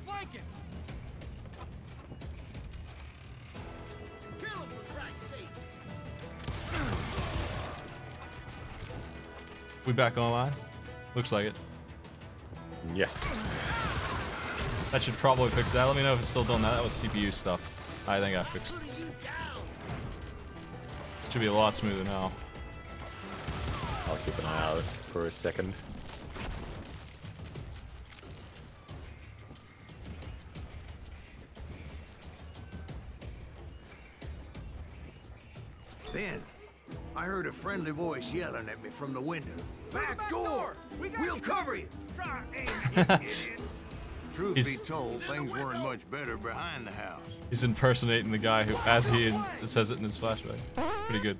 flanking. Kill him, for Christ's sake. We back online? Looks like it. Yes. That should probably fix that. Let me know if it's still doing that. That was CPU stuff. I think I fixed. Should be a lot smoother now. I'll keep an eye out for a second. Then, I heard a friendly voice yelling at me from the window. Back door! We'll cover you! Truth be told, things weren't much better behind the house. He's impersonating the guy who, as he says it in his flashback. Pretty good.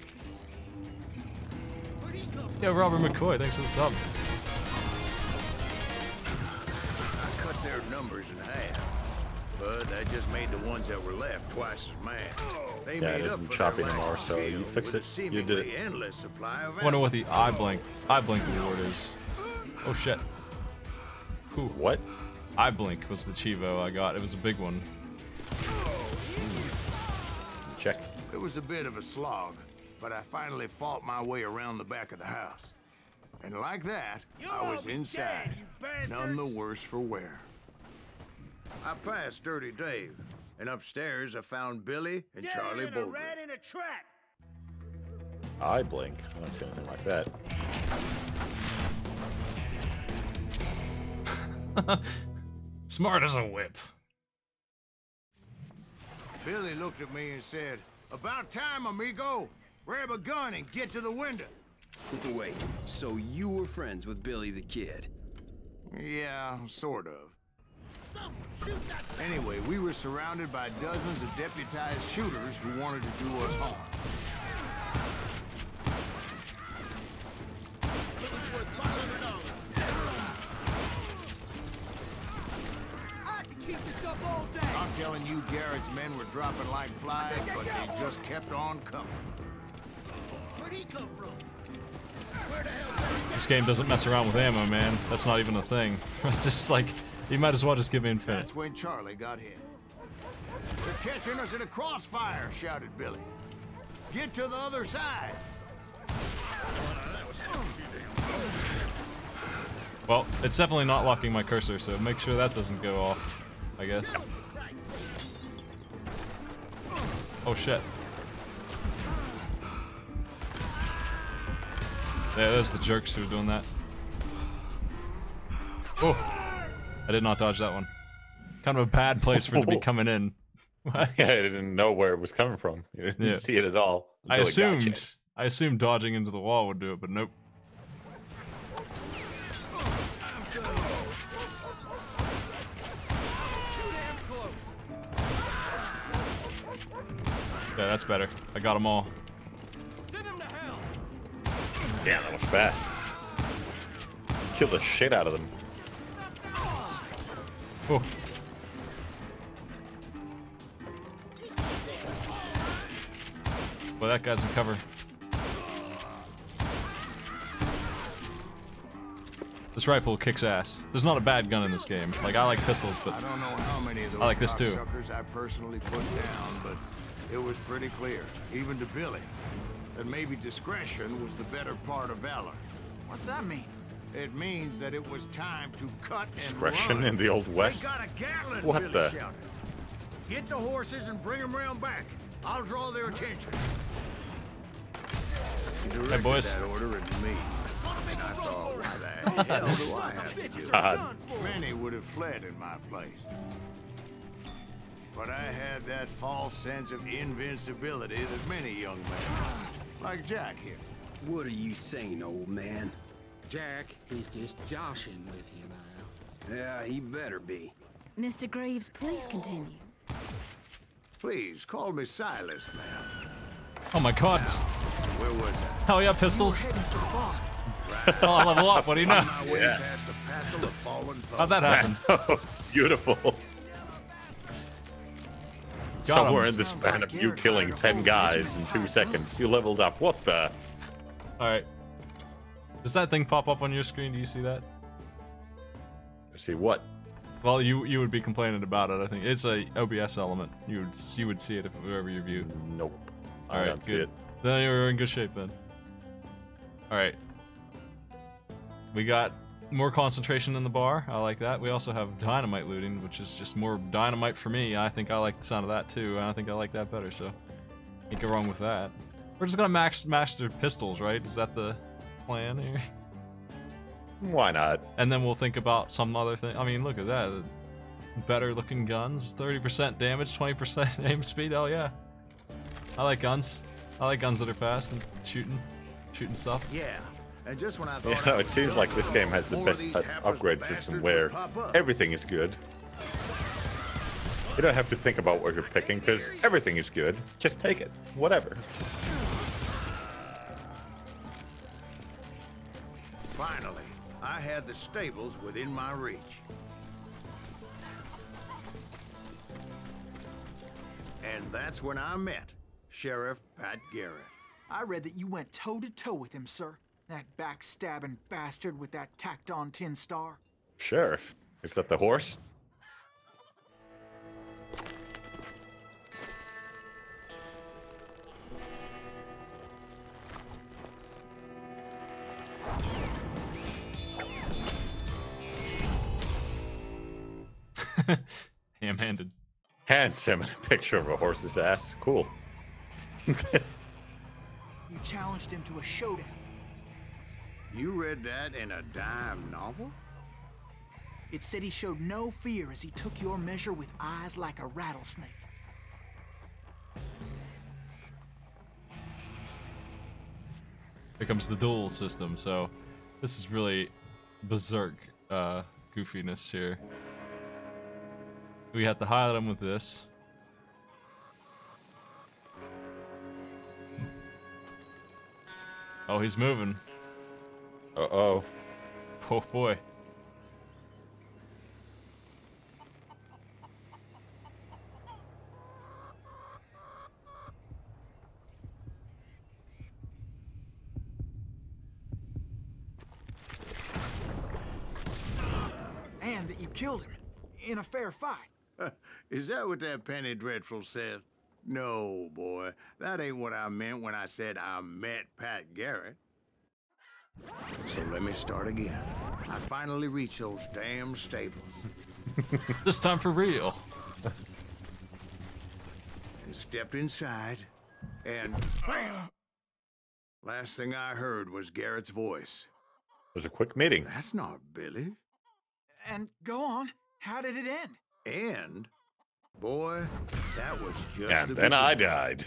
Yeah, Robert McCoy, thanks for the sub. I cut their numbers in half, but that just made the ones that were left twice as mad. They Yeah, made it up isn't for choppy their anymore, lack of so skill you fixed with a it. You did seemingly it. endless supply of I wonder ammo. what the eye blink award is. Oh shit. Whew. What? Eye blink was the Chivo I got. It was a big one. Check. It was a bit of a slog, but I finally fought my way around the back of the house. And like that, I was inside, none the worse for wear. I passed Dirty Dave, and upstairs I found Billy and Charlie Bolger. In a trap. Eye blink. I don't see anything like that. Smart as a whip. Billy looked at me and said, "About time, amigo. Grab a gun and get to the window." Wait, so you were friends with Billy the Kid? Yeah, sort of. Anyway, we were surrounded by dozens of deputized shooters who wanted to do us harm. I can keep this up all day. I'm telling you, Garrett's men were dropping like flies, but they just kept on coming. Where'd he come from? This game doesn't mess around with ammo, man. That's not even a thing. It's just like, you might as well just give me infinite. That's when Charlie got hit. "They're catching us in a crossfire," shouted Billy. "Get to the other side." Well, it's definitely not locking my cursor, so make sure that doesn't go off, I guess. Oh shit. Yeah, there's the jerks who are doing that. Oh! I did not dodge that one. Kind of a bad place for it to be coming in. Yeah, I didn't know where it was coming from. You didn't see it at all. I until it got you. assumed dodging into the wall would do it, but nope. Yeah, that's better. I got them all. Send him to hell. Damn, that was fast. Killed the shit out of them. Oh. Well, that guy's in cover. This rifle kicks ass. There's not a bad gun in this game. Like, I like pistols, but I don't know how many of those I like this too. cocksuckers I personally put down, but it was pretty clear, even to Billy, that maybe discretion was the better part of valor. What's that mean? It means that it was time to cut and Discretion run. in the Old West? They got a Gatlin, What Billy the? shouted. "Get the horses and bring them round back. I'll draw their attention." He directed boys. that order at me. And I thought, why the hell do I have to do it? God. Many would have fled in my place. But I had that false sense of invincibility that many young men, like Jack here. What are you saying, old man? Jack, he's just joshing with you now. Yeah, he better be. Mr. Greaves, please continue. Please, call me Silas, ma'am. Oh my god. Where was I? Hell yeah, pistols. Oh, I level up. What do you know? On my way past a passel of fallen foes. How'd that happen? Beautiful. Got 'em. Somewhere in the span of you killing 10 guys in 2 seconds, you leveled up. What the? Alright. Does that thing pop up on your screen? Do you see that? See what? Well, you would be complaining about it. I think it's a OBS element. You would see it if wherever you view. Nope. All I right, don't see good. it. Then you're in good shape then. All right. We got more concentration in the bar. I like that. We also have dynamite looting, which is just more dynamite for me. I think I like the sound of that too, and I think I like that better. So can't go wrong with that. We're just gonna master pistols, right? Is that the plan here? Why not? And then we'll think about some other thing. I mean, look at that. Better looking guns. 30% damage, 20% aim speed. Oh yeah. I like guns. I like guns that are fast and shooting stuff. Yeah. And just when I thought You know, it seems like this game has the best upgrade system where everything is good. You don't have to think about what you're picking because everything is good. Just take it. Whatever. Finally, I had the stables within my reach. And that's when I met Sheriff Pat Garrett. I read that you went toe-to-toe with him, sir. That backstabbing bastard with that tacked-on tin star. Sheriff, is that the horse? Ham-handed. Hands him a picture of a horse's ass. Cool. You challenged him to a showdown. You read that in a dime novel? It said he showed no fear as he took your measure with eyes like a rattlesnake. Here comes the duel system, so this is really berserk goofiness here. We have to highlight him with this. Oh, he's moving. Uh-oh. Oh boy. And that you killed him in a fair fight. Is that what that Penny Dreadful said? No, boy. That ain't what I meant when I said I met Pat Garrett. So let me start again. I finally reached those damn stables. This time for real. And stepped inside, and last thing I heard was Garrett's voice. It was a quick meeting. That's not Billy. And go on. How did it end? And, boy, that was just And the then I beginning. died.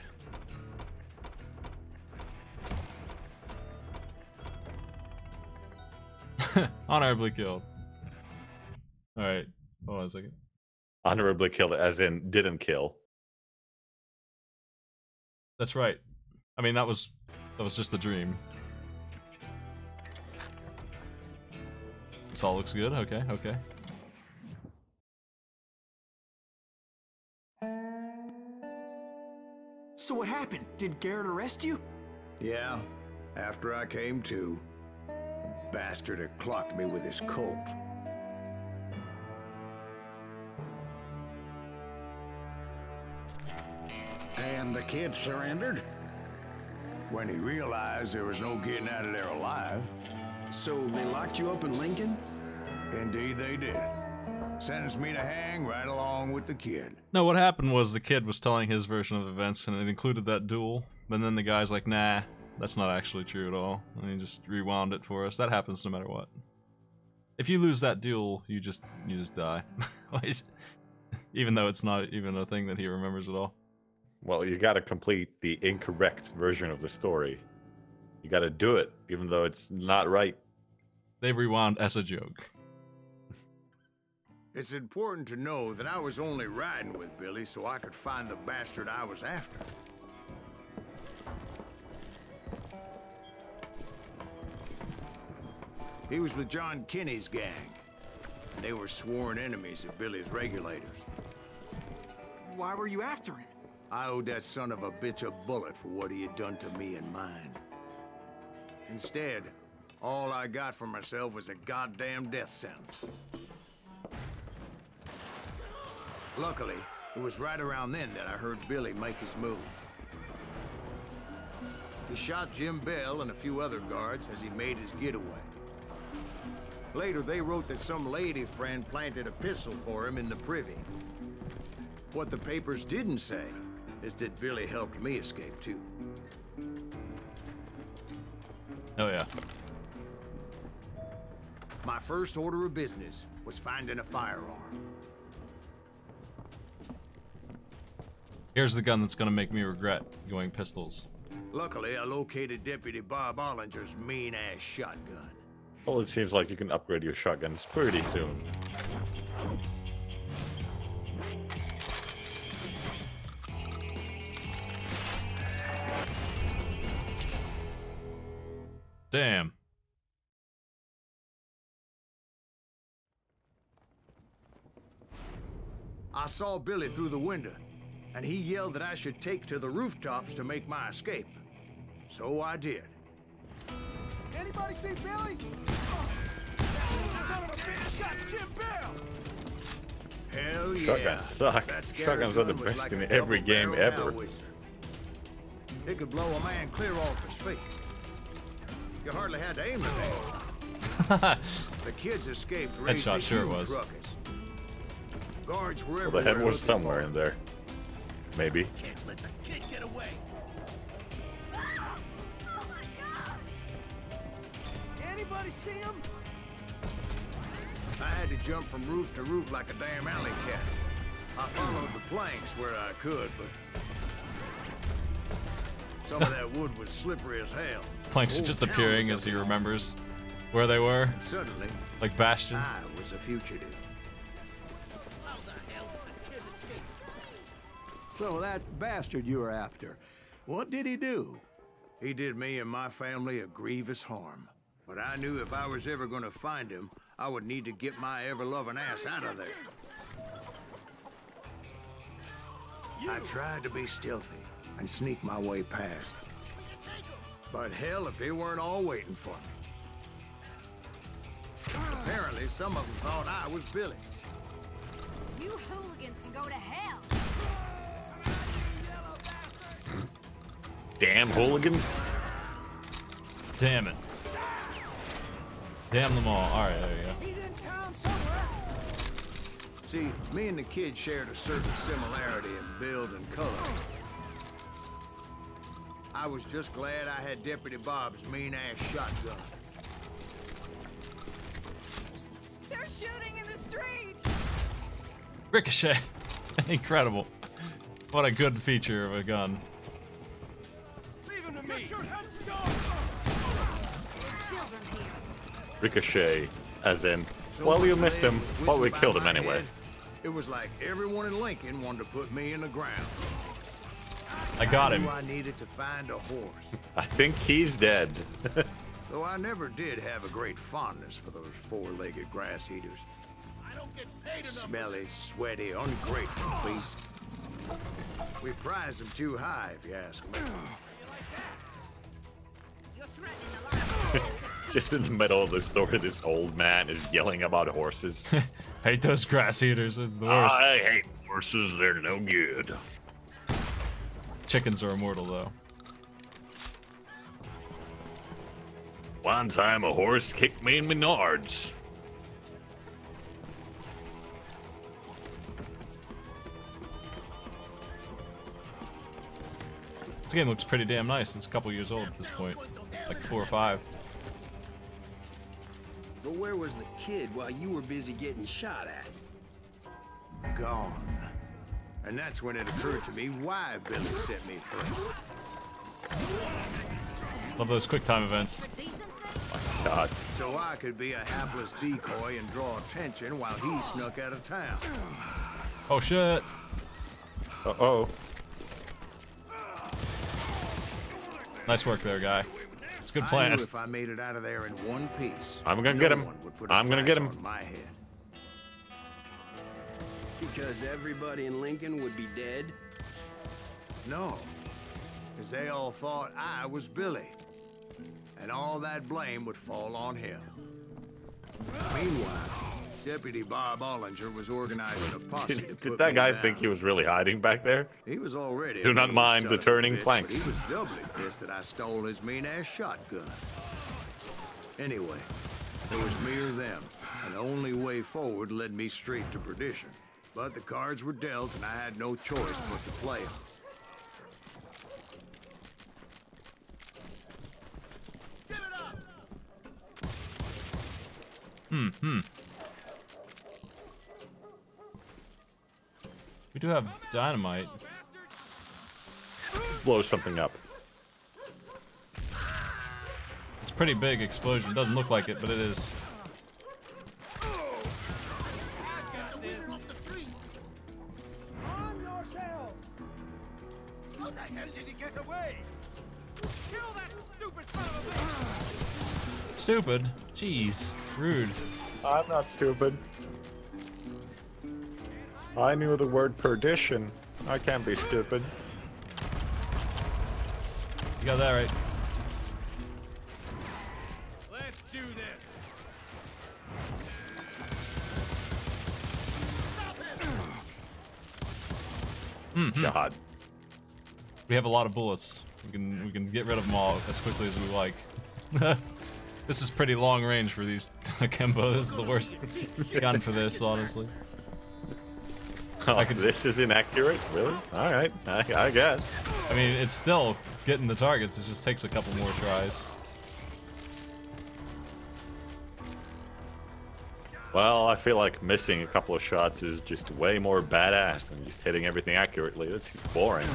Honorably killed. Alright, hold on a second. Honorably killed, as in didn't kill. That's right. I mean, that was just a dream. This all looks good. Okay, okay. So what happened? Did Garrett arrest you? Yeah, after I came to, the bastard had clocked me with his Colt. And the kid surrendered? When he realized there was no getting out of there alive, So they locked you up in Lincoln? indeed they did. Sentenced me to hang right along with the kid. No, what happened was the kid was telling his version of events, and it included that duel. But then the guy's like, "Nah, that's not actually true at all," and he just rewound it for us. That happens no matter what. If you lose that duel, you just die. Even though it's not even a thing that he remembers at all. Well, you gotta complete the incorrect version of the story. You gotta do it, even though it's not right. They rewound as a joke. It's important to know that I was only riding with Billy so I could find the bastard I was after. He was with John Kinney's gang. And they were sworn enemies of Billy's regulators. Why were you after him? I owed that son of a bitch a bullet for what he had done to me and mine. Instead, all I got for myself was a goddamn death sentence. Luckily, it was right around then that I heard Billy make his move. He shot Jim Bell and a few other guards as he made his getaway. Later, they wrote that some lady friend planted a pistol for him in the privy. What the papers didn't say is that Billy helped me escape too. Oh yeah. My first order of business was finding a firearm. Here's the gun that's gonna make me regret going pistols. Luckily, I located Deputy Bob Ollinger's mean-ass shotgun. Well, it seems like you can upgrade your shotguns pretty soon. Damn. I saw Billy through the window, and he yelled that I should take to the rooftops to make my escape. So I did. Anybody see Billy? Son of a bitch shot Jim Bell! Hell yeah. Shotguns suck. Shotguns are the best in every game ever. It could blow a man clear off his feet. You hardly had to aim at it. The kids escaped. Headshot, sure it was. Ruckus. Guards were Well, everywhere. the head was looking somewhere for in him. there. Maybe. Can't let the kid get away. Anybody see him? I had to jump from roof to roof like a damn alley cat. I followed the planks where I could, but some of that wood was slippery as hell. Planks Whole just town appearing was as he up in remembers where they were, arms. Suddenly, like Bastion. I was a fugitive. So that bastard you were after, what did he do? He did me and my family a grievous harm. But I knew if I was ever going to find him, I would need to get my ever-loving ass out of there. I tried to be stealthy and sneak my way past. But hell, if they weren't all waiting for me. Apparently, some of them thought I was Billy. You hooligans can go to hell. Damn hooligans. Damn it. Damn them all. Alright, there you go. He's in town somewhere. See, me and the kid shared a certain similarity in build and color. I was just glad I had Deputy Bob's mean-ass shotgun. They're shooting in the street. Ricochet. Incredible. What a good feature of a gun. Leave him to me. There's children here. Ricochet, as in, So well, you much missed lead him, was but we whizzing killed by him my anyway. head. It was like everyone in Lincoln wanted to put me in the ground. I got I him. knew I needed to find a horse. I think he's dead. Though I never did have a great fondness for those four-legged grass eaters. I don't get paid enough. Smelly, sweaty, ungrateful beasts. We prize them too high, if you ask me. Just in the middle of the story, this old man is yelling about horses. Hate those grass eaters. It's the worst. I hate horses, they're no good. Chickens are immortal, though. One time a horse kicked me in my nards. This game looks pretty damn nice. It's a couple years old at this point. Like 4 or 5. But where was the kid while you were busy getting shot at? Gone. And that's when it occurred to me why Billy set me free. Love those quick time events. For decency? God. So I could be a hapless decoy and draw attention while he snuck out of town. Oh shit. Uh-oh. Nice work there, guy. It's a good I plan. knew if I made it out of there in one piece, I'm gonna no get him. one would put a I'm gonna price get him. on my head. Because everybody in Lincoln would be dead? No, because they all thought I was Billy, and all that blame would fall on him. Meanwhile, Deputy Bob Ollinger was organizing a posse to Did put that me guy down. think he was really hiding back there? He was already Do a not mean mind son the of a turning bitch, planks. But he was doubly pissed that I stole his mean-ass shotgun. Anyway, it was me or them, and the only way forward led me straight to perdition. But the cards were dealt, and I had no choice but to play them. We do have dynamite. Blow something up. It's a pretty big explosion. Doesn't look like it, but it is. How the hell did he get away? Kill that stupid son of a bitch! Stupid? Jeez. Rude. I'm not stupid. I knew the word perdition. I can't be stupid. You got that right. Let's do this. God. We have a lot of bullets. We can get rid of them all as quickly as we like. This is pretty long range for these Akembo. This is the worst gun for this, honestly. Oh, this is inaccurate? Really? Alright, I guess. I mean, it's still getting the targets. It just takes a couple more tries. Well, I feel like missing a couple of shots is just way more badass than just hitting everything accurately. That's just boring.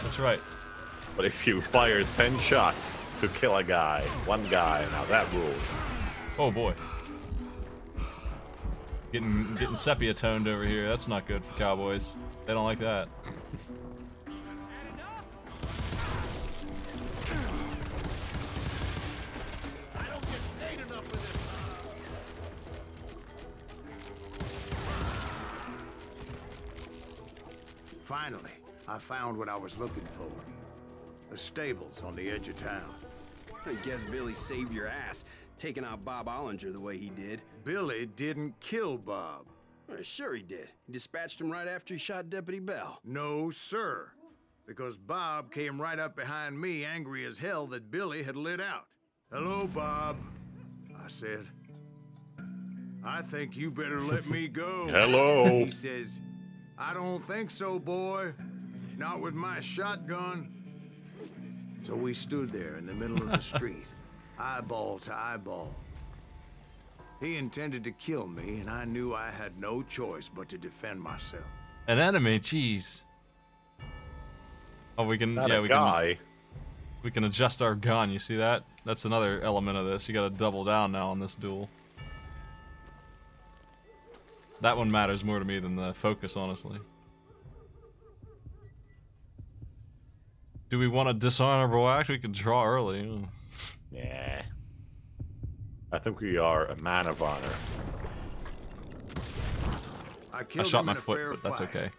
That's right. But if you fire 10 shots to kill a guy, one guy, now that rules. Oh boy. Getting sepia toned over here. That's not good for cowboys. They don't like that. Finally, I found what I was looking for. The stables on the edge of town. I guess Billy saved your ass, taking out Bob Ollinger the way he did. Billy didn't kill Bob. Sure he did. He dispatched him right after he shot Deputy Bell. No, sir. Because Bob came right up behind me, angry as hell that Billy had lit out. "Hello, Bob," I said. "I think you better let me go." Hello. He says, "I don't think so, boy. Not with my shotgun." So we stood there in the middle of the street, eyeball to eyeball. He intended to kill me, and I knew I had no choice but to defend myself. An enemy, jeez. Oh, we can, Not yeah, a we guy. we can adjust our gun. You see that? That's another element of this. You got to double down now on this duel. That one matters more to me than the focus, honestly. Do we want a dishonorable act? We could draw early. Yeah. I think we are a man of honor. I I killed shot him my in a foot, fair but that's fight. okay.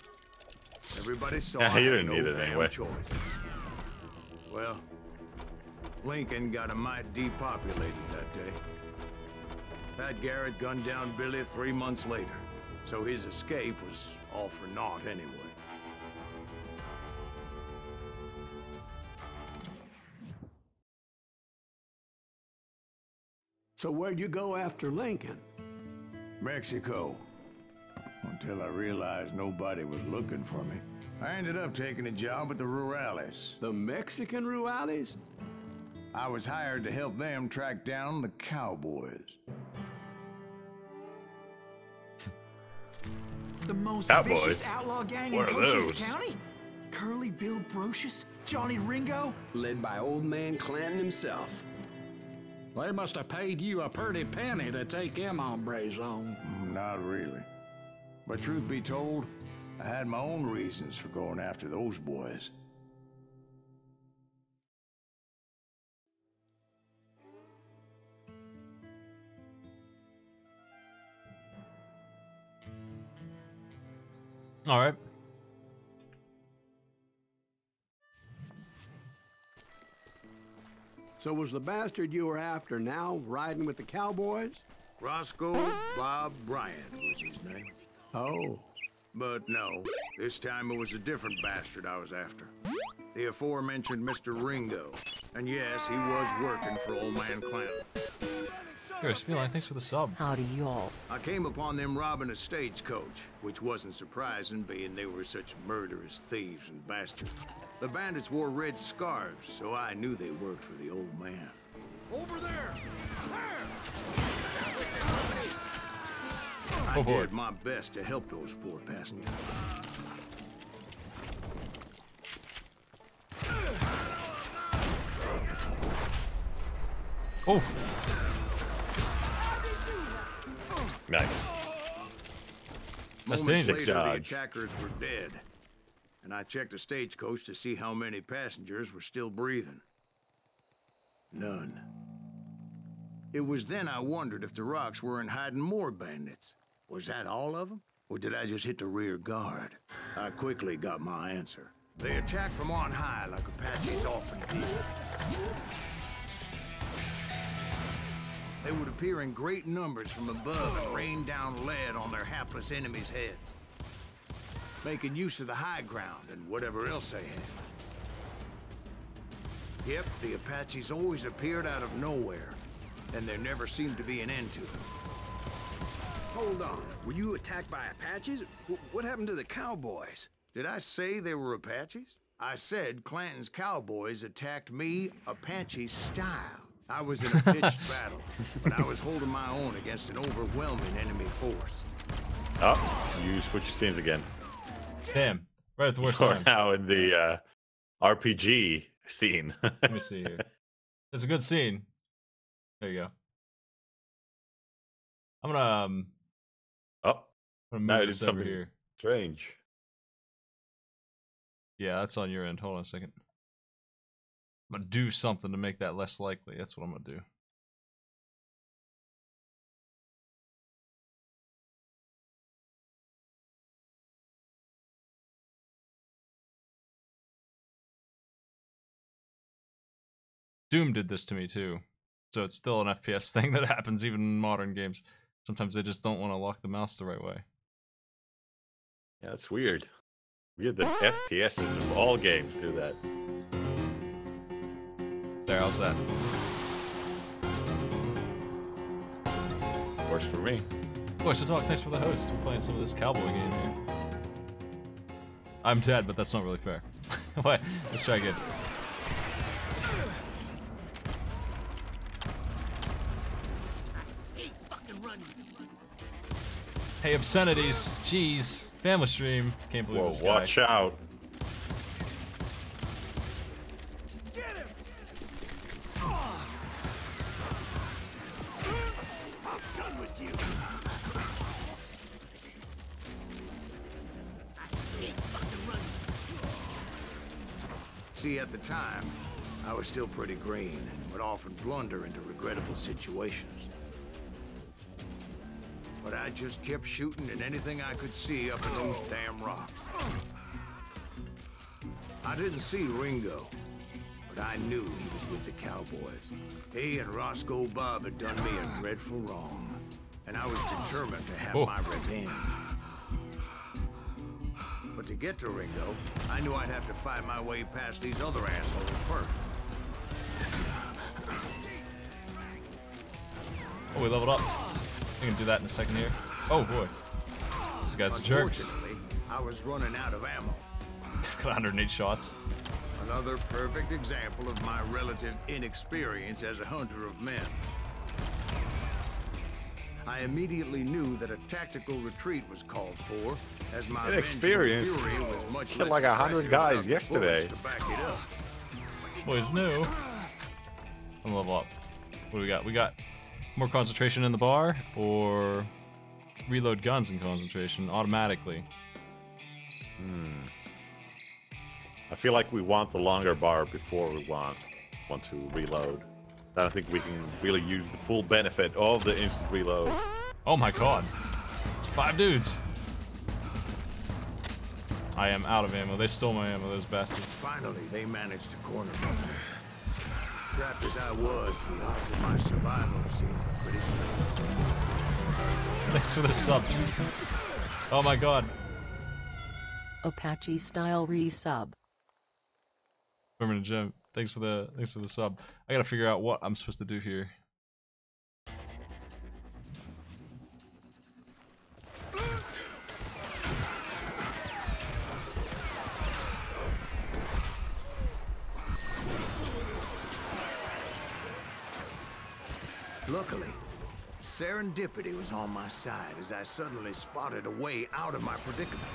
Everybody saw Yeah, I you had didn't no need it damn anyway. choice. Well, Lincoln got a mite depopulated that day. Pat Garrett gunned down Billy 3 months later, so his escape was all for naught anyway. So where'd you go after Lincoln? Mexico. Until I realized nobody was looking for me. I ended up taking a job at the Rurales. The Mexican Rurales? I was hired to help them track down the cowboys. The most Cowboys? vicious outlaw gang in What are Cochise those? County? Curly Bill Brocious? Johnny Ringo? Led by old man Clanton himself. They must have paid you a pretty penny to take them hombres on. Not really. But truth be told, I had my own reasons for going after those boys. All right. So was the bastard you were after now riding with the cowboys? Roscoe Bob Bryant was his name. Oh. But no, this time it was a different bastard I was after. The aforementioned Mr. Ringo. And yes, he was working for Old Man Clanton. Chris, Feline, thanks for the sub. Howdy, y'all. I came upon them robbing a stagecoach, which wasn't surprising, being they were such murderous thieves and bastards. The bandits wore red scarves, so I knew they worked for the old man. Over there! I did my best to help those poor passengers. Oh! Nice. That's Moments dangerous. later, the attackers were dead, and I checked the stagecoach to see how many passengers were still breathing. None. It was then I wondered if the rocks weren't hiding more bandits. Was that all of them? Or did I just hit the rear guard? I quickly got my answer. They attacked from on high like Apaches often did. They would appear in great numbers from above and rain down lead on their hapless enemies' heads, making use of the high ground and whatever else they had. Yep, the Apaches always appeared out of nowhere, and there never seemed to be an end to them. Hold on. Were you attacked by Apaches? What happened to the cowboys? Did I say they were Apaches? I said Clanton's cowboys attacked me Apache style. I was in a pitched battle, but I was holding my own against an overwhelming enemy force. Oh, you switch scenes again. Damn. Right at the worst We're time. now in the RPG scene. Let me see here. It's a good scene. There you go. I'm gonna Now move it this is over something here. strange. Yeah, that's on your end. Hold on a second. I'm gonna do something to make that less likely. That's what I'm gonna do. Doom did this to me too. So it's still an FPS thing that happens even in modern games. Sometimes they just don't want to lock the mouse the right way. Yeah, that's weird. Weird that FPSs of all games do that. There, how's that? Works for me. Voice of Dog, thanks for the host. We're playing some of this cowboy game here. I'm dead, but that's not really fair. Wait, let's try again. Hey, obscenities. Jeez. Family stream. Can't believe this guy. Watch out. Get him! I'm done with you. See, at the time, I was still pretty green and would often blunder into regrettable situations. But I just kept shooting at anything I could see up in those damn rocks. I didn't see Ringo, but I knew he was with the cowboys. He and Roscoe Bob had done me a dreadful wrong, and I was determined to have my revenge. But to get to Ringo, I knew I'd have to fight my way past these other assholes first. Oh, we leveled up. I can do that in a second here. Oh boy. These guys are jerks. Unfortunately, I was running out of ammo. Got 108 shots. Another perfect example of my relative inexperience as a hunter of men. I immediately knew that a tactical retreat was called for, as my inexperience. fury was much Killed less like 100 impressive guys without the bullets yesterday. to back it up. Boys new. I'm gonna level up. What do we got? We got more concentration in the bar, or reload guns in concentration automatically. I feel like we want the longer bar before we want to reload. I don't think we can really use the full benefit of the instant reload. Oh my god. It's 5 dudes. I am out of ammo. They stole my ammo, those bastards. Finally, they managed to corner me. Trapped as I was, the odds of my survival seemed pretty slim. Thanks for the sub, jeez. Oh my god. Apache style resub. Permanent gem. Thanks for the sub. I gotta figure out what I'm supposed to do here. Luckily, serendipity was on my side as I suddenly spotted a way out of my predicament.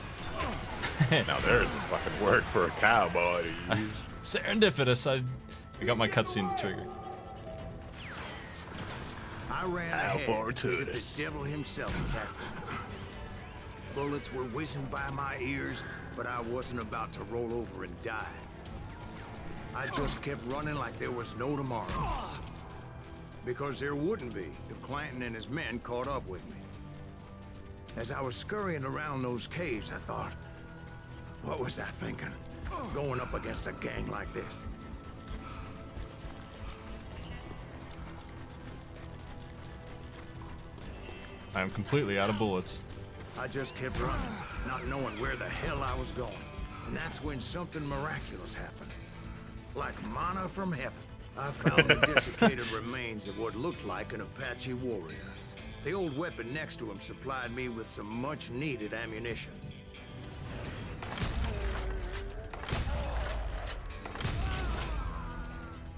Now there's a fucking word for a cowboy to use. Serendipitous. I got my cutscene triggered. I ran ahead as if the devil himself was after me. Bullets were whizzing by my ears, but I wasn't about to roll over and die. I just kept running like there was no tomorrow. Because there wouldn't be if Clanton and his men caught up with me. As I was scurrying around those caves, I thought, what was I thinking? Going up against a gang like this? I am completely out of bullets. I just kept running, not knowing where the hell I was going. And that's when something miraculous happened. Like manna from heaven. I found the desiccated remains of what looked like an Apache warrior. The old weapon next to him supplied me with some much-needed ammunition.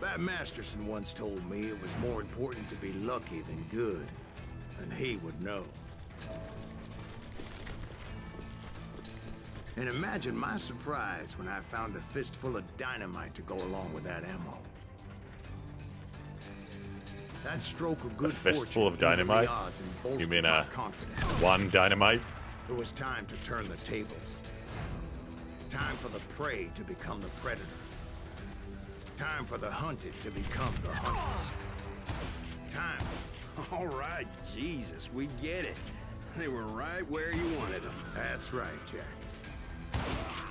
Bat Masterson once told me it was more important to be lucky than good, and he would know. And imagine my surprise when I found a fistful of dynamite to go along with that ammo. That stroke of good fortune. Fistful of dynamite? You mean one dynamite? It was time to turn the tables. Time for the prey to become the predator. Time for the hunted to become the hunter. Time. All right, Jesus, we get it. They were right where you wanted them. That's right, Jack.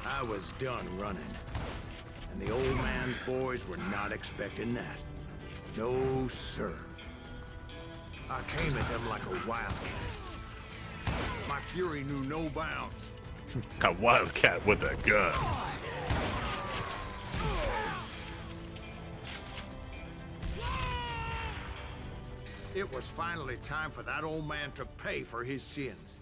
I was done running. And the old man's boys were not expecting that. No, sir. I came at them like a wildcat. My fury knew no bounds. A wildcat with a gun. It was finally time for that old man to pay for his sins.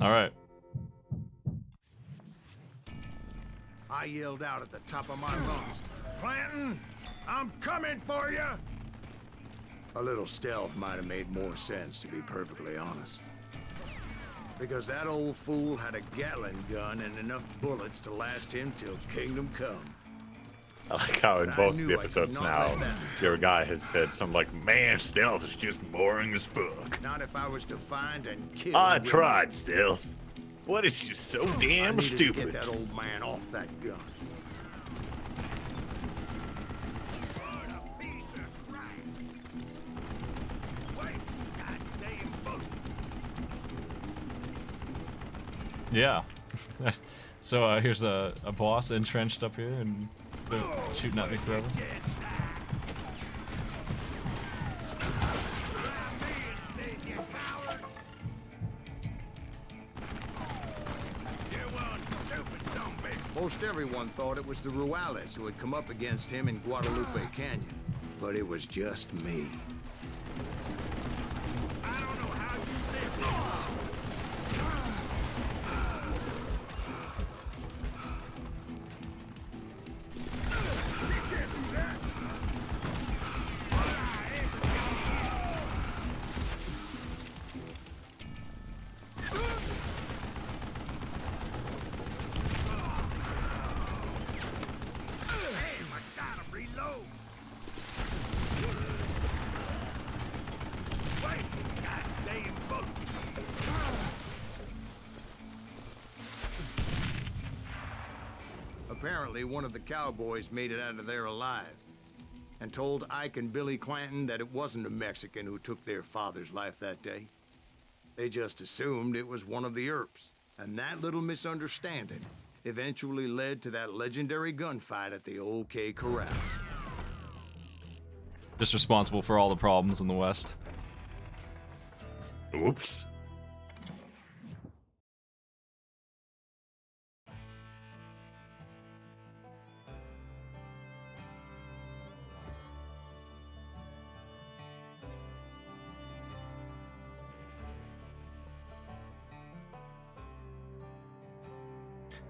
All right. I yelled out at the top of my lungs, "Clanton, I'm coming for you!" A little stealth might have made more sense, to be perfectly honest. Because that old fool had a Gatling gun and enough bullets to last him till kingdom come. I like how in both the episodes now, your guy has said something like, "Man, stealth is just boring as fuck." Not if I was to find and kill. I tried stealth. What is just so damn stupid? To get that old man off that gun. Yeah. So here's a boss entrenched up here and shooting at me forever. Most everyone thought it was the Ruales who had come up against him in Guadalupe Canyon, but it was just me. I don't know how you live. Apparently, one of the cowboys made it out of there alive and told Ike and Billy Clanton that it wasn't a Mexican who took their father's life that day. They just assumed it was one of the Earps. And that little misunderstanding eventually led to that legendary gunfight at the OK Corral. Just responsible for all the problems in the West. Oops.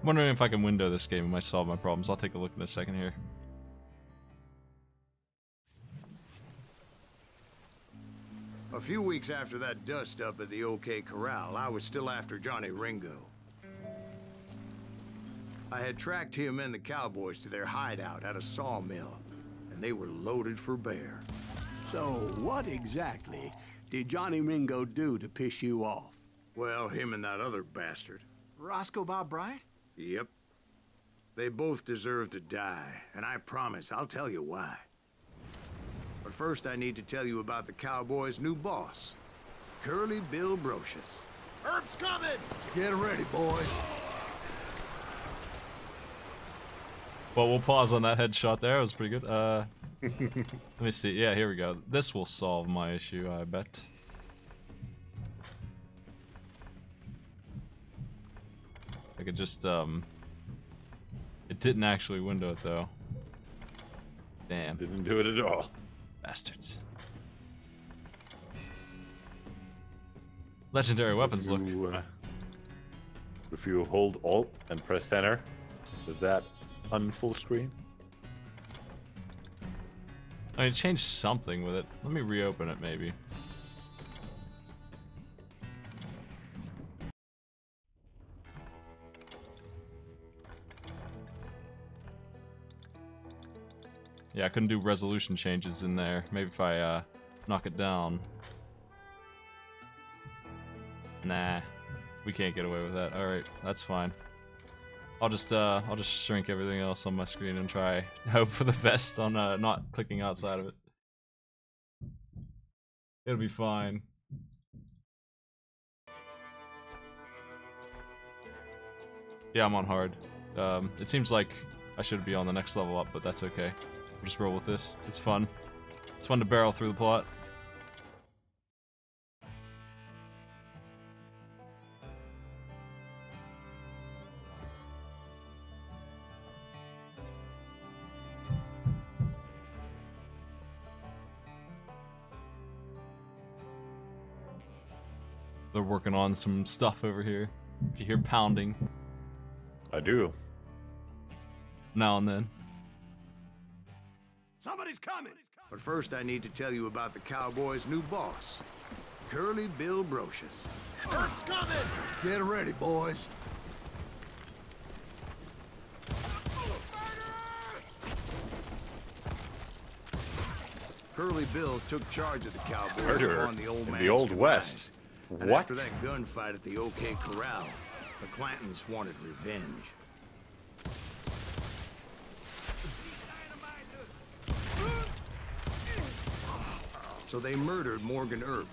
I'm wondering if I can window this game. It might solve my problems. I'll take a look in a second here. A few weeks after that dust-up at the OK Corral, I was still after Johnny Ringo. I had tracked him and the cowboys to their hideout at a sawmill, and they were loaded for bear. So, what exactly did Johnny Ringo do to piss you off? Well, him and that other bastard. Roscoe Bob Bryant? Yep. They both deserve to die, and I promise I'll tell you why. But first I need to tell you about the cowboys' new boss, Curly Bill Brocious. Herb's coming! Get ready, boys. Well, we'll pause on that headshot there. It was pretty good. Let me see. Yeah, here we go. This will solve my issue, I bet. I could just, it didn't actually window it, though. Damn. Didn't do it at all. Bastards. Legendary weapons look. If you hold Alt and press Center, does that unfull screen? I mean, change something with it. Let me reopen it, maybe. Yeah, I couldn't do resolution changes in there. Maybe if I knock it down. Nah, we can't get away with that. All right, that's fine. I'll just shrink everything else on my screen and try hope for the best on not clicking outside of it. It'll be fine. Yeah, I'm on hard. It seems like I should be on the next level up, but that's okay. We'll just roll with this. It's fun. It's fun to barrel through the plot. They're working on some stuff over here. You hear pounding I do. now and then. Somebody's coming! But first I need to tell you about the cowboys' new boss, Curly Bill Brocious. Herb's coming! Get ready, boys. Curly Bill took charge of the cowboys Murder on the old in man's the Old demise. West. And What? after that gunfight at the OK Corral, the Clantons wanted revenge. So they murdered Morgan Earp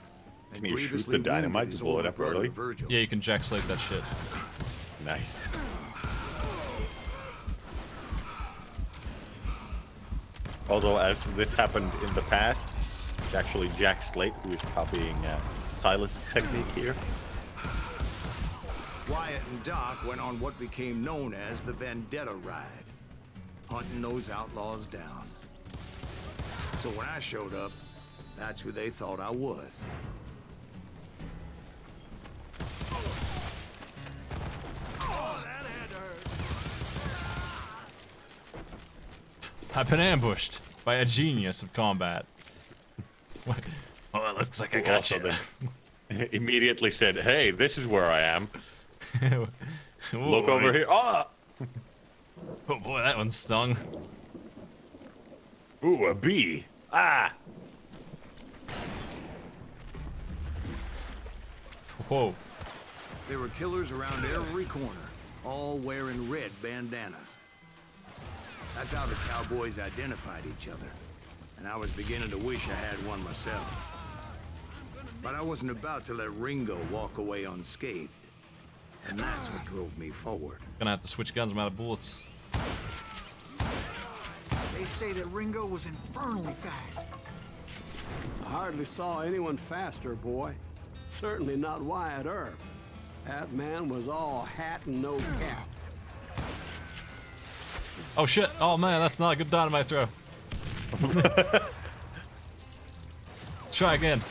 and Can you shoot grievously the dynamite wounded to his blow it older up brother, early? Virgil. Yeah, you can jack slate that shit. Nice. Although, as this happened in the past, it's actually Jack Slate who is copying Silas' technique here. Wyatt and Doc went on what became known as the Vendetta Ride, hunting those outlaws down. So when I showed up, that's who they thought I was. Oh, that had to hurt. I've been ambushed by a genius of combat. What? Oh, it looks like I got Also you. then immediately said, "Hey, this is where I am. Look Ooh, over here." Oh! Oh boy, that one stung. Ooh, a bee. Ah! Whoa. There were killers around every corner, all wearing red bandanas. That's how the cowboys identified each other. And I was beginning to wish I had one myself. But I wasn't about to let Ringo walk away unscathed. And that's what drove me forward. Gonna have to switch guns. I'm out of bullets. They say that Ringo was infernally fast. I hardly saw anyone faster, boy. Certainly not Wyatt Earp. That man was all hat and no cap. Oh shit! Oh man, that's not a good dynamite throw. Try again.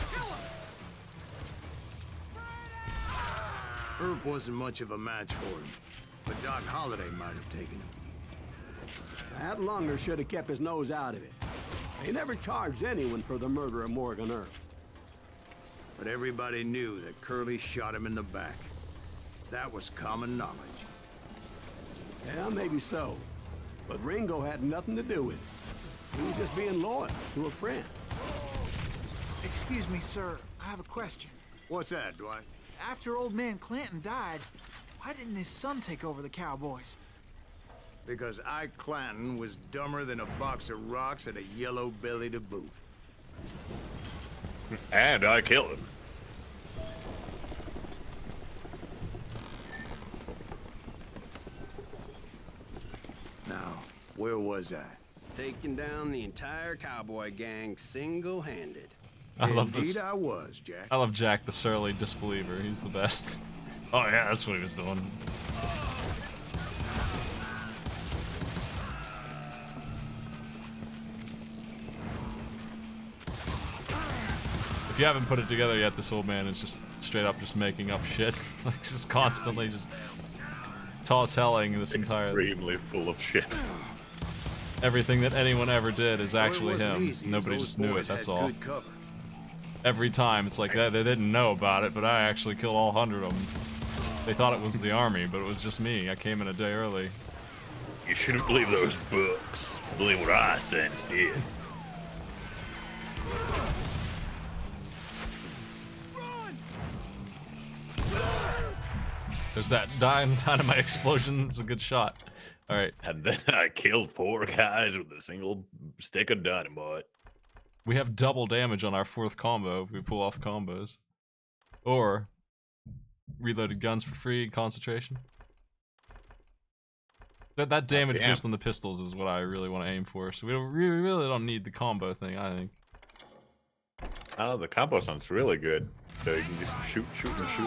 Earp wasn't much of a match for him, but Doc Holliday might have taken him. That Lunger should have kept his nose out of it. They never charged anyone for the murder of Morgan Earp. But everybody knew that Curly shot him in the back. That was common knowledge. Yeah, maybe so. But Ringo had nothing to do with it. He was just being loyal to a friend. Excuse me, sir. I have a question. What's that, Dwight? After old man Clanton died, why didn't his son take over the Cowboys? Because Ike Clanton was dumber than a box of rocks and a yellow belly to boot. And I killed him. Now, where was I? Taking down the entire cowboy gang single-handed. I love Indeed this. I was, Jack. I love Jack, the surly disbeliever. He's the best. Oh yeah, that's what he was doing. If you haven't put it together yet, this old man is just straight up just making up shit. Like just constantly just telling this entire Extremely full of shit. everything that anyone ever did is actually Well, it wasn't him. easy, as Nobody those just knew it. boys That's had all. good cover. Every time it's like that, they didn't know about it, but I actually killed all 100 of them. They thought it was the army, but it was just me. I came in a day early. You shouldn't believe those books. Believe what I said instead. There's that dynamite explosion. It's a good shot. All right, And then I killed 4 guys with a single stick of dynamite. we have double damage on our 4th combo if we pull off combos, or reloaded guns for free, concentration. That damage damn. boost on the pistols is what I really want to aim for. So we really don't need the combo thing, I think. Oh, the combo sounds really good. So you can just shoot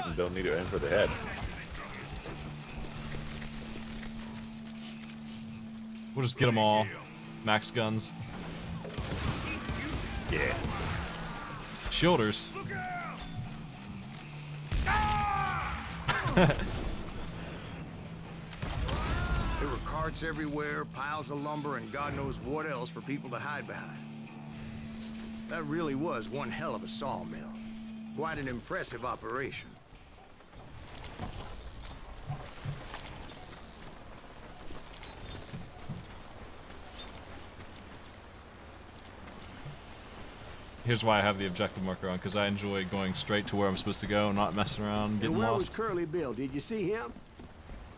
and don't need to aim for the head. We'll just get them all. Max guns. Yeah. Shoulders. There were carts everywhere, piles of lumber, and God knows what else for people to hide behind. That really was one hell of a sawmill. Quite an impressive operation. Here's why I have the objective marker on, because I enjoy going straight to where I'm supposed to go, not messing around, getting And where was lost. Curly Bill? Did you see him?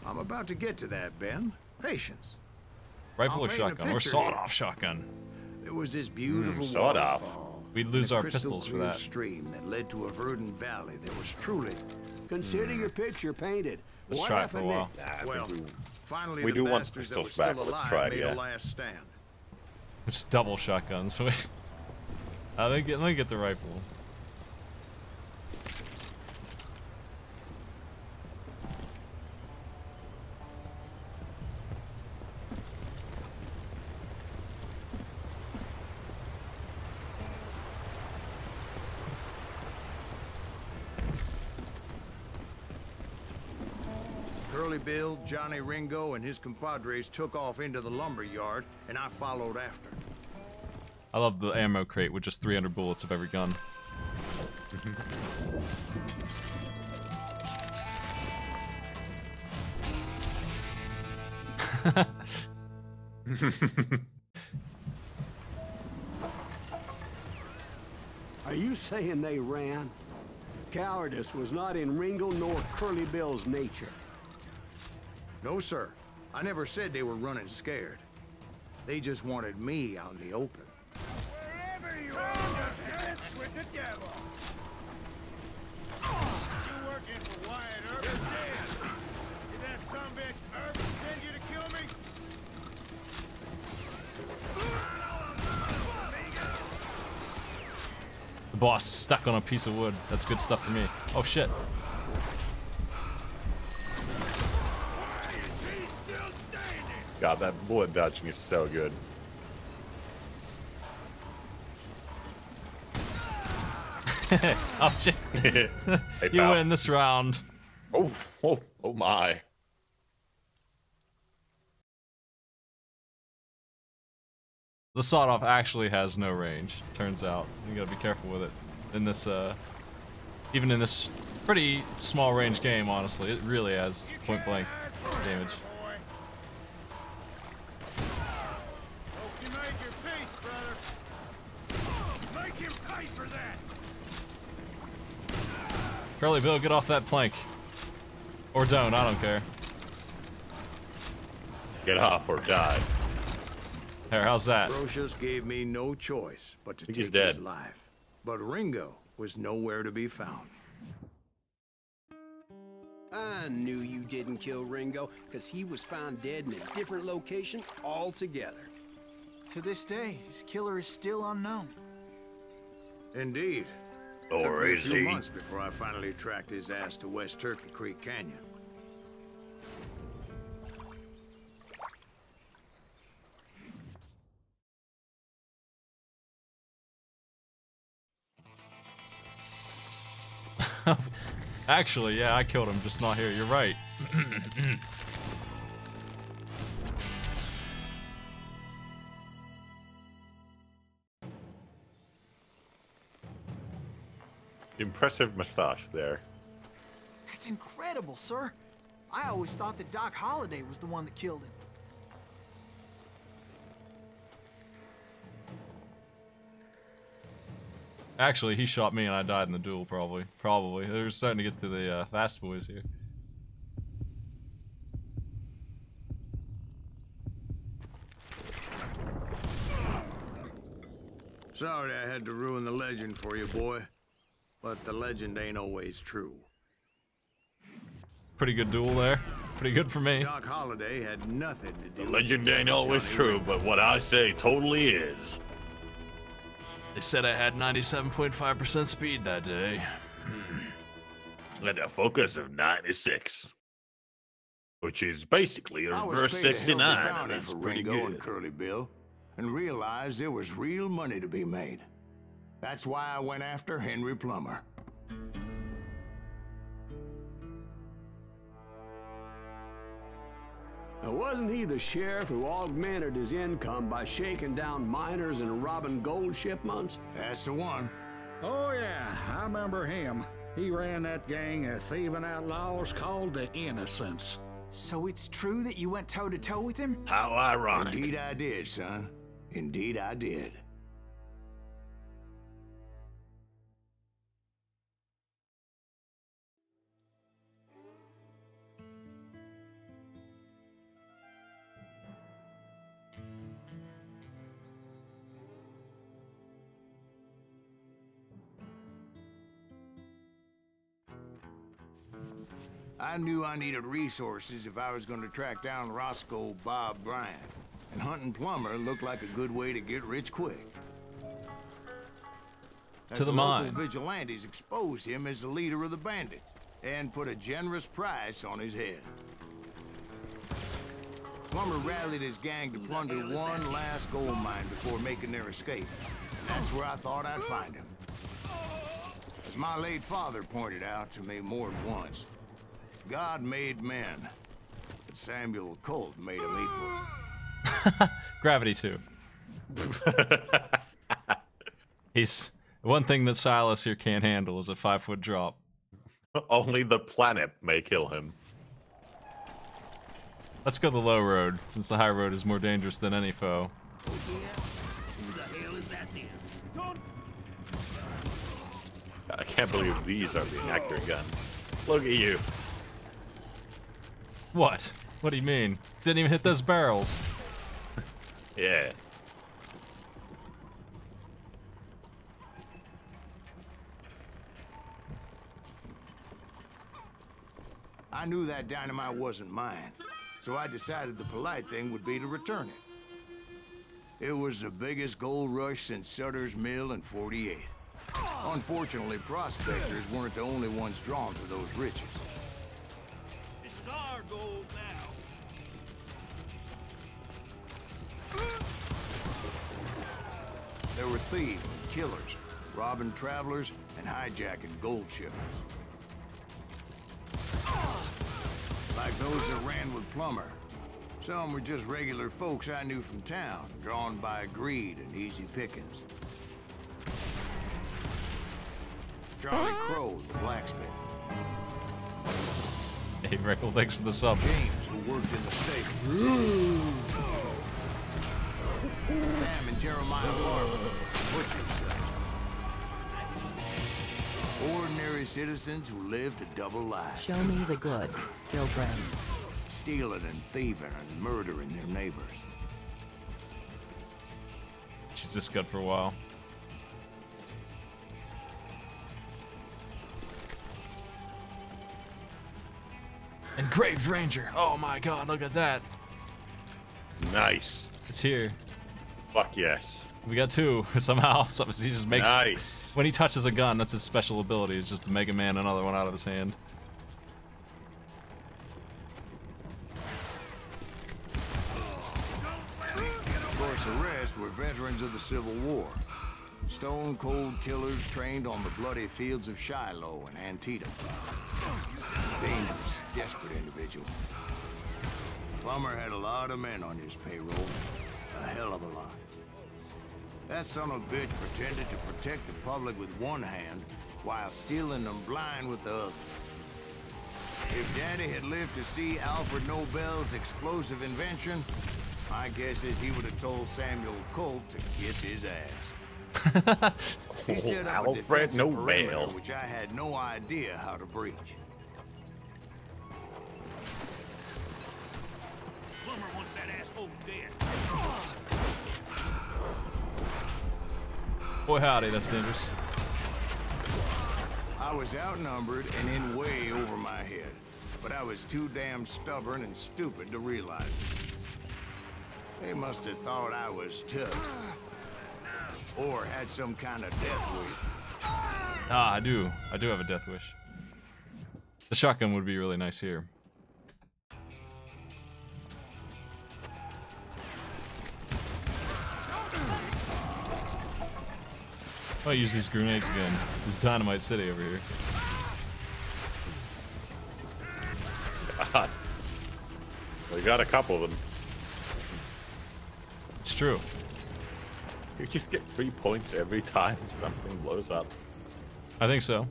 I'm about to get to that, Ben. Patience. Rifle I'll or paint a shotgun? Or picture sawed-off shotgun. There was this beautiful sawed-off. waterfall. We'd lose and a our crystal pistols for clear that. stream that led to a verdant valley that was truly... Consider your picture painted. Let's What try it for a happened while. next? Nah, I Well, think finally we the do want bastards that pistols were still back. Let's alive try it, made yeah. a last stand. Just double shotguns. Wait. Let me get the rifle. Curly Bill, Johnny Ringo, and his compadres took off into the lumber yard, and I followed after. I love the ammo crate with just 300 bullets of every gun. Are you saying they ran? Cowardice was not in Ringo nor Curly Bill's nature. No, sir. I never said they were running scared. They just wanted me out in the open. Wherever you are, dance with the devil. You working for Wyatt Earp. You're dead. Did that sumbitch Earp send you to kill me? The boss is stuck on a piece of wood. That's good stuff for me. Oh shit. God, that bullet dodging is so good. Oh shit. Hey, You pal. win this round. Oh, oh, oh my. The sawed-off actually has no range, turns out. You gotta be careful with it. In this, even in this pretty small range game, honestly, it really has point-blank damage. Hope you made your peace, brother. Make him pay for that. Curly Bill, get off that plank. Or don't, I don't care. Get off or die. Here, how's that? Brocious gave me no choice but to think he's take dead. his life. But Ringo was nowhere to be found. I knew you didn't kill Ringo, because he was found dead in a different location altogether. To this day, his killer is still unknown. Indeed. Or Took me a is few he? months before I finally tracked his ass to West Turkey Creek Canyon. Actually, yeah, I killed him, just not here. You're right. Impressive mustache there. That's incredible, sir. I always thought that Doc Holliday was the one that killed him. Actually, he shot me and I died in the duel, probably. Probably. They're starting to get to the fast boys here. Sorry I had to ruin the legend for you, boy. But the legend ain't always true. Pretty good duel there. Pretty good for me. Doc Holliday had nothing to do The with legend the ain't death of always Johnny true, Ringo. but what I say totally is. They said I had 97.5% speed that day. And a focus of 96. Which is basically a I was reverse paid a healthy 69, and bounty that's for pretty Ringo and good. Curly Bill, and realized there was real money to be made. That's why I went after Henry Plummer. Now, wasn't he the sheriff who augmented his income by shaking down miners and robbing gold shipments? That's the one. Oh, yeah, I remember him. He ran that gang of thieving outlaws called the Innocents. So it's true that you went toe-to-toe with him? How ironic. Indeed I did, son. Indeed I did. I knew I needed resources if I was going to track down Roscoe Bob Bryant, and hunting Plummer looked like a good way to get rich quick. To the local mine. Vigilantes exposed him as the leader of the bandits and put a generous price on his head. Plummer rallied his gang to plunder one last gold mine before making their escape. And that's where I thought I'd find him. As my late father pointed out to me more than once, God made men, but Samuel Colt made them equal. Gravity 2. He's... One thing that Silas here can't handle is a 5-foot drop. Only the planet may kill him. Let's go the low road, since the high road is more dangerous than any foe. I can't believe these are being accurate guns. Look at you. What? What do you mean? Didn't even hit those barrels. Yeah. I knew that dynamite wasn't mine, so I decided the polite thing would be to return it. It was the biggest gold rush since Sutter's Mill in '48. Unfortunately, prospectors weren't the only ones drawn to those riches. This is our gold now. There were thieves and killers, robbing travelers and hijacking gold shipments. Like those that ran with Plummer. Some were just regular folks I knew from town, drawn by greed and easy pickings. Charlie Crow, the blacksmith. Hey, Rickle, thanks for the sub. James, who worked in the stable. Sam and Jeremiah Barber, butcher's son. Ordinary citizens who lived a double life. Show me the goods, Gilbrand. Stealing and thieving and murdering their neighbors. She's just good for a while. Engraved Ranger. Oh my god, look at that. Nice. It's here. Fuck yes. We got two somehow. He just makes. Nice. When he touches a gun, that's his special ability. It's just to make a man another one out of his hand. Of course, the rest were veterans of the Civil War. Stone-cold killers trained on the bloody fields of Shiloh and Antietam. Dangerous, desperate individual. Plummer had a lot of men on his payroll. A hell of a lot. That son of a bitch pretended to protect the public with one hand while stealing them blind with the other. If Daddy had lived to see Alfred Nobel's explosive invention, my guess is he would have told Samuel Colt to kiss his ass. He set up a Alfred defensive perimeter, Nobel. which I had no idea how to breach. Plummer wants that asshole dead. Boy howdy, that's dangerous. I was outnumbered and in way over my head, but I was too damn stubborn and stupid to realize it. They must have thought I was tough. Or had some kind of death wish. Ah, I do have a death wish. The shotgun would be really nice here. I might use these grenades again. This Dynamite City over here. God. We got a couple of them. It's true. You just get 3 points every time something blows up. I think so.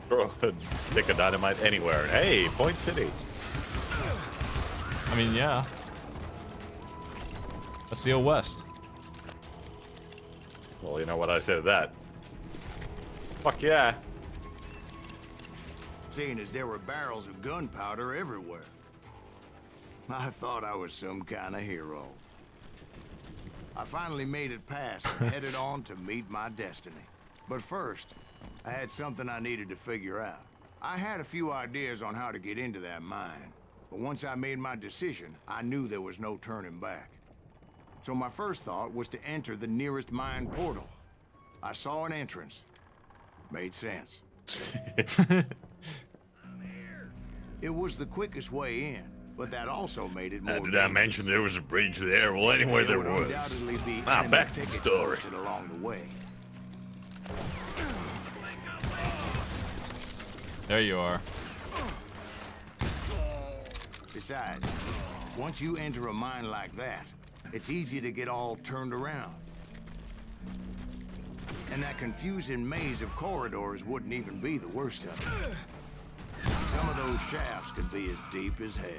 Throw a stick of dynamite anywhere. Hey, Point City. I mean, yeah. That's the old West. Well, you know what I said to that. Fuck yeah. Seeing as there were barrels of gunpowder everywhere. I thought I was some kind of hero. I finally made it past and headed on to meet my destiny. But first, I had something I needed to figure out. I had a few ideas on how to get into that mine, but once I made my decision, I knew there was no turning back. So my first thought was to enter the nearest mine portal. I saw an entrance. Made sense. It was the quickest way in, but that also made it more Did I mention there was a bridge there? Well, anyway, there would was. undoubtedly be Now, enemy back to the tickets story. posted along the way. There you are. Besides, once you enter a mine like that, it's easy to get all turned around. And that confusing maze of corridors wouldn't even be the worst of it. Some of those shafts could be as deep as hell.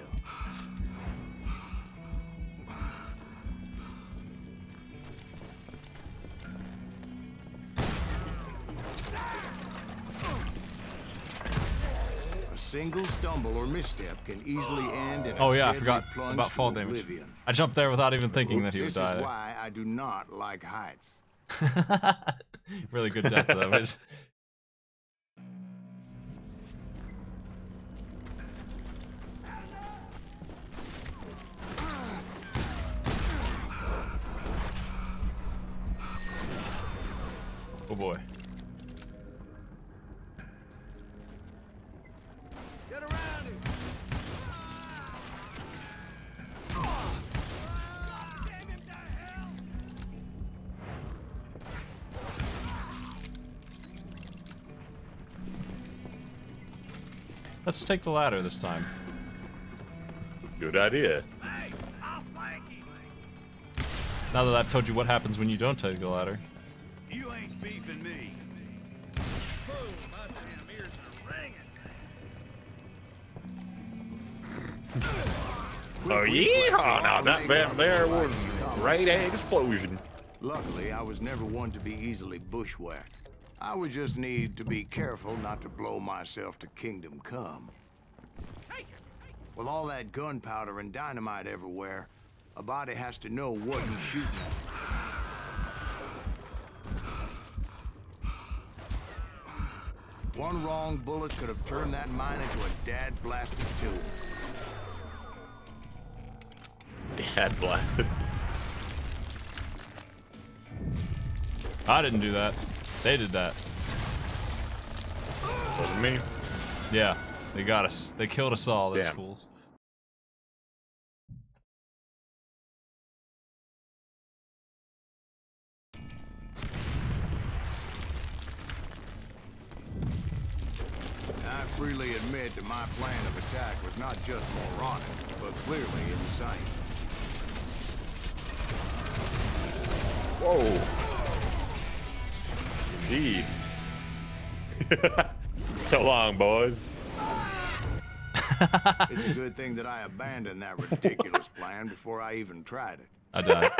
A single stumble or misstep can easily end in a Oh yeah, I deadly forgot plunge about to fall damage. oblivion. I jumped there without even thinking that he would This die is there. why I do not like heights. Really good death though. Which... Oh boy. Get around him! Damn him to hell! Let's take the ladder this time. Good idea. Hey, I'll flank him. Now that I've told you what happens when you don't take the ladder. You ain't beefing me. Boom, my damn ears are ringing. Oh yeah! Now that man there was a great explosion. Luckily, I was never one to be easily bushwhacked. I would just need to be careful not to blow myself to kingdom come. With all that gunpowder and dynamite everywhere, a body has to know what he's shooting at. One wrong bullet could have turned that mine into a dad-blasted tomb. Dad blasted. I didn't do that. They did that. Wasn't me. Yeah, they got us. They killed us all, those Damn. fools. I freely admit that my plan of attack was not just moronic, but clearly insane. Whoa. Indeed. So long, boys. It's a good thing that I abandoned that ridiculous plan before I even tried it. I died.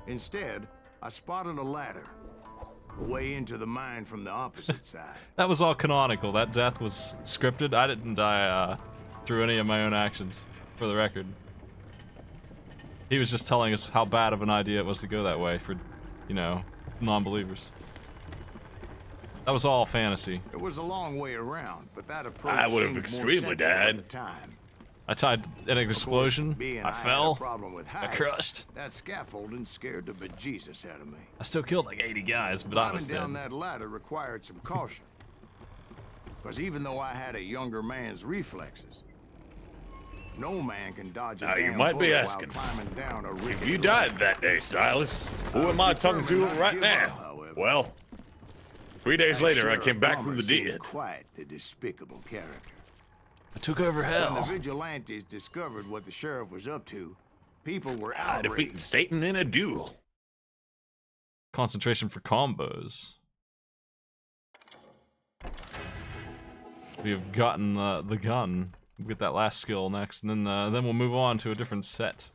Instead, I spotted a ladder, a way into the mine from the opposite side. That was all canonical. That death was scripted. I didn't die through any of my own actions, for the record. He was just telling us how bad of an idea it was to go that way for, you know, non-believers. That was all fantasy. It was a long way around, but that approach I would have seemed more extremely sensible died. at the time. I tied an explosion. Being I had a fell. problem with I heights, crushed. That scaffolding scared the bejesus out of me. I still killed like 80 guys, but I was Climbing down dead. that ladder required some caution. Because even though I had a younger man's reflexes, no man can dodge a Now, you damn might be bullet asking, while climbing down a If rickety you ladder. died that day, Silas, who am I talking to determined not right to give now? up, however. Well, 3 days That later, I Sheriff came back from Plummer the seemed dead. Quite the despicable character. I took over When the hell. vigilantes discovered what the sheriff was up to, people were I defeated outraged. Satan in a duel. Concentration for combos. We have gotten the gun. We'll get that last skill next, and then we'll move on to a different set.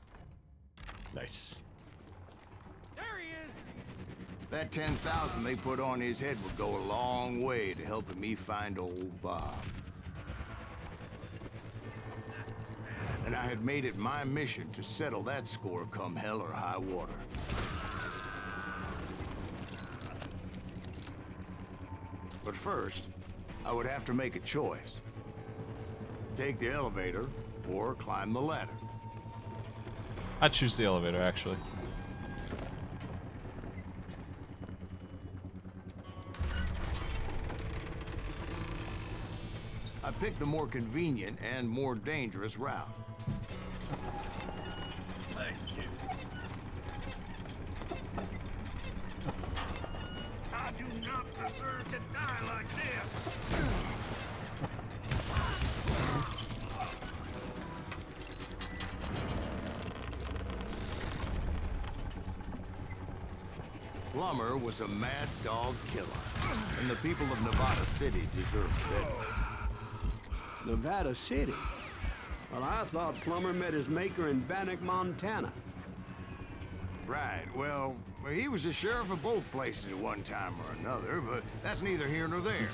Nice. There he is! That 10,000 they put on his head would go a long way to helping me find old Bob. And I had made it my mission to settle that score come hell or high water. But first, I would have to make a choice. Take the elevator or climb the ladder. I'd choose the elevator, actually. I picked the more convenient and more dangerous route. Thank you. I do not deserve to die like this. Plummer was a mad dog killer, and the people of Nevada City deserved better. Nevada City? Well, I thought Plummer met his maker in Bannock, Montana. Right, well, he was the sheriff of both places at one time or another, but that's neither here nor there.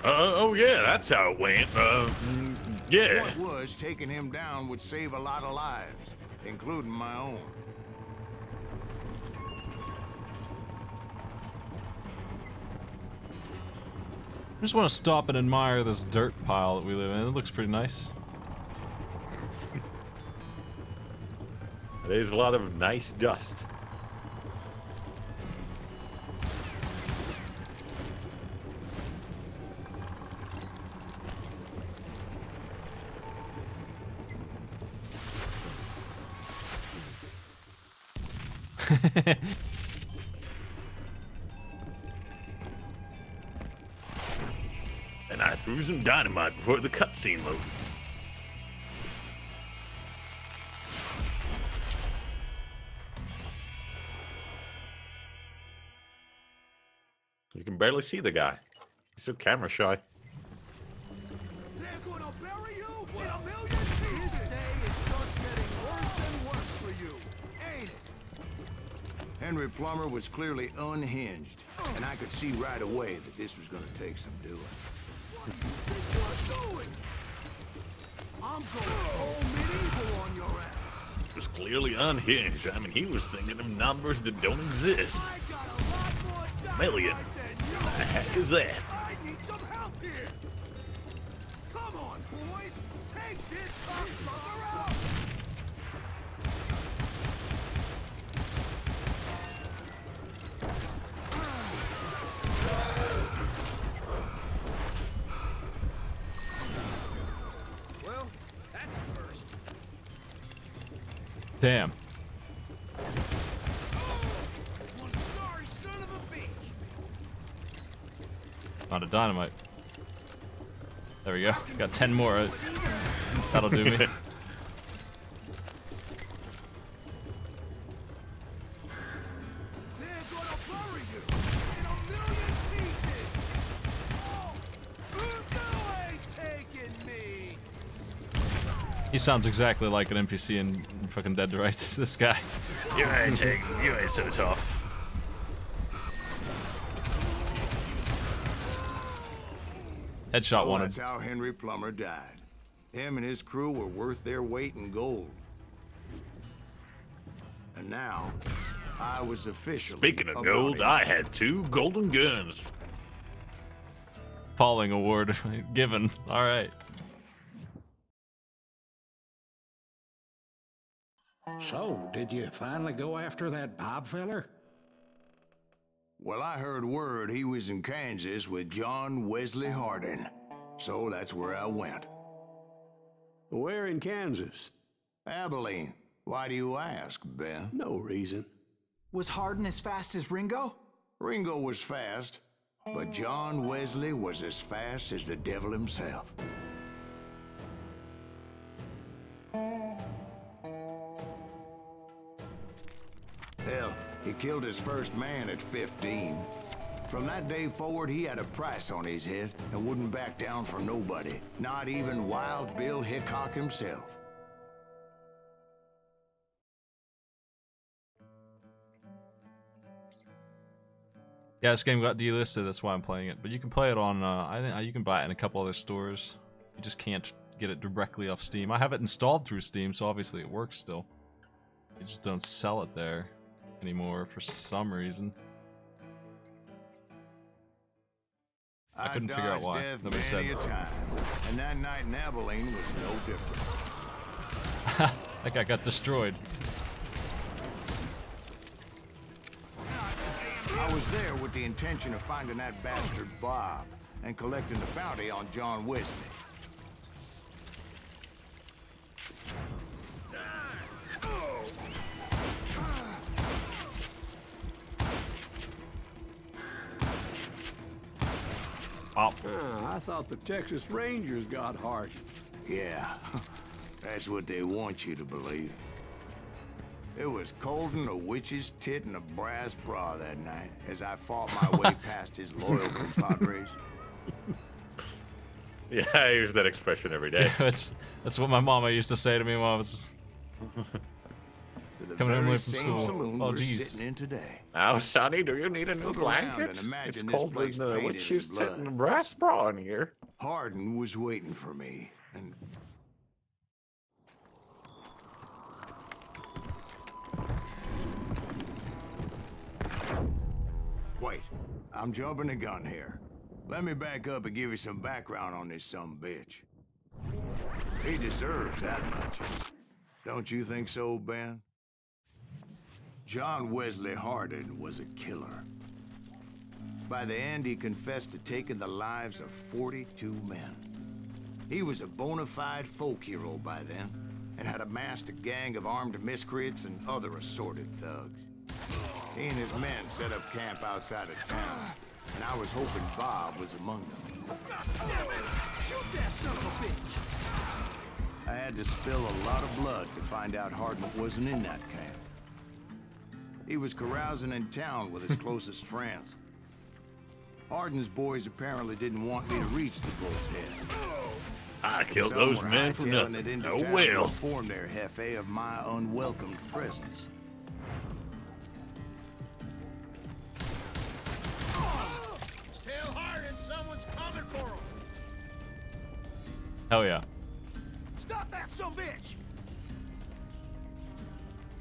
Oh yeah, that's how it went. Yeah. What was taking him down would save a lot of lives, including my own. I just want to stop and admire this dirt pile that we live in. It looks pretty nice. There's a lot of nice dust. And I threw some dynamite before the cutscene loaded. You can barely see the guy. He's so camera shy. They're gonna bury you in a million pieces! This day is just getting worse and worse for you, ain't it? Henry Plummer was clearly unhinged, and I could see right away that this was gonna take some doing. What do you think you're doing? I'm going all medieval on your ass. He was clearly unhinged. I mean, he was thinking of numbers that don't exist. I got a lot more Million. dynamite than you. What the heck is that? I need some help here. Come on, boys. Take this cocksucker out. Well, that's a first. Damn. One sorry son of a bitch. Not a dynamite. There we go. Got 10 more. That'll do me. They're gonna bury you in a million pieces. Oh, you ain't taking me. He sounds exactly like an NPC in fucking Dead to Rights. This guy. You ain't so tough. Headshot Oh, wanted. that's how Henry Plummer died. Him and his crew were worth their weight in gold. And now, I was officially. Speaking of a gold, bounty I hunter. had 2 golden guns. Following award given. All right. So, did you finally go after that Bob feller? Well, I heard word he was in Kansas with John Wesley Hardin. So that's where I went. Where in Kansas? Abilene. Why do you ask, Ben? No reason. Was Hardin as fast as Ringo? Ringo was fast, but John Wesley was as fast as the devil himself. Hell, he killed his first man at 15. From that day forward, he had a price on his head and wouldn't back down for nobody, not even Wild Bill Hickok himself. Yeah, this game got delisted. That's why I'm playing it. But you can play it on. I think you can buy it in a couple other stores. You just can't get it directly off Steam. I have it installed through Steam, so obviously it works still. They just don't sell it there anymore for some reason. I couldn't figure out why. Death Nobody many said. a time, and that night in Abilene was no different. That guy got destroyed. I was there with the intention of finding that bastard Bob and collecting the bounty on John Wesley. Oh. I thought the Texas Rangers got Hardin. Yeah, that's what they want you to believe. It was cold in a witch's tit and a brass bra that night as I fought my way past his loyal compadres. Yeah, I use that expression every day. Yeah, that's what my mama used to say to me when I was To the coming home very late from same school. saloon Oh, we're jeez. sitting in today. Now, Sonny, do you need a new Look around blanket? and imagine It's this cold place in the painted witch's in tit blood. and a brass bra in here. Hardin was waiting for me, and wait, I'm jumping the gun here. Let me back up and give you some background on this sumbitch. He deserves that much. Don't you think so, Ben? John Wesley Hardin was a killer. By the end, he confessed to taking the lives of 42 men. He was a bona fide folk hero by then, and had amassed a gang of armed miscreants and other assorted thugs. He and his men set up camp outside of town, and I was hoping Bob was among them. Shoot that son of a bitch! I had to spill a lot of blood to find out Hardin wasn't in that camp. He was carousing in town with his closest friends. Hardin's boys apparently didn't want me to reach the bull's head. I killed Some those were men for hightailing nothing. it into Oh town to well. inform their jefe of my unwelcomed presence. Tell Hardin someone's coming for him! Hell yeah. Stop that son of a bitch!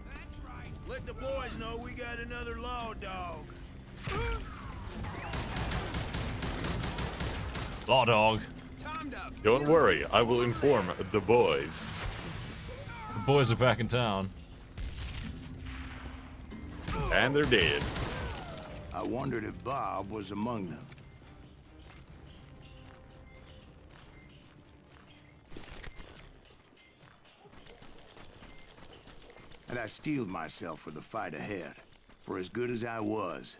That's right. Let the boys know we got another law dog. Law dog. Time to Don't worry, I will inform the boys. The boys are back in town. And they're dead. I wondered if Bob was among them. And I steeled myself for the fight ahead. For as good as I was,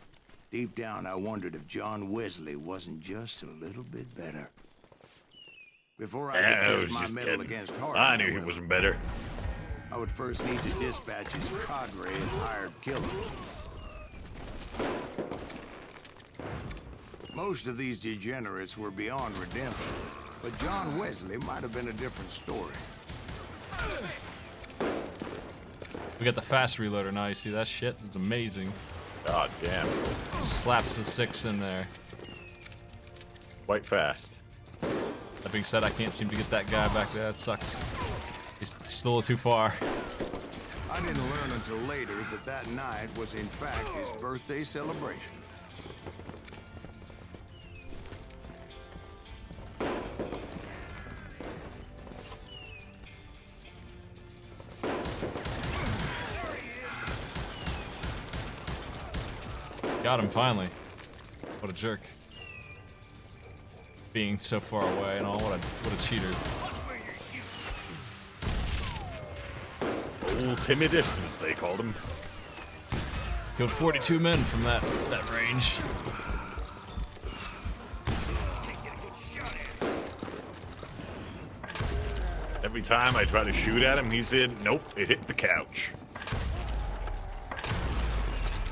deep down I wondered if John Wesley wasn't just a little bit better. Before I I could was test my just mettle kidding. against Hardin, I knew he however, wasn't better. I would first need to dispatch his cadre of hired killers. Most of these degenerates were beyond redemption, but John Wesley might have been a different story. We got the fast reloader now. You see that shit? It's amazing. God damn. Slaps the 6 in there. Quite fast. That being said, I can't seem to get that guy back there. That sucks. He's still a little too far. I didn't learn until later that that night was in fact his birthday celebration. Got him finally. What a jerk. Being so far away and all. What a cheater. Old Timmy Distance, they called him. Killed 42 men from that range. Every time I try to shoot at him, he said, nope, it hit the couch.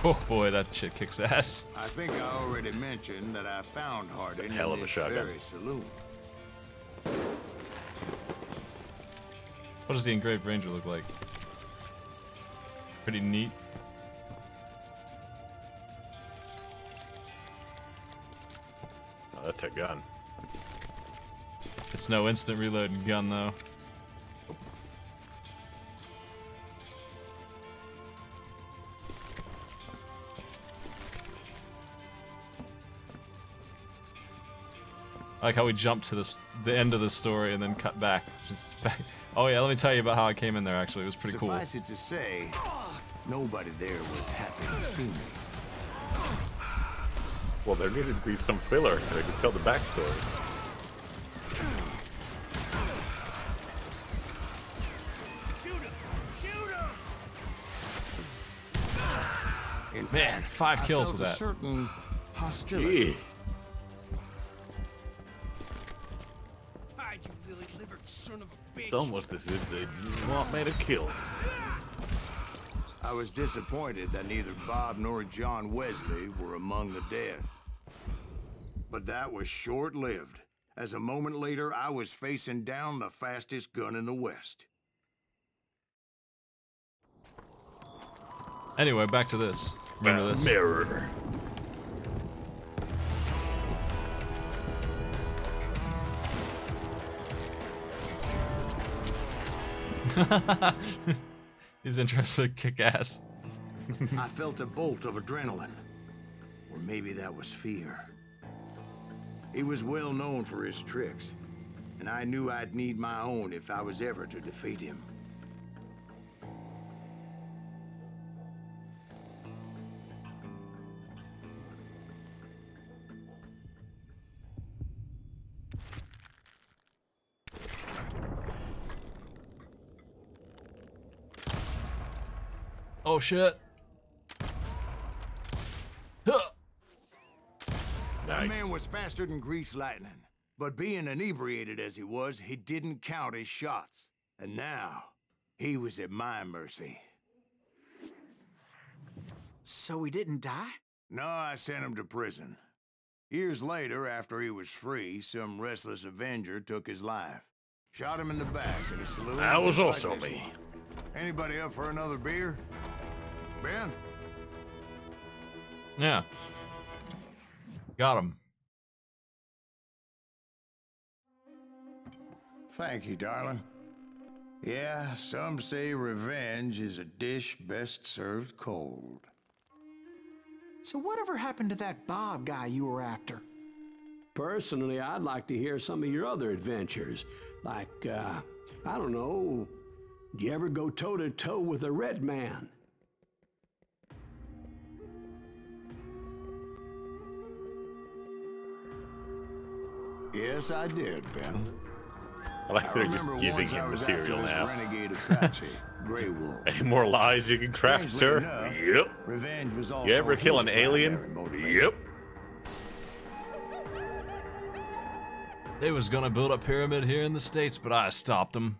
Oh boy, that shit kicks ass. I think I already mentioned that I found Hardin Hell in of a this shotgun. very saloon. What does the engraved ranger look like? Pretty neat. Oh, that's a gun. It's no instant reloading gun though. I like how we jumped to the end of the story and then cut back. Just back. Oh yeah, let me tell you about how I came in there. Actually, it was pretty cool. Suffice it to say, nobody there was happy to see me. Well, there needed to be some filler so they could tell the backstory. In Man, fact, 5 kills I with felt a that. certain hostility. Gee. hide, you lily-livered son of a bitch! It's almost as if they didn't want me to kill. I was disappointed that neither Bob nor John Wesley were among the dead. But that was short-lived, as a moment later I was facing down the fastest gun in the West. Anyway, back to this. Remember this? Mirror. He's interested. Kick ass. I felt a bolt of adrenaline. Or maybe that was fear. He was well known for his tricks, and I knew I'd need my own if I was ever to defeat him. Oh shit. Huh. That Nice. man was faster than grease lightning. But being inebriated as he was, he didn't count his shots. And now, he was at my mercy. So he didn't die? No, I sent him to prison. Years later, after he was free, some restless Avenger took his life. Shot him in the back at a saloon. That was just also like this me. one. Anybody up for another beer? Ben? Yeah. Got him. Thank you, darling. Yeah, some say revenge is a dish best served cold. So whatever happened to that Bob guy you were after? Personally, I'd like to hear some of your other adventures. Like, I don't know, did you ever go toe-to-toe with a red man? Yes, I did, Ben. I like I they're just remember giving once I him was material after this now. renegade Apache, Grey Wolf. Any more lies you can craft, Strangely sir? enough, Yep. Revenge was also You ever kill his an alien? primary motivation. Yep. They was gonna build a pyramid here in the States, but I stopped them.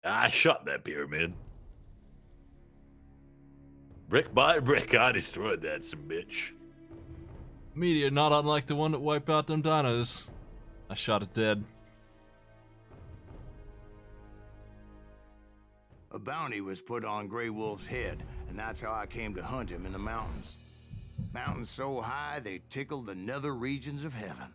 I shot that pyramid. Brick by brick, I destroyed that some bitch. Meteor not unlike the one that wiped out them dinos. I shot it dead. A bounty was put on Grey Wolf's head, and that's how I came to hunt him in the mountains. Mountains so high they tickled the nether regions of heaven.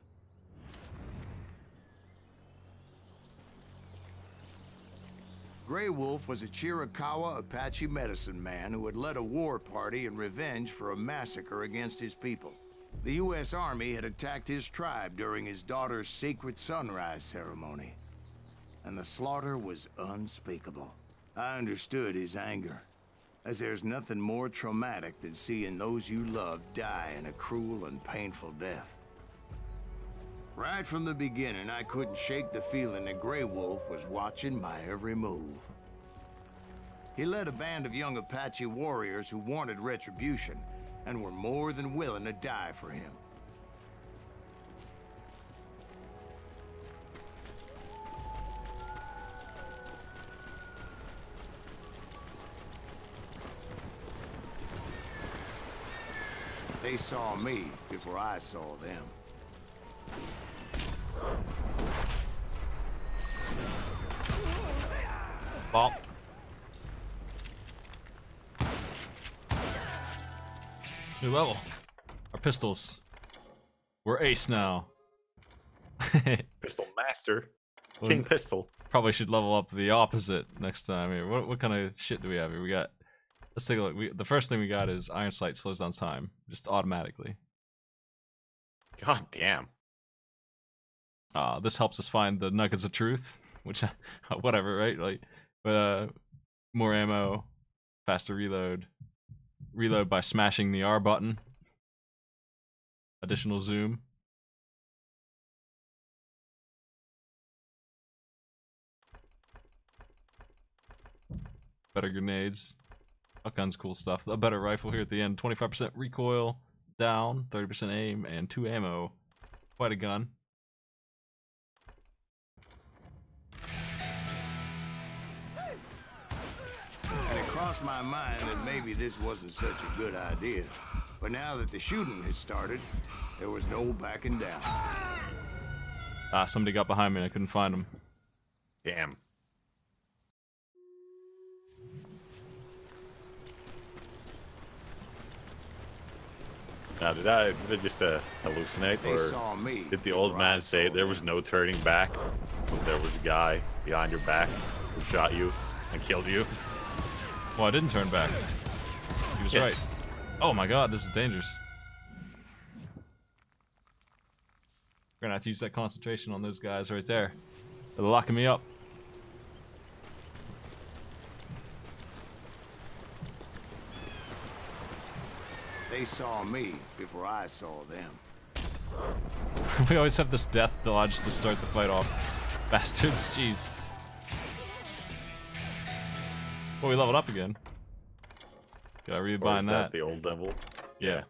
Grey Wolf was a Chiricahua Apache medicine man who had led a war party in revenge for a massacre against his people. The U.S. Army had attacked his tribe during his daughter's sacred sunrise ceremony, and the slaughter was unspeakable. I understood his anger, as there's nothing more traumatic than seeing those you love die in a cruel and painful death. Right from the beginning, I couldn't shake the feeling that Grey Wolf was watching my every move. He led a band of young Apache warriors who wanted retribution and were more than willing to die for him. They saw me before I saw them. Bop. New level. Our pistols. We're ace now. Pistol master. Well, King Pistol. Probably should level up the opposite next time here. What kind of shit do we have here? We got. Let's take a look. The first thing we got is Iron Sight slows down time just automatically. God damn. This helps us find the nuggets of truth, which whatever, right? Like, more ammo, faster reload, reload by smashing the R button, additional zoom. Better grenades. All kinds of cool stuff. A better rifle here at the end. 25% recoil down, 30% aim, and 2 ammo. Quite a gun. And it crossed my mind that maybe this wasn't such a good idea. But now that the shooting had started, there was no backing down. Somebody got behind me and I couldn't find him. Damn. Now, did I just hallucinate, They or saw me did the old before I man say saw there was them. no turning back? When there was a guy behind your back who shot you and killed you? Well, I didn't turn back. He was Yes. right. Oh my god, this is dangerous. We're gonna have to use that concentration on those guys right there. They're locking me up. They saw me before I saw them. We always have this death dodge to start the fight off. Bastards, jeez. Well, we leveled up again. Gotta Or is rebind that. the old devil? Yeah.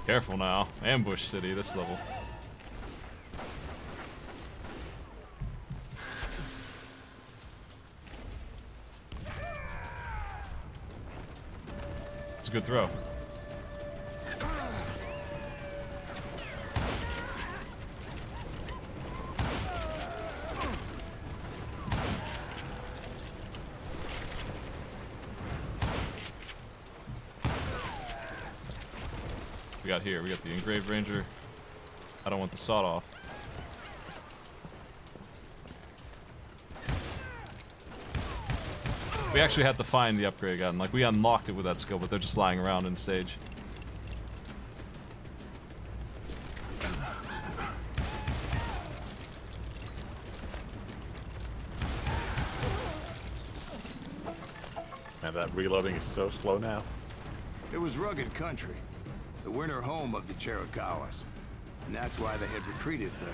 Careful now. Ambush city, this level. It's a good throw. We got here, we got the engraved ranger. I don't want the sawed off. We actually had to find the upgrade gun. Like, we unlocked it with that skill, but they're just lying around in stage. Man, that reloading is so slow now. It was rugged country, the winter home of the Chiricahuas, and that's why they had retreated there.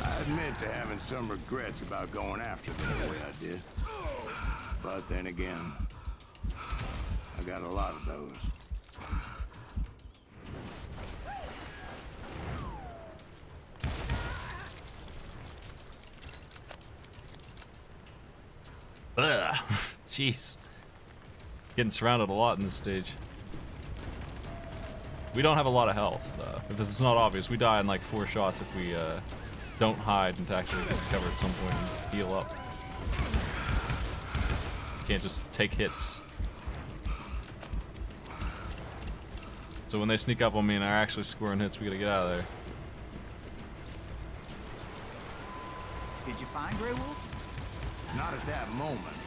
I admit to having some regrets about going after them the way I did. But then again, I got a lot of those. Ugh. Jeez. Getting surrounded a lot in this stage. We don't have a lot of health, if it's not obvious. We die in like 4 shots if we don't hide and to actually recover at some point and heal up. Can't just take hits. So when they sneak up on me and are actually scoring hits, we gotta get out of there. Did you find Grey Wolf? Not at that moment,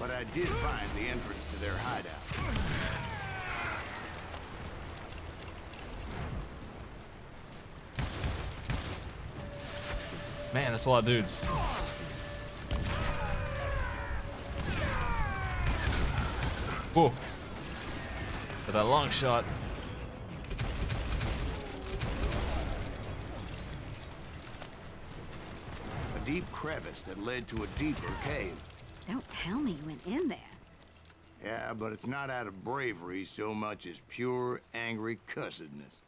but I did find the entrance to their hideout. Man, that's a lot of dudes. Whoa. Got that long shot. A deep crevice that led to a deeper cave. Don't tell me you went in there. Yeah, but it's not out of bravery so much as pure, angry cussedness.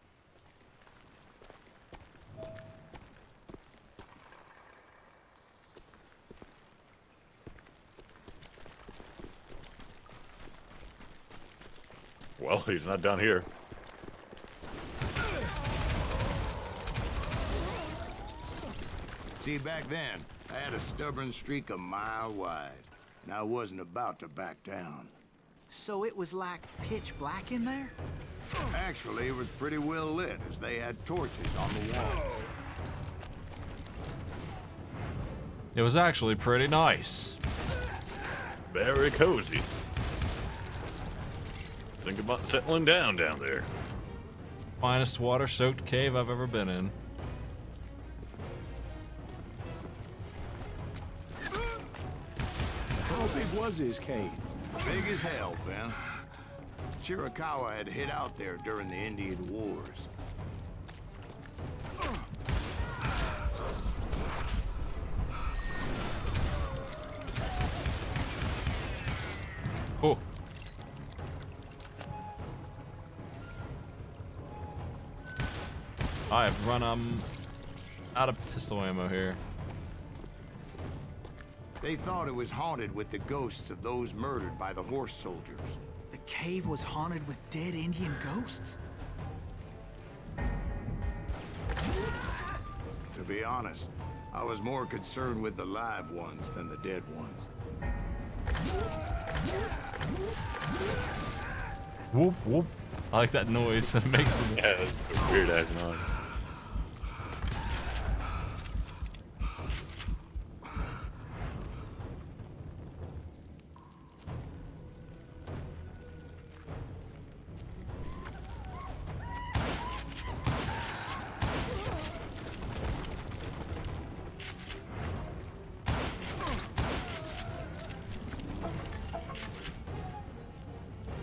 Well, he's not down here. See, back then, I had a stubborn streak a mile wide, and I wasn't about to back down. So it was like pitch black in there? Actually, it was pretty well lit, as they had torches on the wall. It was actually pretty nice. Very cozy. Think about settling down there. Finest water-soaked cave I've ever been in. How big was his cave? Big as hell, Ben. Chiricahua had hid out there during the Indian Wars. Oh. I've run out of pistol ammo here. They thought it was haunted with the ghosts of those murdered by the horse soldiers. The cave was haunted with dead Indian ghosts? To be honest, I was more concerned with the live ones than the dead ones. Whoop, whoop. I like that noise that makes them. Yeah, that's a weird ass noise.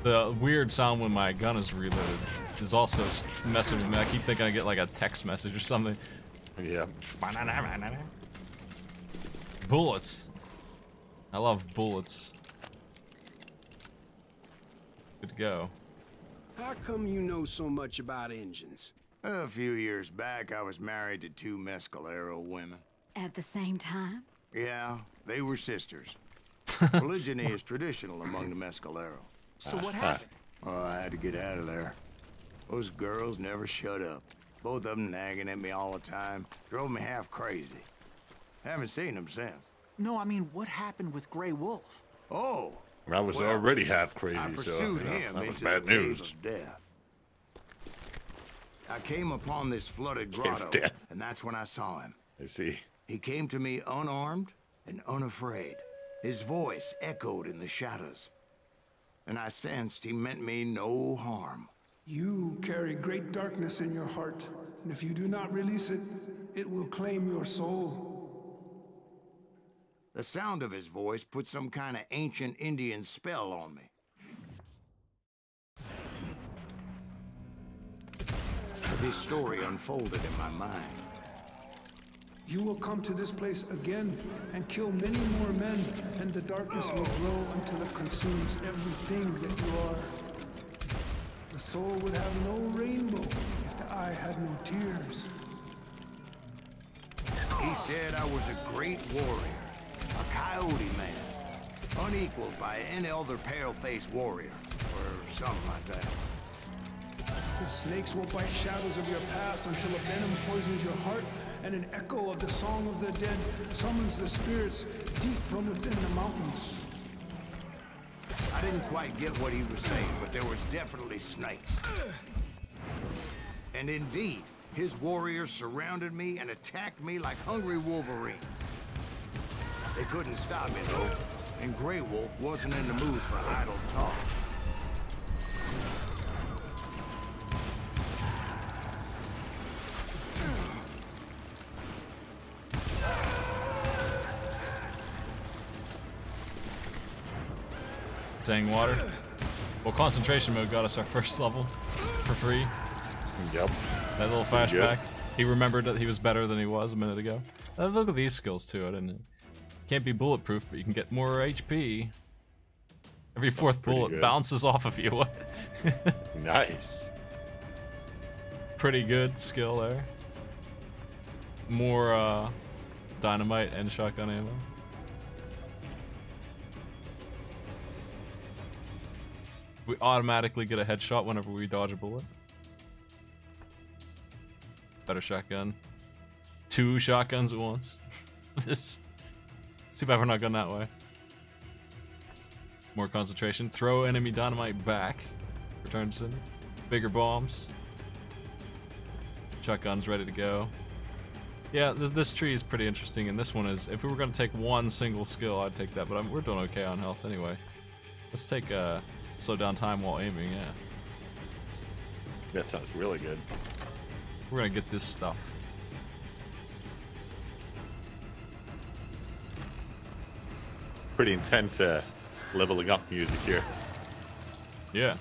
The weird sound when my gun is reloaded is also messing with me. I keep thinking I get like a text message or something. Yeah. Bullets. I love bullets. Good to go. How come you know so much about engines? A few years back, I was married to 2 Mescalero women. At the same time? Yeah, they were sisters. Polygyny is traditional among the Mescalero. So what happened? Oh, I had to get out of there. Those girls never shut up. Both of them nagging at me all the time. Drove me half crazy. Haven't seen them since. No, I mean, what happened with Grey Wolf? Oh! I was well, already half crazy, I pursued him that was into bad the cave news. of death. I came upon this flooded grotto, and that's when I saw him. I see. He came to me unarmed and unafraid. His voice echoed in the shadows. And I sensed he meant me no harm. You carry great darkness in your heart, and if you do not release it, it will claim your soul. The sound of his voice put some kind of ancient Indian spell on me. As his story unfolded in my mind. You will come to this place again and kill many more men, and the darkness will grow until it consumes everything that you are. The soul would have no rainbow if the eye had no tears. He said I was a great warrior, a coyote man, unequaled by any other pale-faced warrior, or something like that. The snakes will bite shadows of your past until a venom poisons your heart, and an echo of the song of the dead summons the spirits deep from within the mountains. I didn't quite get what he was saying, but there was definitely snakes. And indeed, his warriors surrounded me and attacked me like hungry wolverines. They couldn't stop me, though, and Grey Wolf wasn't in the mood for idle talk. Dang water. Well, concentration mode got us our first level for free. Yep. That little flashback. He remembered that he was better than he was a minute ago. Look at these skills too. I didn't. Can't be bulletproof, but you can get more HP. Every 4th bullet bounces off of you. Nice. Pretty good skill there. More dynamite and shotgun ammo. We automatically get a headshot whenever we dodge a bullet. Better shotgun. 2 shotguns at once. It's too bad we're not going that way. More concentration. Throw enemy dynamite back. Return to sender. Bigger bombs. Shotgun's ready to go. Yeah, this tree is pretty interesting, and this one is. If we were going to take one single skill, I'd take that, but we're doing okay on health anyway. Let's take slow down time while aiming, yeah. That sounds really good. We're gonna get this stuff. Pretty intense leveling up music here. Yeah.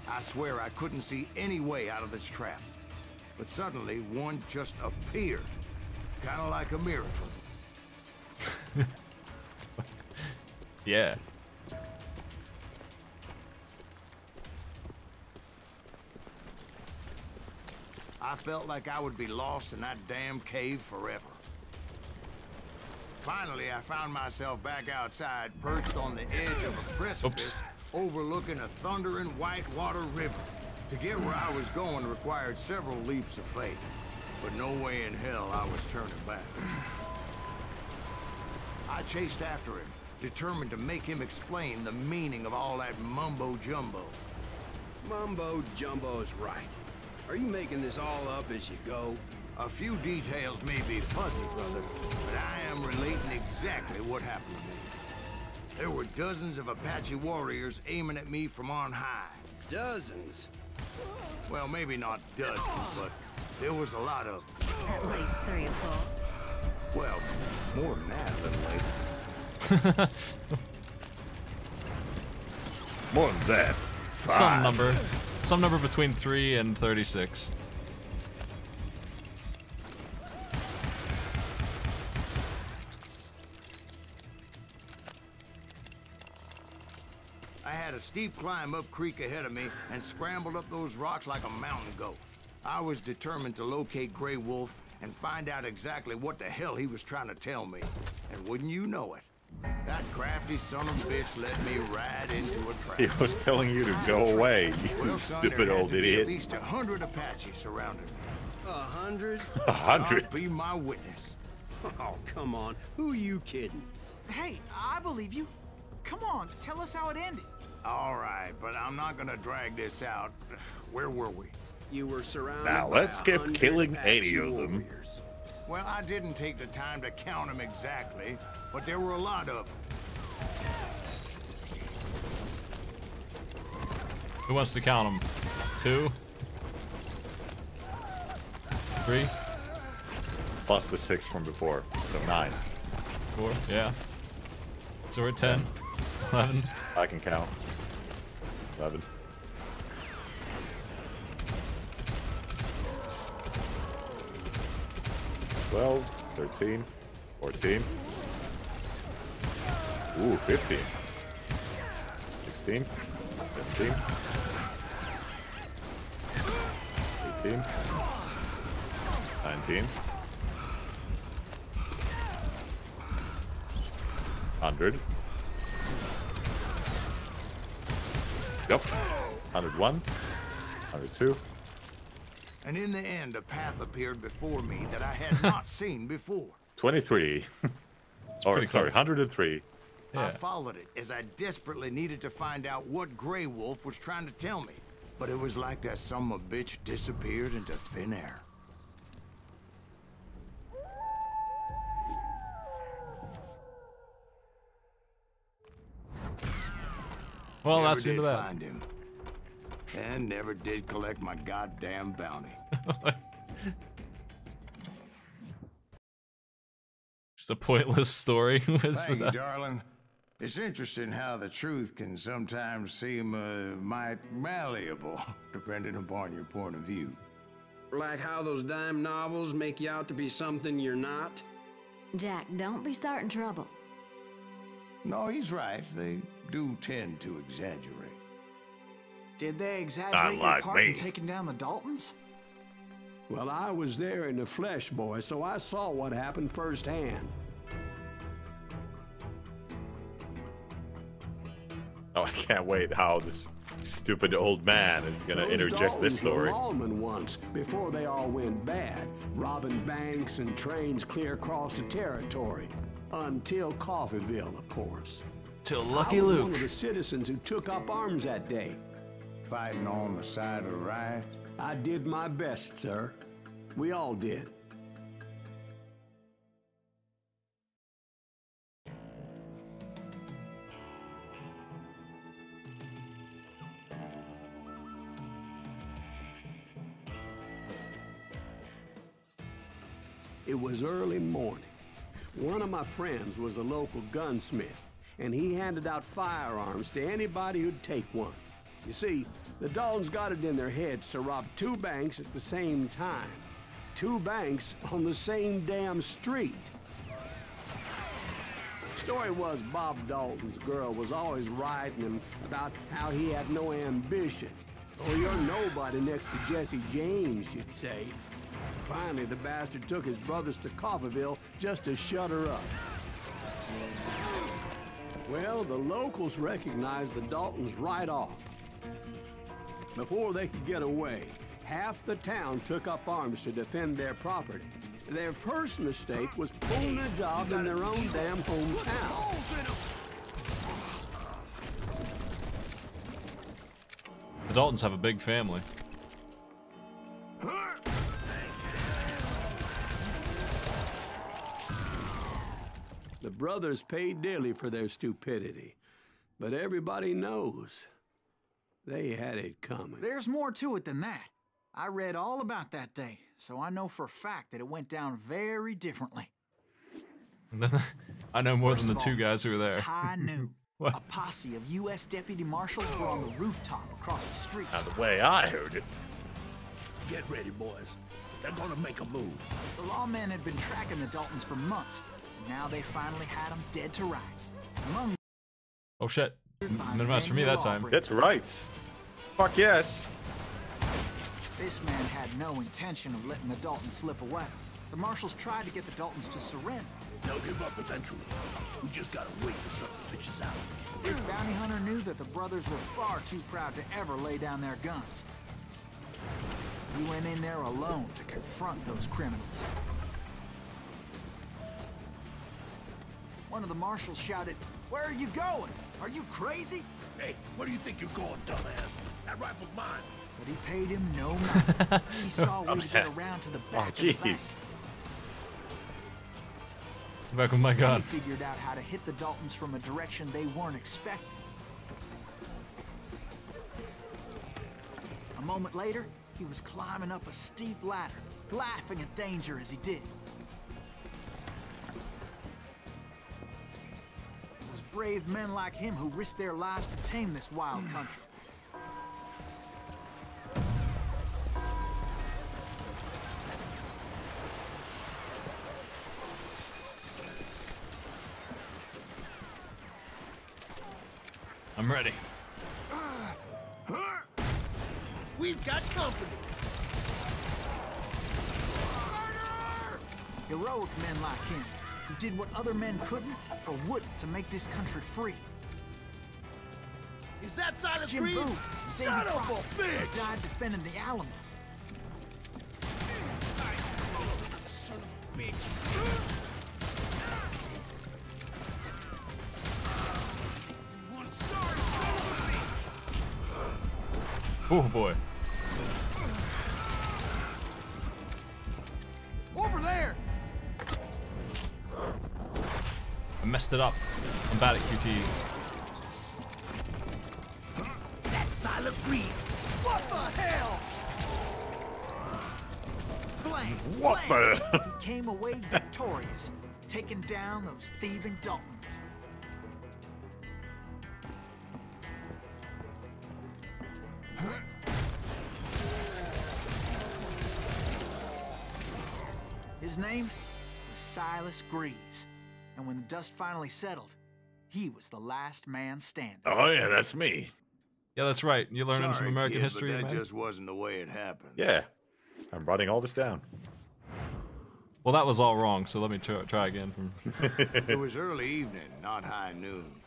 I swear I couldn't see any way out of this trap. But suddenly, one just appeared. Kind of like a miracle. Yeah. I felt like I would be lost in that damn cave forever. Finally, I found myself back outside, perched on the edge of a precipice, overlooking a thundering whitewater river. To get where I was going required several leaps of faith, but no way in hell I was turning back. I chased after him, determined to make him explain the meaning of all that mumbo-jumbo. Mumbo-jumbo's right. Are you making this all up as you go? A few details may be fuzzy, brother, but I am relating exactly what happened to me. There were dozens of Apache warriors aiming at me from on high. Dozens? Well, maybe not dozens, but there was a lot of them. At least 3 or 4. Well, more than that, little lady. More than that. Some number between 3 and 36. I had a steep climb up creek ahead of me and scrambled up those rocks like a mountain goat. I was determined to locate Grey Wolf and find out exactly what the hell he was trying to tell me. And wouldn't you know it, that crafty son of a bitch led me right into a trap. He was telling you to go away, you Well, son, stupid there had old to be idiot. At least 100 Apaches surrounded me. 100? 100? I'll be my witness. Oh, come on. Who are you kidding? Hey, I believe you. Come on, tell us how it ended. All right, but I'm not gonna drag this out. Where were we? You were surrounded Now by let's skip 100 killing Apache 80 of them. warriors. Well, I didn't take the time to count them exactly, but there were a lot of them. Who wants to count them? 2? 3? Plus the 6 from before, so 9. 4? Yeah. So we're at 10. 11. I can count. 11. 12, 13, 14. Ooh, 15. 16, 17, 18, 19, 100. Yep. 101, 102. And in the end, a path appeared before me that I had not seen before. 23. Or, pretty sorry, close. 103. I Yeah. followed it as I desperately needed to find out what Grey Wolf was trying to tell me. But it was like that son of a bitch disappeared into thin air. Well, Never that's the end did of that. find him. And never did collect my goddamn bounty. Just a pointless story. Thank you, darling. It's interesting how the truth can sometimes seem might malleable, depending upon your point of view. Like how those dime novels make you out to be something you're not? Jack, don't be starting trouble. No, he's right. They do tend to exaggerate. Did they exaggerate your Unlike part in me. taking down the Daltons? Well, I was there in the flesh, boy, so I saw what happened firsthand. Oh, I can't wait how this stupid old man is gonna Those interject this Daltons were story. lawmen once, before they all went bad, robbing banks and trains clear across the territory. Until Coffeeville, of course. Till Lucky I was Luke. one of the citizens who took up arms that day. Fighting on the side of the right. I did my best, sir. We all did. It was early morning. One of my friends was a local gunsmith, and he handed out firearms to anybody who'd take one. You see, the Daltons got it in their heads to rob 2 banks at the same time. 2 banks on the same damn street. Story was Bob Dalton's girl was always writing him about how he had no ambition. Oh, you're nobody next to Jesse James, she'd say. Finally, the bastard took his brothers to Coffeeville just to shut her up. Well, the locals recognized the Daltons right off. Before they could get away, half the town took up arms to defend their property. Their first mistake was pulling a job in their own damn hometown. The Daltons have a big family. The brothers paid dearly for their stupidity, but everybody knows they had it coming. There's more to it than that. I read all about that day, so I know for a fact that it went down very differently. I know more First than the of 2 all, guys who were it's there. high noon. What? A posse of U.S. deputy marshals were on the rooftop across the street. Now, the way I heard it. Get ready, boys. They're gonna make a move. The lawmen had been tracking the Daltons for months, and now they finally had them dead to rights. Among Oh shit. Minimize for me that time. That's right. Fuck yes. This man had no intention of letting the Daltons slip away. The marshals tried to get the Daltons to surrender. They'll give up eventually. We just gotta wait for some of the bitches out. This bounty hunter knew that the brothers were far too proud to ever lay down their guns. So he went in there alone to confront those criminals. One of the marshals shouted, "Where are you going? Are you crazy?" Hey, where do you think you're going, dumbass? That rifle's mine. But he paid him no mind. He saw a way to get around to the back of the bank. Back with my gun. He figured out how to hit the Daltons from a direction they weren't expecting. A moment later, he was climbing up a steep ladder, laughing at danger as he did. It was brave men like him who risked their lives to tame this wild country. I'm ready. We've got company. Heroic men like him, who did what other men couldn't or wouldn't to make this country free. Is that Silas Jim Reeves? Boone, Son of a bitch! died defending the Alamo. Son of a bitch. Oh boy. Over there! I messed it up. I'm bad at QTs. That's Silas Reeves. What the hell? Blank! What the? He came away victorious, taking down those thieving Daltons. His name was Silas Greaves, and when the dust finally settled, he was the last man standing. Oh yeah, that's me. Yeah, that's right. You learning some Sorry, American kid, history, but that man? just wasn't the way it happened. Yeah. I'm writing all this down. Well, that was all wrong, so let me try again. It was early evening, not high noon.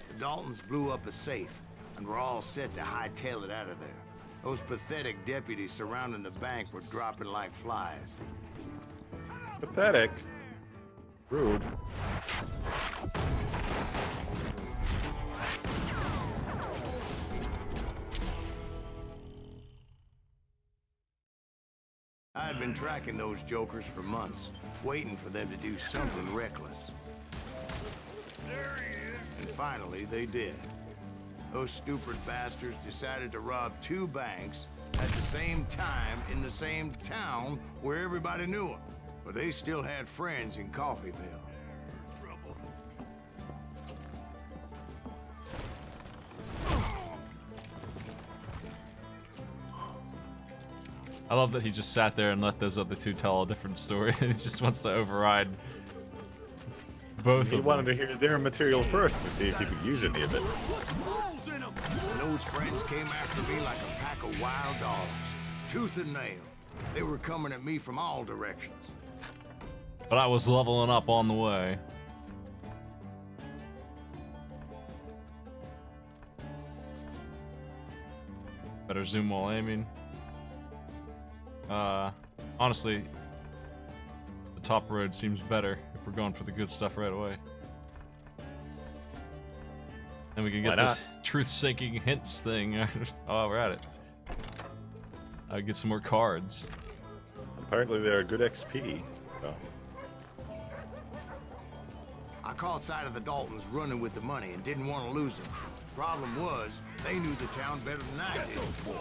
The Daltons blew up a safe, and were all set to hightail it out of there. Those pathetic deputies surrounding the bank were dropping like flies. Pathetic. Rude. I had been tracking those jokers for months, waiting for them to do something reckless. There he is. And finally, they did. Those stupid bastards decided to rob two banks at the same time in the same town where everybody knew them. But they still had friends in Coffeyville. I love that he just sat there and let those other two tell a different story. He just wants to override both of them. He wanted to hear their material first to see if he could use any of it. And those friends came after me like a pack of wild dogs, tooth and nail. They were coming at me from all directions. But I was leveling up on the way. Better zoom while aiming. Honestly, the top road seems better if we're going for the good stuff right away. And we can get this truth-seeking hints thing. Oh, we're at it. Get some more cards. Apparently they're good XP. So. I caught sight of the Daltons running with the money and didn't want to lose them. Problem was, they knew the town better than I did.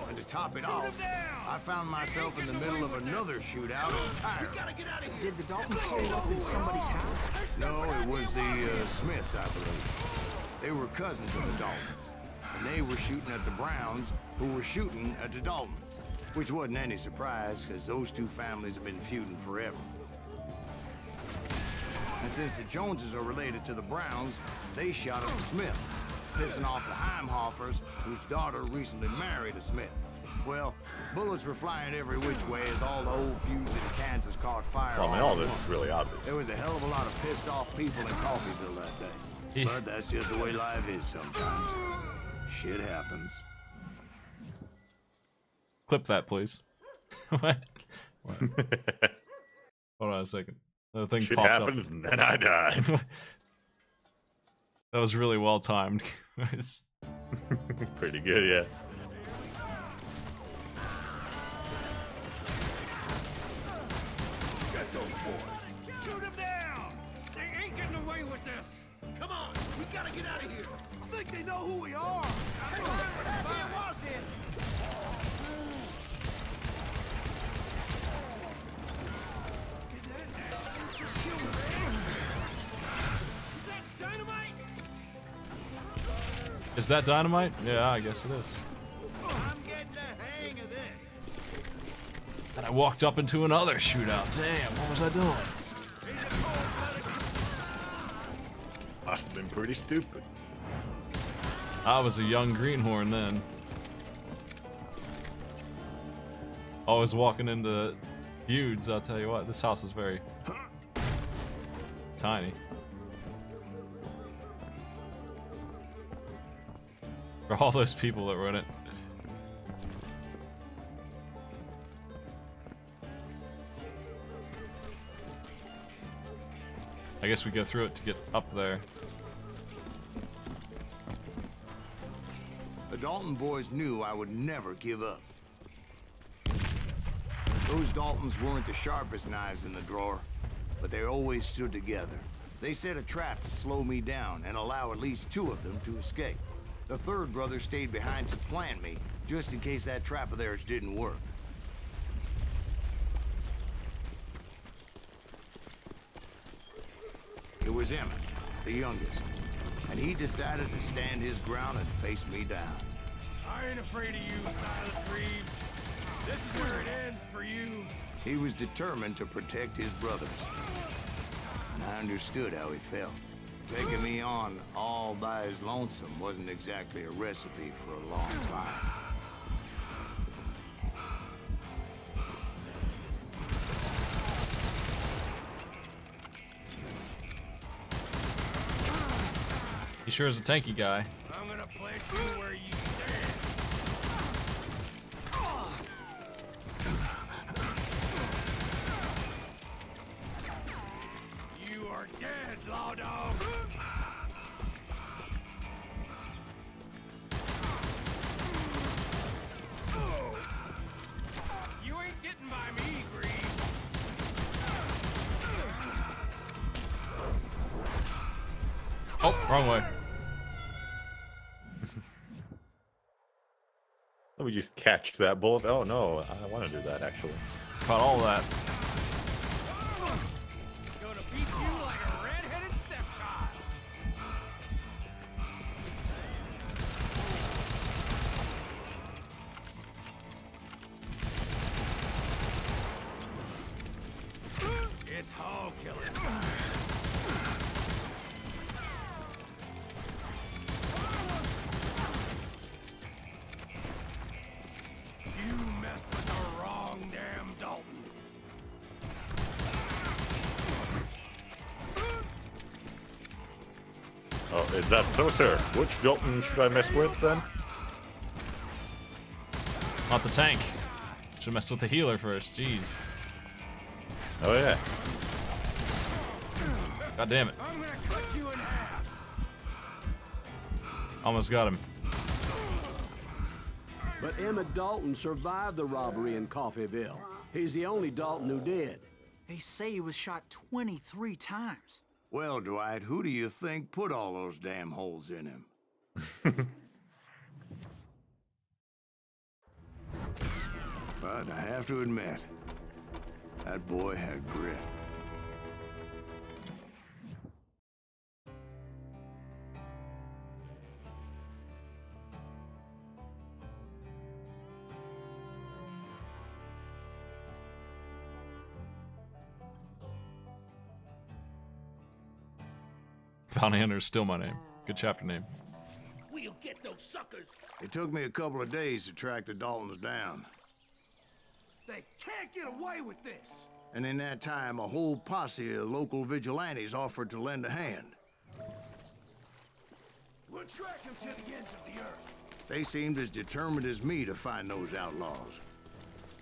And to top it off, I found myself in the middle of another shootout entirely. Did the Daltons hold up in somebody's house? No, it was the Smiths, I believe. They were cousins of the Daltons. And they were shooting at the Browns, who were shooting at the Daltons. Which wasn't any surprise, because those two families have been feuding forever. And since the Joneses are related to the Browns, they shot at the Smiths, pissing off the Heimhoffers, whose daughter recently married a Smith. Well, bullets were flying every which way as all the old feuds in Kansas caught fire. Well, I mean, all this is really obvious. There was a hell of a lot of pissed off people in Coffeyville that day. But that's just the way life is sometimes. Shit happens. Clip that, please. What? Hold on a second. The thing Shit popped happened, up. and then I died. That was really well timed. It's pretty good, yeah. Get those boys! Shoot them down! They ain't getting away with this! Come on, we gotta get out of here! I think they know who we are! Hey, what happened was this? Did that asshole just kill me? Is that dynamite? Is that dynamite? Yeah, I guess it is. I'm getting the hang of this. And I walked up into another shootout. Damn, what was I doing? Must have been pretty stupid. I was a young greenhorn then. Always walking into feuds, I'll tell you what. This house is very tiny. For all those people that run it. I guess we go through it to get up there. The Dalton boys knew I would never give up. Those Daltons weren't the sharpest knives in the drawer, but they always stood together. They set a trap to slow me down and allow at least two of them to escape. The third brother stayed behind to plant me, just in case that trap of theirs didn't work. It was Emmett, the youngest, and he decided to stand his ground and face me down. I ain't afraid of you, Silas Reeves. This is where it ends for you. He was determined to protect his brothers. And I understood how he felt. Taking me on all by his lonesome wasn't exactly a recipe for a long life. He sure is a tanky guy. I'm gonna plant you where you stand. You are dead, law dog. You ain't getting by me, Green. Oh, wrong way. Let me just catch that bullet. Oh no, I want to do that actually. Caught all that. Gonna beat you like a red-headed stepchild. It's hog killing. You messed with the wrong damn Dalton. Oh, is that so, sir? Which Dalton should I mess with then? Not the tank. Should mess with the healer first. Jeez. Oh yeah. God damn it. I'm gonna cut you in half. Almost got him. But Emmett Dalton survived the robbery in Coffeyville. He's the only Dalton who did. They say he was shot 23 times. Well, Dwight, who do you think put all those damn holes in him? But I have to admit, that boy had grit. Bounty Hunter is still my name. Good chapter name. We'll get those suckers. It took me a couple of days to track the Daltons down. They can't get away with this! And in that time, a whole posse of local vigilantes offered to lend a hand. We'll track him to the ends of the earth. They seemed as determined as me to find those outlaws.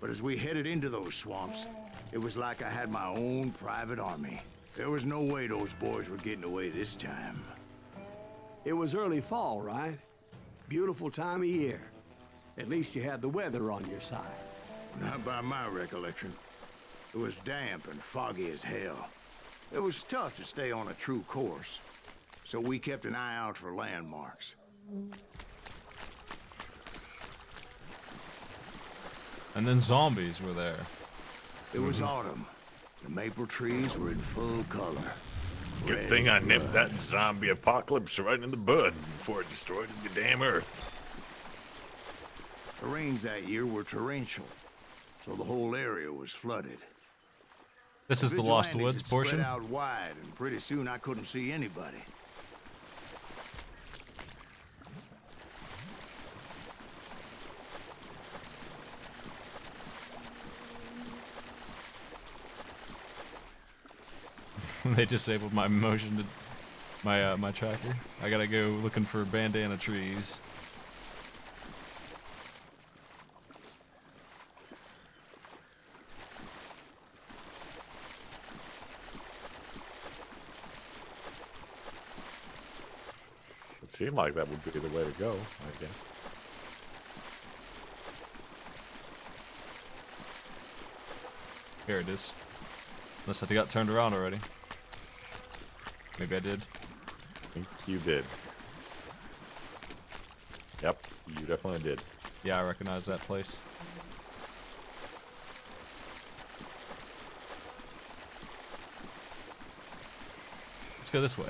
But as we headed into those swamps, it was like I had my own private army. There was no way those boys were getting away this time. It was early fall, right? Beautiful time of year. At least you had the weather on your side. Not by my recollection. It was damp and foggy as hell. It was tough to stay on a true course, so we kept an eye out for landmarks. And then zombies were there. It was autumn. The maple trees were in full color. Good thing I nipped that zombie apocalypse right in the bud before it destroyed the damn earth. The rains that year were torrential, so the whole area was flooded. This is the Lost Vigilantes Woods had portion. Spread out wide, and pretty soon I couldn't see anybody. They disabled my motion to my tracker. I gotta go looking for bandana trees. It seemed like that would be the way to go, I guess. Here it is. Unless I got turned around already. Maybe I did. I think you did. Yep, you definitely did. Yeah, I recognize that place. Let's go this way.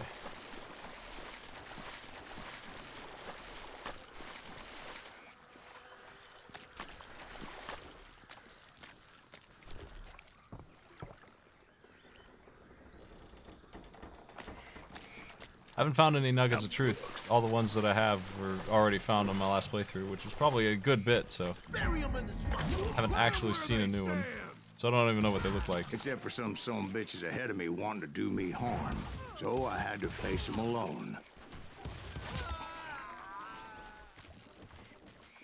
I haven't found any nuggets of truth. All the ones that I have were already found on my last playthrough, which is probably a good bit, so I haven't actually seen a new one. So I don't even know what they look like. Except for some bitches ahead of me wanting to do me harm. So I had to face them alone.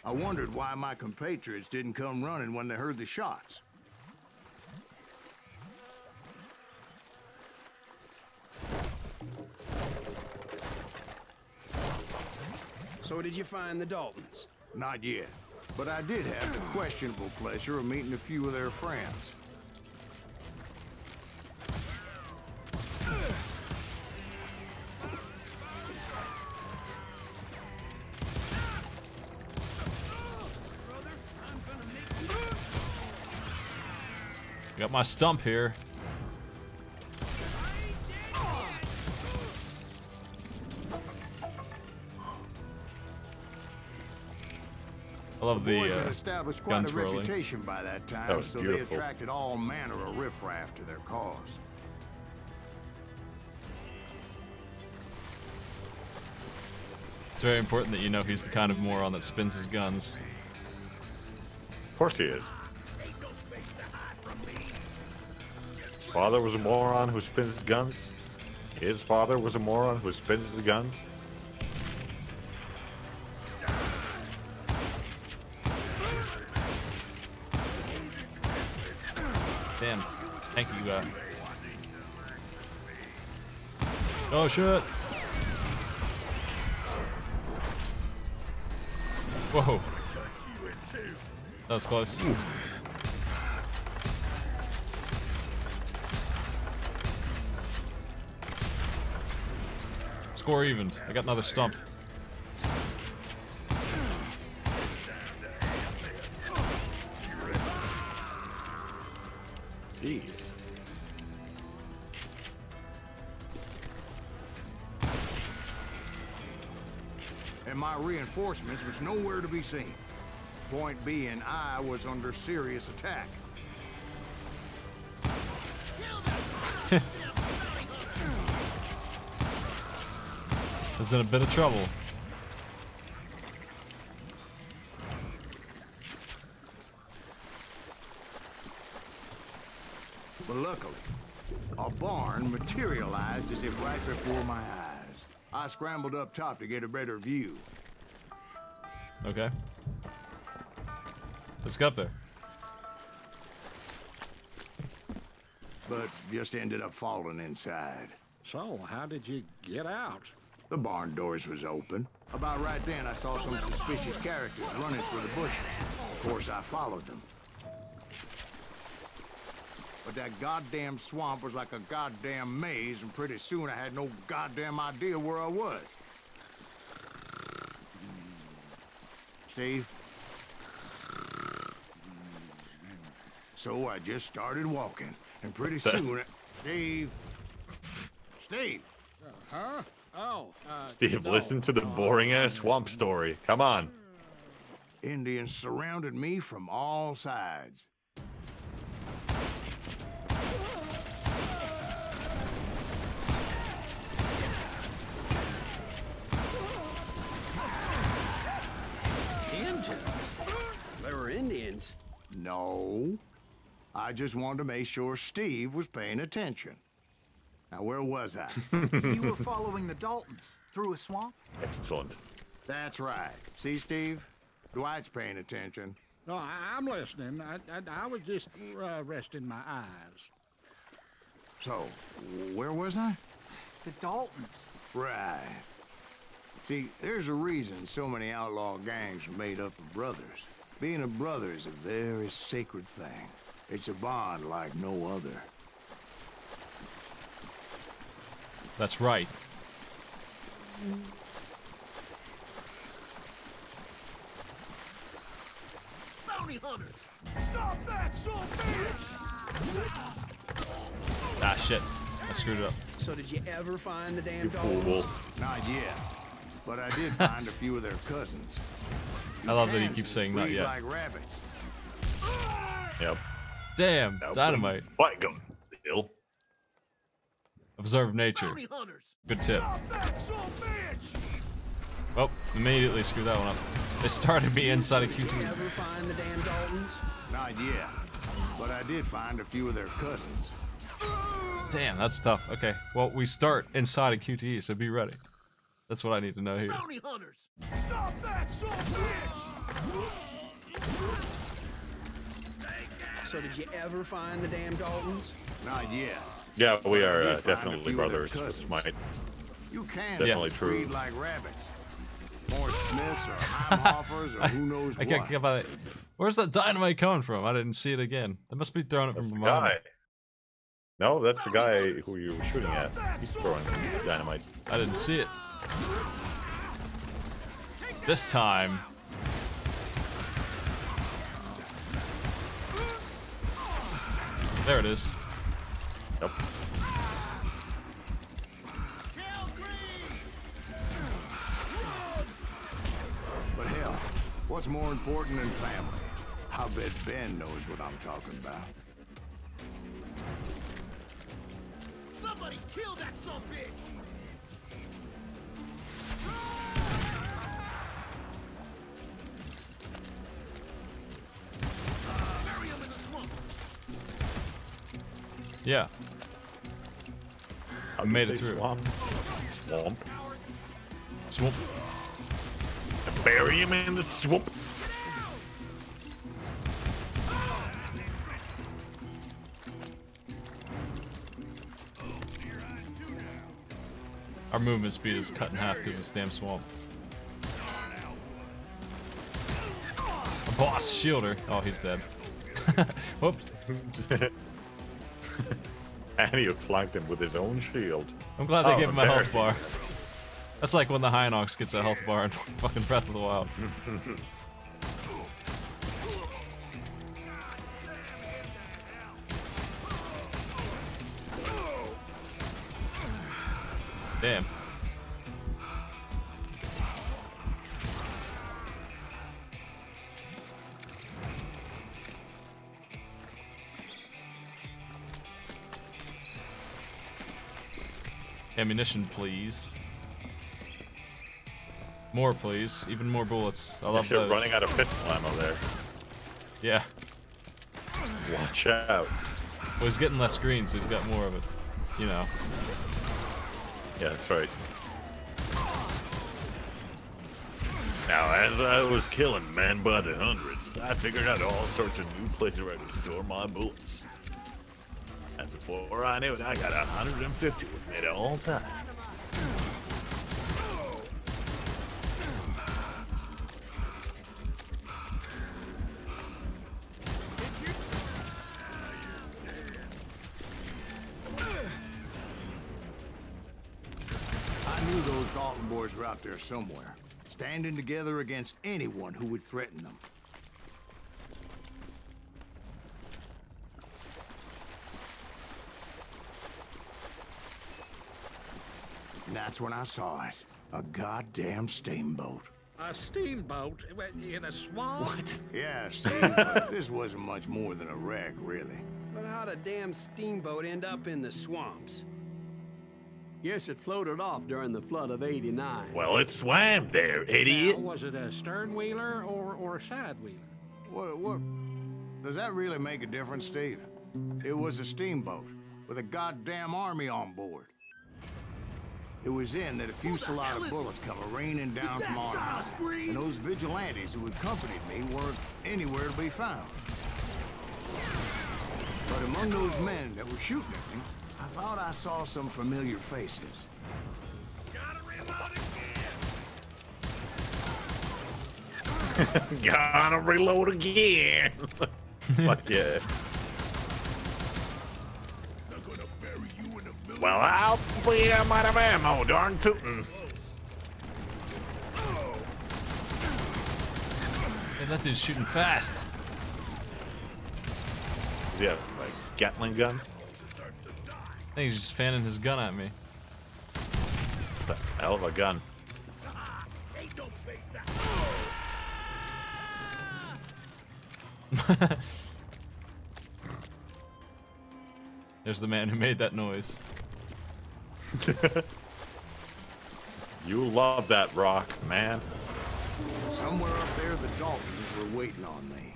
I wondered why my compatriots didn't come running when they heard the shots. So did you find the Daltons? Not yet, but I did have the questionable pleasure of meeting a few of their friends. Got my stump here. I love the boys had established quite guns a rolling. reputation by that time, That was so beautiful. they attracted all manner of riffraff to their cause. It's very important that you know he's the kind of moron that spins his guns. Of course he is. His father was a moron who spins his guns. His father was a moron who spins his guns. Damn. Thank you, Oh shit! Whoa. That was close. Score evened. I got another stump. Jeez. And my reinforcements was nowhere to be seen. Point being, I was under serious attack. Was in a bit of trouble. But luckily, a barn materialized as if right before my eyes. I scrambled up top to get a better view. Okay. Let's go up there. But just ended up falling inside. So, how did you get out? The barn doors was open. About right then, I saw some suspicious characters running through the bushes. Of course, I followed them. But that goddamn swamp was like a goddamn maze, and pretty soon I had no goddamn idea where I was. Steve? So I just started walking, and pretty soon... Steve? Steve? Huh? Oh, Steve, no. listen to the boring-ass swamp story. Come on. Indians surrounded me from all sides. They were Indians. No. I just wanted to make sure Steve was paying attention. Now, where was I? You were following the Daltons through a swamp? Excellent. That's right. See, Steve? Dwight's paying attention. No, I'm listening. I was just resting my eyes. So, where was I? The Daltons. Right. See, there's a reason so many outlaw gangs are made up of brothers. Being a brother is a very sacred thing. It's a bond like no other. That's right. Bounty hunters! Stop that, son bitch! Ah, shit. I screwed it up. So did you ever find the damn You fool. Daltons? Not yet. But I did find a few of their cousins. I love that he keeps saying not Breed yet. like rabbits. Yep. Damn, dynamite. Fight gun. Bill. Observe nature. Bounty hunters! Good tip. Stop that, son bitch! Oh, immediately screwed that one up. They started me inside of Did you QT. ever find the damn Daltons? Not yet. But I did find a few of their cousins. Damn, that's tough. Okay, well, we start inside of QTE, so be ready. That's what I need to know here. Bounty hunters! Stop that, son bitch! So did you ever find the damn Daltons? Not yet. Yeah, we But I are did find a definitely few of their brothers. Which cousins. might You can Definitely just true. breed like rabbits. More Smiths or Heimhoffers or who knows I can't what. get by that. Where's that dynamite coming from? I didn't see it again. They must be throwing it That's from the behind. guy. No, that's the guy who you were shooting at. He's throwing dynamite. I didn't see it. This time. There it is. Yep. But hell, what's more important than family? I bet Ben knows what I'm talking about. Somebody kill that son bitch! Bury him in the swamp! Yeah. I made it Say through. Swamp. Swamp. Swoop. Bury him in the swamp. Our movement speed is cut in half because of this damn swamp. A boss shielder. Oh, he's dead. Whoops. And he flanked him with his own shield. I'm glad they Oh, gave him a health embarrassing. bar. That's like when the Hinox gets a health bar in fucking Breath of the Wild. Damn. Ammunition, please. More, please. Even more bullets. I love those. Running out of pistol ammo there. Yeah. Watch out. Well, he's getting less green, so he's got more of it. You know. Yeah, that's right. Now, as I was killing men by the hundreds, I figured out all sorts of new places where I could store my bullets. And before I knew it, I got 150 with me at all times. I knew those Dalton boys were out there somewhere, standing together against anyone who would threaten them. And that's when I saw it. A goddamn steamboat. A steamboat in a swamp? What? Yeah, Steve, but this wasn't much more than a wreck, really. But how'd a damn steamboat end up in the swamps? Guess it floated off during the flood of '89. Well, it swam there, idiot. Now, was it a stern wheeler or a side wheeler? What? Does that really make a difference, Steve? It was a steamboat with a goddamn army on board. It was then that a fusillade of bullets come raining down from on high, and those vigilantes who accompanied me weren't anywhere to be found. But among those men that were shooting at me, I thought I saw some familiar faces. Gotta reload again. Gotta reload again. Fuck yeah. Well, I'll be out of ammo, darn tootin'. Man, that dude's shooting fast. Yeah, like Gatling gun. I think he's just fanning his gun at me. The hell of a gun. There's the man who made that noise. You love that rock, man. Somewhere up there, the Daltons were waiting on me.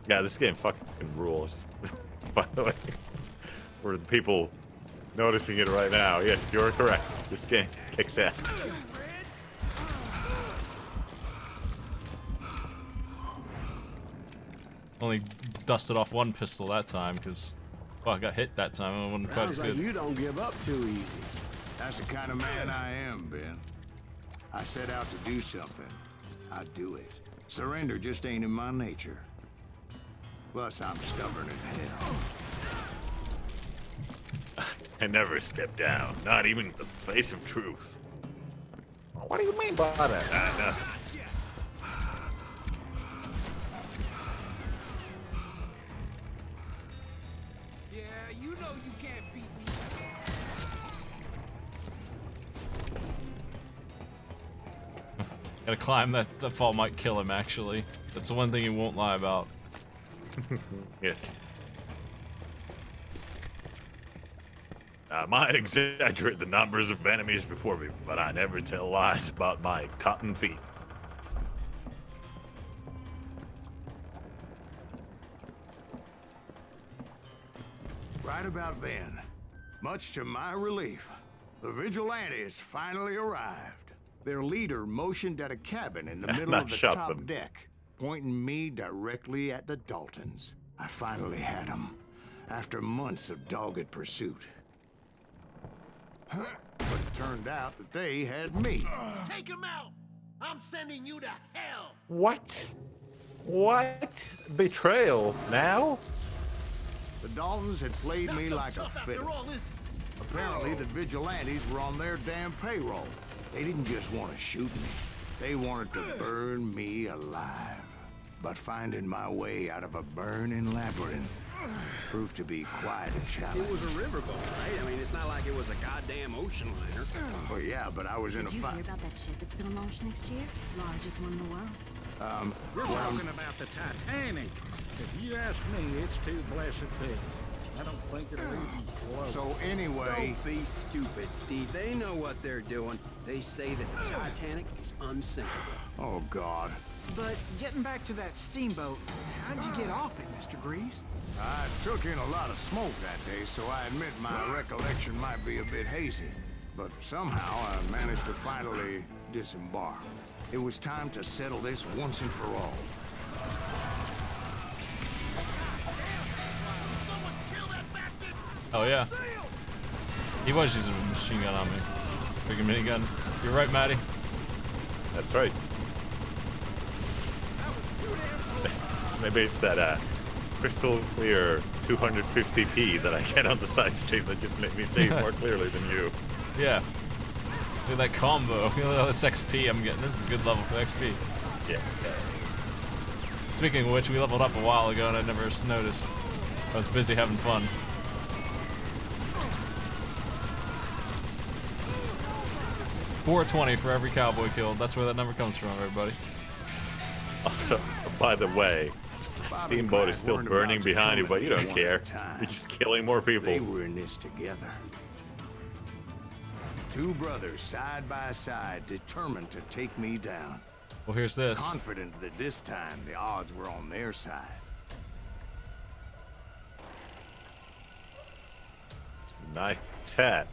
Yeah, this game fucking rules. By the way, for the people noticing it right now, yes, you're correct. This game kicks ass. Only dusted off one pistol that time because, well, I got hit that time. I wasn't quite as Sounds good. like you don't give up too easy. That's the kind of man I am, Ben. I set out to do something. I do it. Surrender just ain't in my nature. Plus, I'm stubborn as hell. I never step down, not even in the face of truth. What do you mean by that? Nothing. Yeah, you know you can't beat me. Gotta climb that fall might kill him, actually. That's the one thing he won't lie about. Yes. I might exaggerate the numbers of enemies before me, but I never tell lies about my cotton feet. Right about then, much to my relief, the vigilantes finally arrived. Their leader motioned at a cabin in the middle of the top deck, pointing me directly at the Daltons. I finally had them, after months of dogged pursuit. But it turned out that they had me. Take him out! I'm sending you to hell! What? What? Betrayal? Now? The Daltons had played me like a fiddle. Apparently, the vigilantes were on their damn payroll. They didn't just want to shoot me. They wanted to burn me alive. But finding my way out of a burning labyrinth proved to be quite a challenge. It was a riverboat, right? I mean, it's not like it was a goddamn ocean liner. Well, yeah, but I was in a fight. Did you hear about that ship that's gonna launch next year? Largest one in the world. We're talking about the Titanic. If you ask me, it's too blessed big. I don't think it'll even float. So anyway... Don't be stupid, Steve. They know what they're doing. They say that the Titanic is unsinkable. Oh, God. But getting back to that steamboat, how'd you get off it, Mr. Greaves? I took in a lot of smoke that day, so I admit my recollection might be a bit hazy. But somehow I managed to finally disembark. It was time to settle this once and for all. Oh yeah. He was using a machine gun on me. Freaking minigun. You're right, Maddie. That's right. Maybe it's that crystal clear 250p that I get on the side stream that just make me see more clearly than you. Yeah. Look at that combo. Look at all this XP I'm getting. This is a good level for XP. Yeah. Yes. Speaking of which, we leveled up a while ago and I never noticed. I was busy having fun. $420 for every cowboy killed. That's where that number comes from, everybody. Also, by the way, steamboat is still burning behind you, but you don't care. You're just killing more people. They were in this together. Two brothers side by side, determined to take me down. Well, here's this. Confident that this time the odds were on their side. Nice chat.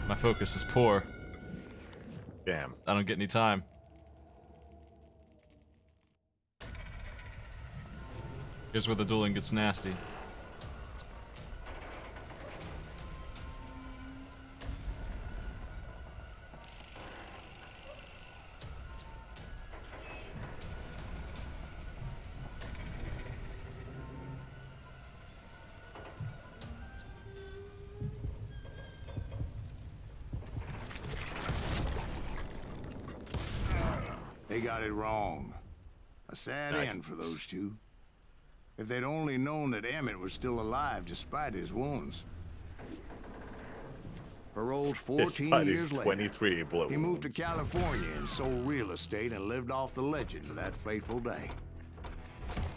My focus is poor. Damn. I don't get any time. Here's where the dueling gets nasty. They got it wrong. A sad end for those two. If they'd only known that Emmett was still alive despite his wounds. Paroled 14 years later, 23 blow he moved to California and sold real estate and lived off the legend of that fateful day.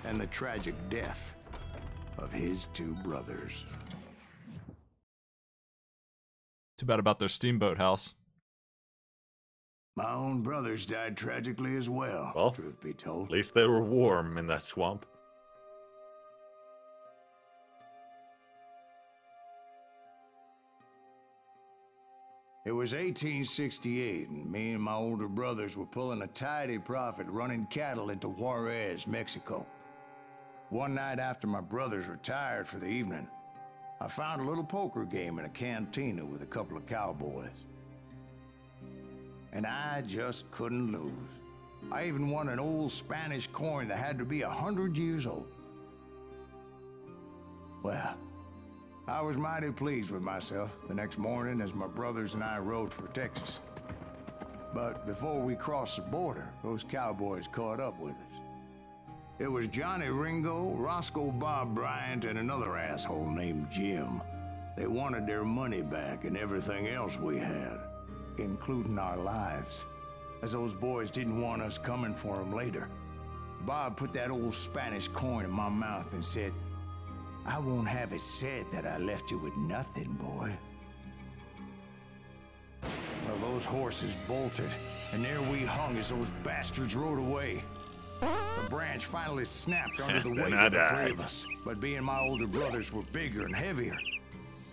And the tragic death of his two brothers. Too bad about their steamboat house. My own brothers died tragically as well, Well, truth be told. At least they were warm in that swamp. It was 1868, and me and my older brothers were pulling a tidy profit running cattle into Juarez, Mexico. One night after my brothers retired for the evening, I found a little poker game in a cantina with a couple of cowboys. And I just couldn't lose. I even won an old Spanish coin that had to be 100 years old. Well, I was mighty pleased with myself the next morning as my brothers and I rode for Texas. But before we crossed the border, those cowboys caught up with us. It was Johnny Ringo, Roscoe Bob Bryant, and another asshole named Jim. They wanted their money back and everything else we had, including our lives, as those boys didn't want us coming for them later. Bob put that old Spanish coin in my mouth and said, "I won't have it said that I left you with nothing, boy." Well, those horses bolted, and there we hung as those bastards rode away. The branch finally snapped under the weight of the three of us, but being my older brothers were bigger and heavier,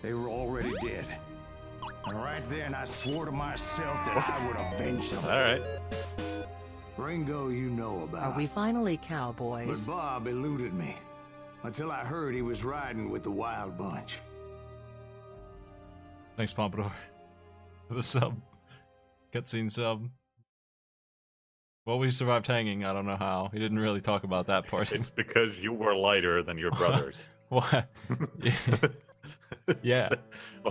they were already dead. And right then, I swore to myself that I would avenge them. All right. Ringo, you know about. Are we finally cowboys? But Bob eluded me until I heard he was riding with the Wild Bunch. Thanks, Pompadour. For the sub. Cutscene sub. Well, we survived hanging. I don't know how. He didn't really talk about that part. It's because you were lighter than your brothers. What? Yeah.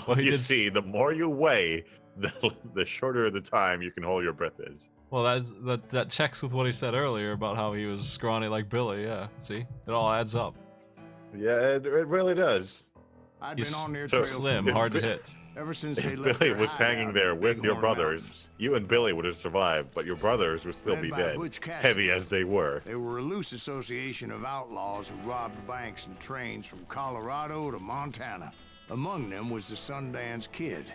Well, you see, the more you weigh, the shorter the time you can hold your breath is. Well, that checks with what he said earlier about how he was scrawny like Billy. Yeah, see, it all adds up. Yeah, it really does. I'd been on their so trail slim, hard to hit. Ever since they If left Billy their was hideout hanging in there the with your Bighorn brothers, Mountains. you and Billy would have survived, but your brothers would still Led be by dead, Butch Cassidy. heavy as they were. They were a loose association of outlaws who robbed banks and trains from Colorado to Montana. Among them was the Sundance Kid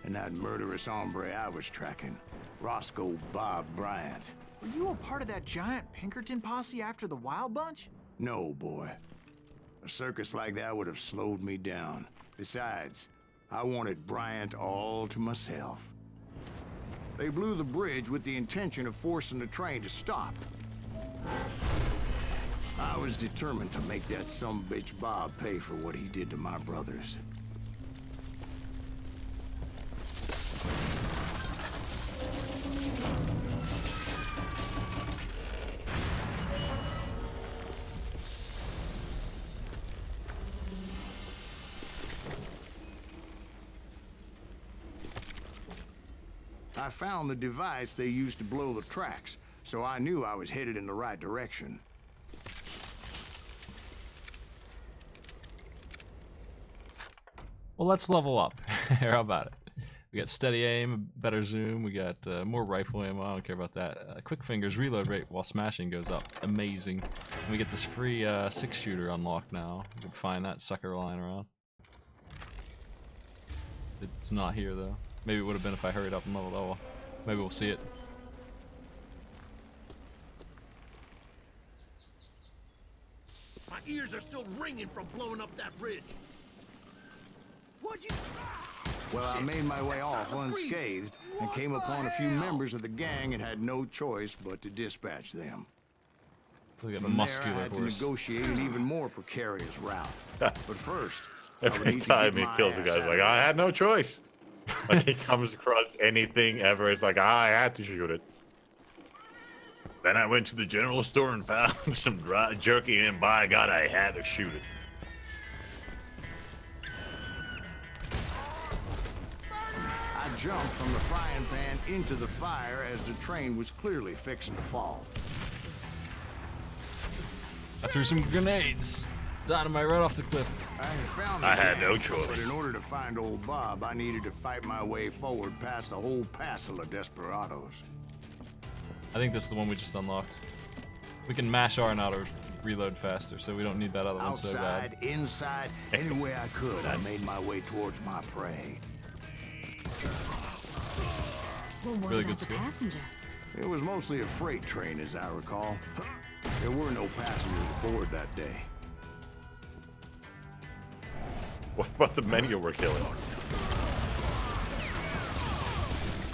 and that murderous hombre I was tracking, Roscoe Bob Bryant. Were you a part of that giant Pinkerton posse after the Wild Bunch? No, boy. A circus like that would have slowed me down. Besides, I wanted Bryant all to myself. They blew the bridge with the intention of forcing the train to stop. I was determined to make that sumbitch Bob pay for what he did to my brothers. I found the device they used to blow the tracks, so I knew I was headed in the right direction. Well, let's level up. How about it? We got steady aim, better zoom, we got more rifle ammo, I don't care about that. Quick fingers, reload rate while smashing goes up. Amazing. And we get this free 6-shooter unlocked now. You can find that sucker lying around. It's not here though. Maybe it would have been if I hurried up and leveled. Oh well. Maybe we'll see it. My ears are still ringing from blowing up that bridge. What'd you... Well, I made my way off unscathed and came upon a few members of the gang and had no choice but to dispatch them. Look at the From muscular there, I had to horse. negotiate an even more precarious route. But first, I would Every need to time get he my kills a ass guy, he's out like, of I there. had no choice. Like he comes across anything ever, it's like, I had to shoot it. Then I went to the general store and found some dry jerky, and by God, I had to shoot it. I jumped from the frying pan into the fire as the train was clearly fixing to fall. I threw some grenades. Dynamite right off the cliff. I had no choice. But in order to find old Bob, I needed to fight my way forward past a whole passel of desperados. I think this is the one we just unlocked. We can mash R and auto reload faster, so we don't need that other one so bad. Outside, inside, any way I could, I made my way towards my prey. Well, what Really about good the skill. passengers? It was mostly a freight train, as I recall. There were no passengers aboard that day. What about the men you were killing?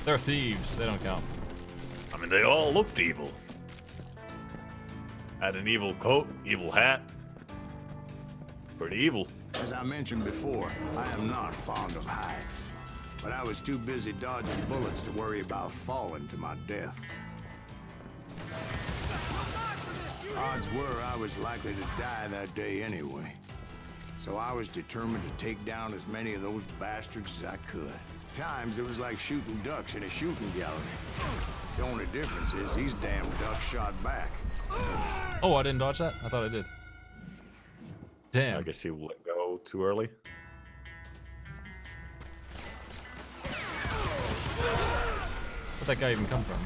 They're thieves. They don't count. I mean, they all looked evil. Had an evil coat, evil hat. Pretty evil. As I mentioned before, I am not fond of heights. But I was too busy dodging bullets to worry about falling to my death. Odds were I was likely to die that day anyway. So I was determined to take down as many of those bastards as I could. Times it was like shooting ducks in a shooting gallery. The only difference is these damn ducks shot back. Oh, I didn't dodge that? I thought I did. Damn. I guess you let go too early. Where'd that guy even come from?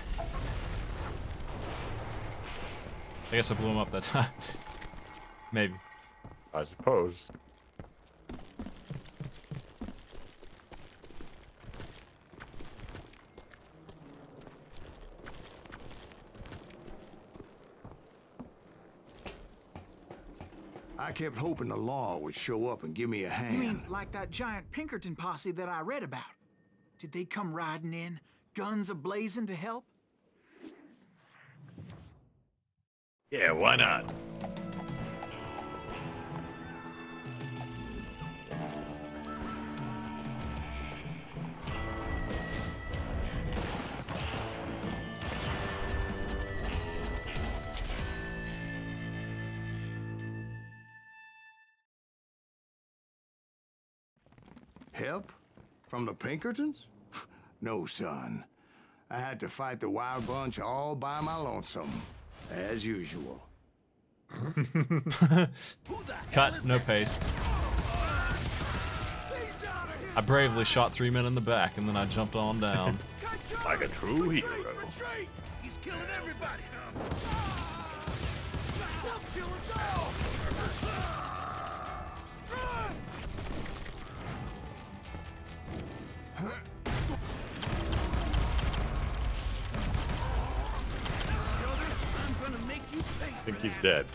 I guess I blew him up that time. Maybe. I suppose. I kept hoping the law would show up and give me a hand. You mean like that giant Pinkerton posse that I read about? Did they come riding in, guns a-blazing to help? Yeah, why not? help? From the Pinkertons? No, son. I had to fight the Wild Bunch all by my lonesome, as usual. Cut, no paste. I bravely shot 3 men in the back, and then I jumped on down. Like a true hero. He's killing everybody. He'll kill us all. I think he's dead.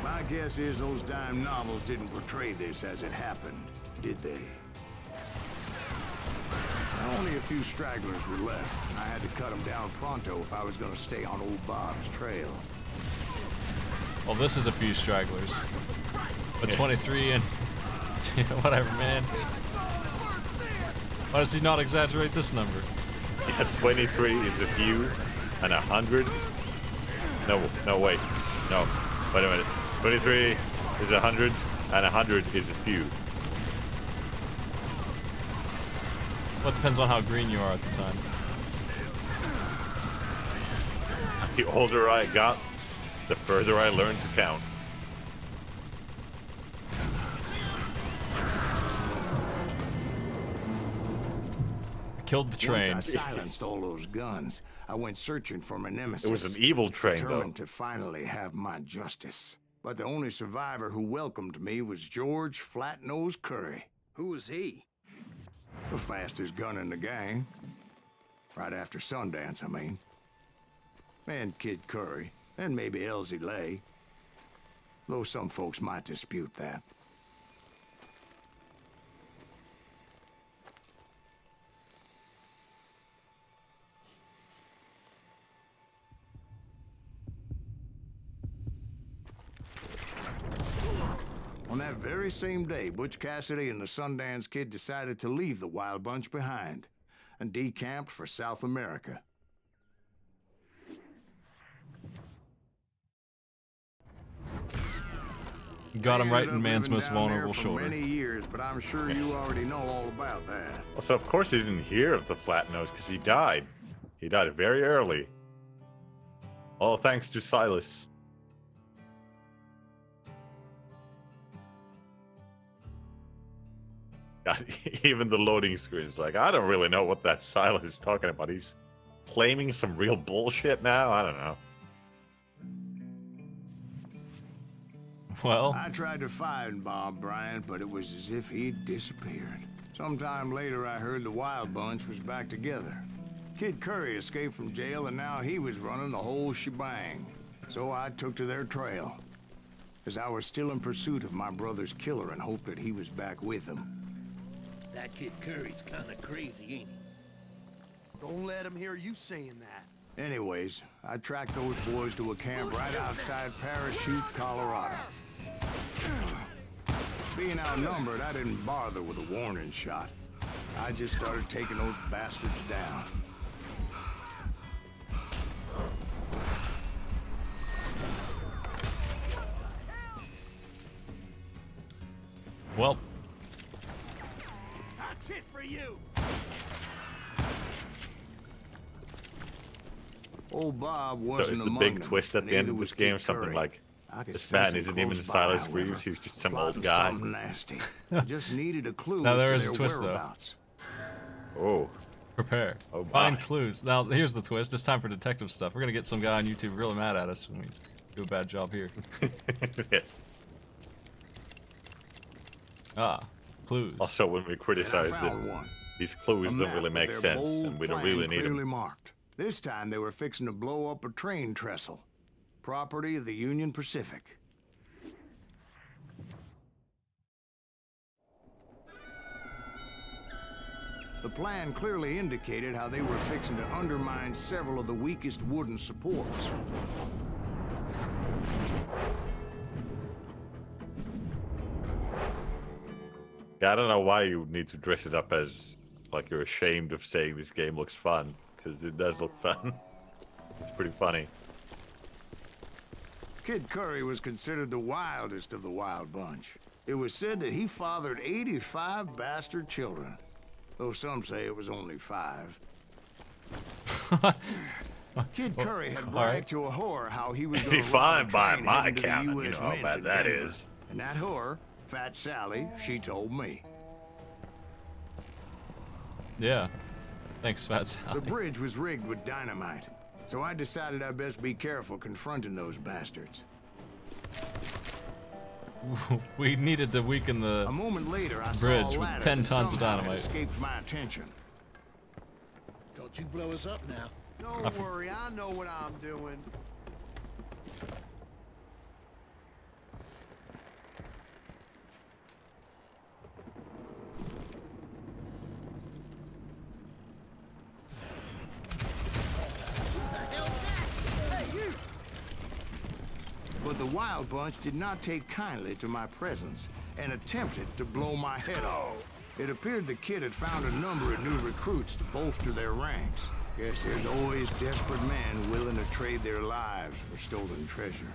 My guess is those dime novels didn't portray this as it happened, did they? Only a few stragglers were left. I had to cut them down pronto if I was going to stay on old Bob's trail. Well, this is a few stragglers. But 23 and... whatever, man. Why does he not exaggerate this number? Yeah, 23 is a few, and 100... No, wait. No, wait a minute. 23 is 100, and 100 is a few. Well, it depends on how green you are at the time. The older I got, the further I learned to count. Killed the train. Once I silenced all those guns, I went searching for my nemesis. It was an evil train, determined though. to finally have my justice. But the only survivor who welcomed me was George Flat-Nosed Curry. Who was he? The fastest gun in the gang. Right after Sundance, I mean. And Kid Curry, and maybe Elsie Lay. Though some folks might dispute that. On that very same day, Butch Cassidy and the Sundance Kid decided to leave the Wild Bunch behind and decamped for South America. Got him right in Ended up man's living most down vulnerable there for shoulder. many years, but I'm sure you already know all about that. Well, so of course he didn't hear of the flat nose because he died. He died very early. All thanks to Silas. God, even the loading screen is like, I don't really know what that Silas is talking about. He's claiming some real bullshit now? I don't know. Well, I tried to find Bob Bryant, but it was as if he'd disappeared. Sometime later, I heard the Wild Bunch was back together. Kid Curry escaped from jail, and now he was running the whole shebang. So I took to their trail, as I was still in pursuit of my brother's killer and hoped that he was back with him. That Kid Curry's kind of crazy, ain't he? Don't let him hear you saying that. Anyways, I tracked those boys to a camp right outside Parachute, Colorado. Being outnumbered, I didn't bother with a warning shot. I just started taking those bastards down. well, That's it for you. Old Bob So wasn't is the among big them, twist at the neither end of was this game Kid something Curry. like I could this sense man him isn't even close by, Silas however, Reeves, he's just some plotting old guy. something nasty. I just needed a clue Now as there to is a their twist, though. whereabouts. Oh. prepare. Oh, Find my. clues. Now, here's the twist. It's time for detective stuff. We're gonna get some guy on YouTube really mad at us when we do a bad job here. Yes. Ah, clues. Also, when we criticize And I found one. these clues A don't map really with make their sense, bold and we don't plan really need clearly them. marked. This time they were fixing to blow up a train trestle, property of the Union Pacific. The plan clearly indicated how they were fixing to undermine several of the weakest wooden supports. Yeah, I don't know why you need to dress it up as like you're ashamed of saying this game looks fun, because it does look fun. It's pretty funny. Kid Curry was considered the wildest of the wild bunch. It was said that he fathered 85 bastard children, though some say it was only 5. Kid Curry had bragged to a whore how he was going to run a by train my heading to the count, you U.S. know how Mint bad in that Denver. is. And that whore, Fat Sally, she told me. Yeah. Thanks, Fat Sally. The bridge was rigged with dynamite, so I decided I'd best be careful confronting those bastards. We needed to weaken the A moment later, I bridge saw a with ladder 10 that tons of somehow had dynamite. escaped my attention. Don't you blow us up now. Don't worry, I know what I'm doing. But the Wild Bunch did not take kindly to my presence and attempted to blow my head off. It appeared the kid had found a number of new recruits to bolster their ranks. Guess there's always desperate men willing to trade their lives for stolen treasure.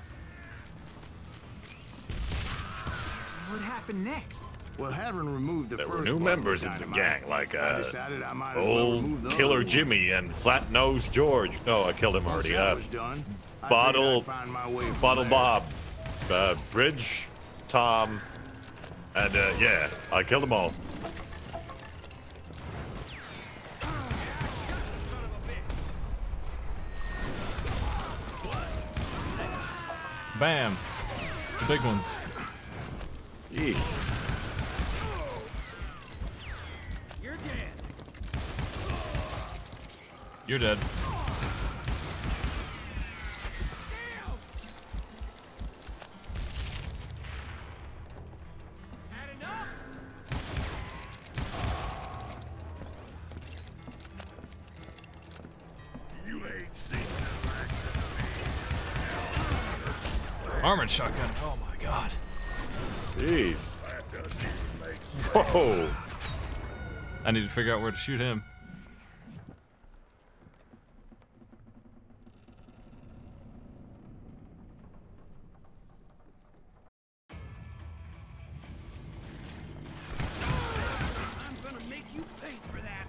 What happened next? Well, having removed the There first were new bundle members of in the dynamite, gang, like I decided I might as well remove the Killer other one. Jimmy and Flat Nose George. No, I killed him Once already. that was done, I figured Bottle, I'd find my way from Bottle there. Bob, Bridge, Tom, and yeah, I killed them all. Bam. The big ones. Yee. You're dead. You're dead. Had enough? You ain't seen the likes of me. Armored shotgun. Oh my god. Jeez. That doesn't even make sense. Whoa. I need to figure out where to shoot him. I'm gonna make you pay for that.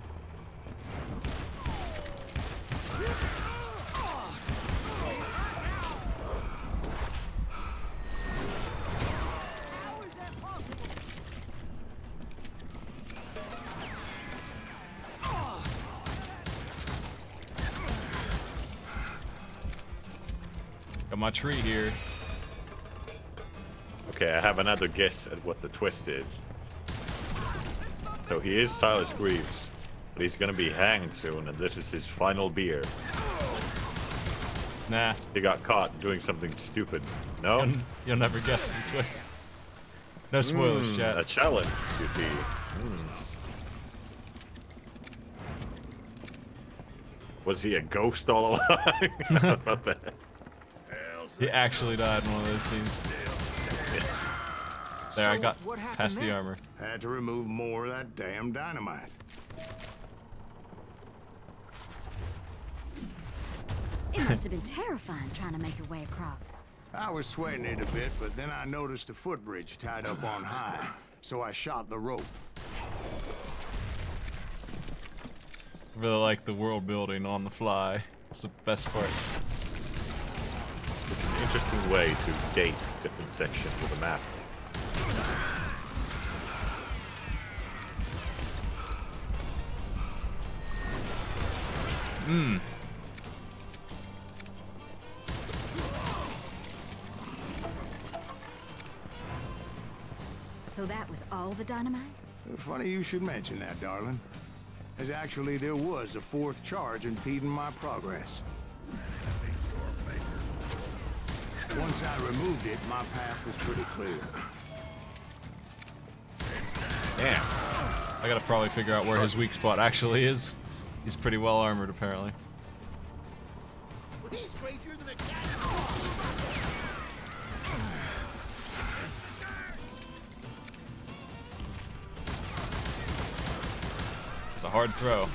How is that possible? Got my tree here. Okay, I have another guess at what the twist is. So he is Silas Greaves, but he's gonna be hanged soon, and this is his final beer. Nah. He got caught doing something stupid. No? You'll never guess the twist. No spoilers, chat. A challenge, you see. Was he a ghost all along? How about that? He actually died in one of those scenes. There, I got what happened past the then? armor. Had to remove more of that damn dynamite. It must have been terrifying trying to make your way across. I was sweating it a bit, but then I noticed a footbridge tied up on high, so I shot the rope. Really like the world building on the fly. It's the best part. It's an interesting way to date different sections of the map. So that was all the dynamite? Funny you should mention that, darling. As actually there was a fourth charge impeding my progress. Once I removed it, my path was pretty clear. Damn. I gotta probably figure out where his weak spot actually is. He's pretty well armored, apparently. He's crazier than a cat. It's a hard throw.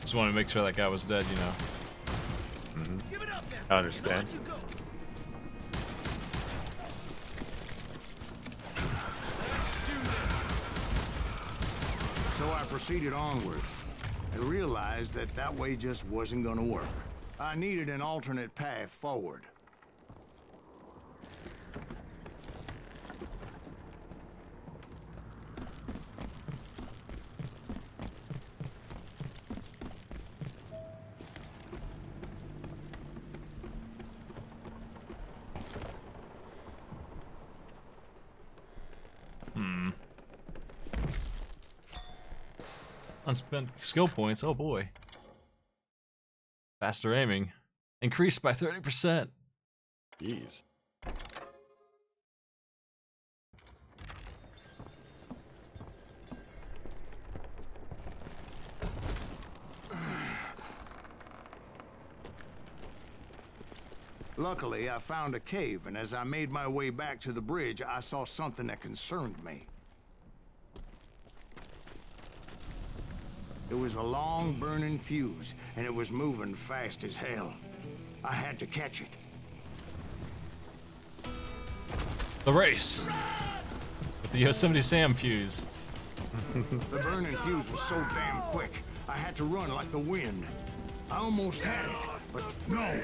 Just wanted to make sure that guy was dead, you know. I understand. So I proceeded onward and realized that that way just wasn't gonna work. I needed an alternate path forward. Unspent skill points, oh boy. Faster aiming. Increased by 30%. Jeez. Luckily, I found a cave, and as I made my way back to the bridge, I saw something that concerned me. It was a long burning fuse, and it was moving fast as hell. I had to catch it. The race! With the Yosemite Sam fuse. The burning fuse was so damn quick, I had to run like the wind. I almost had it, but no.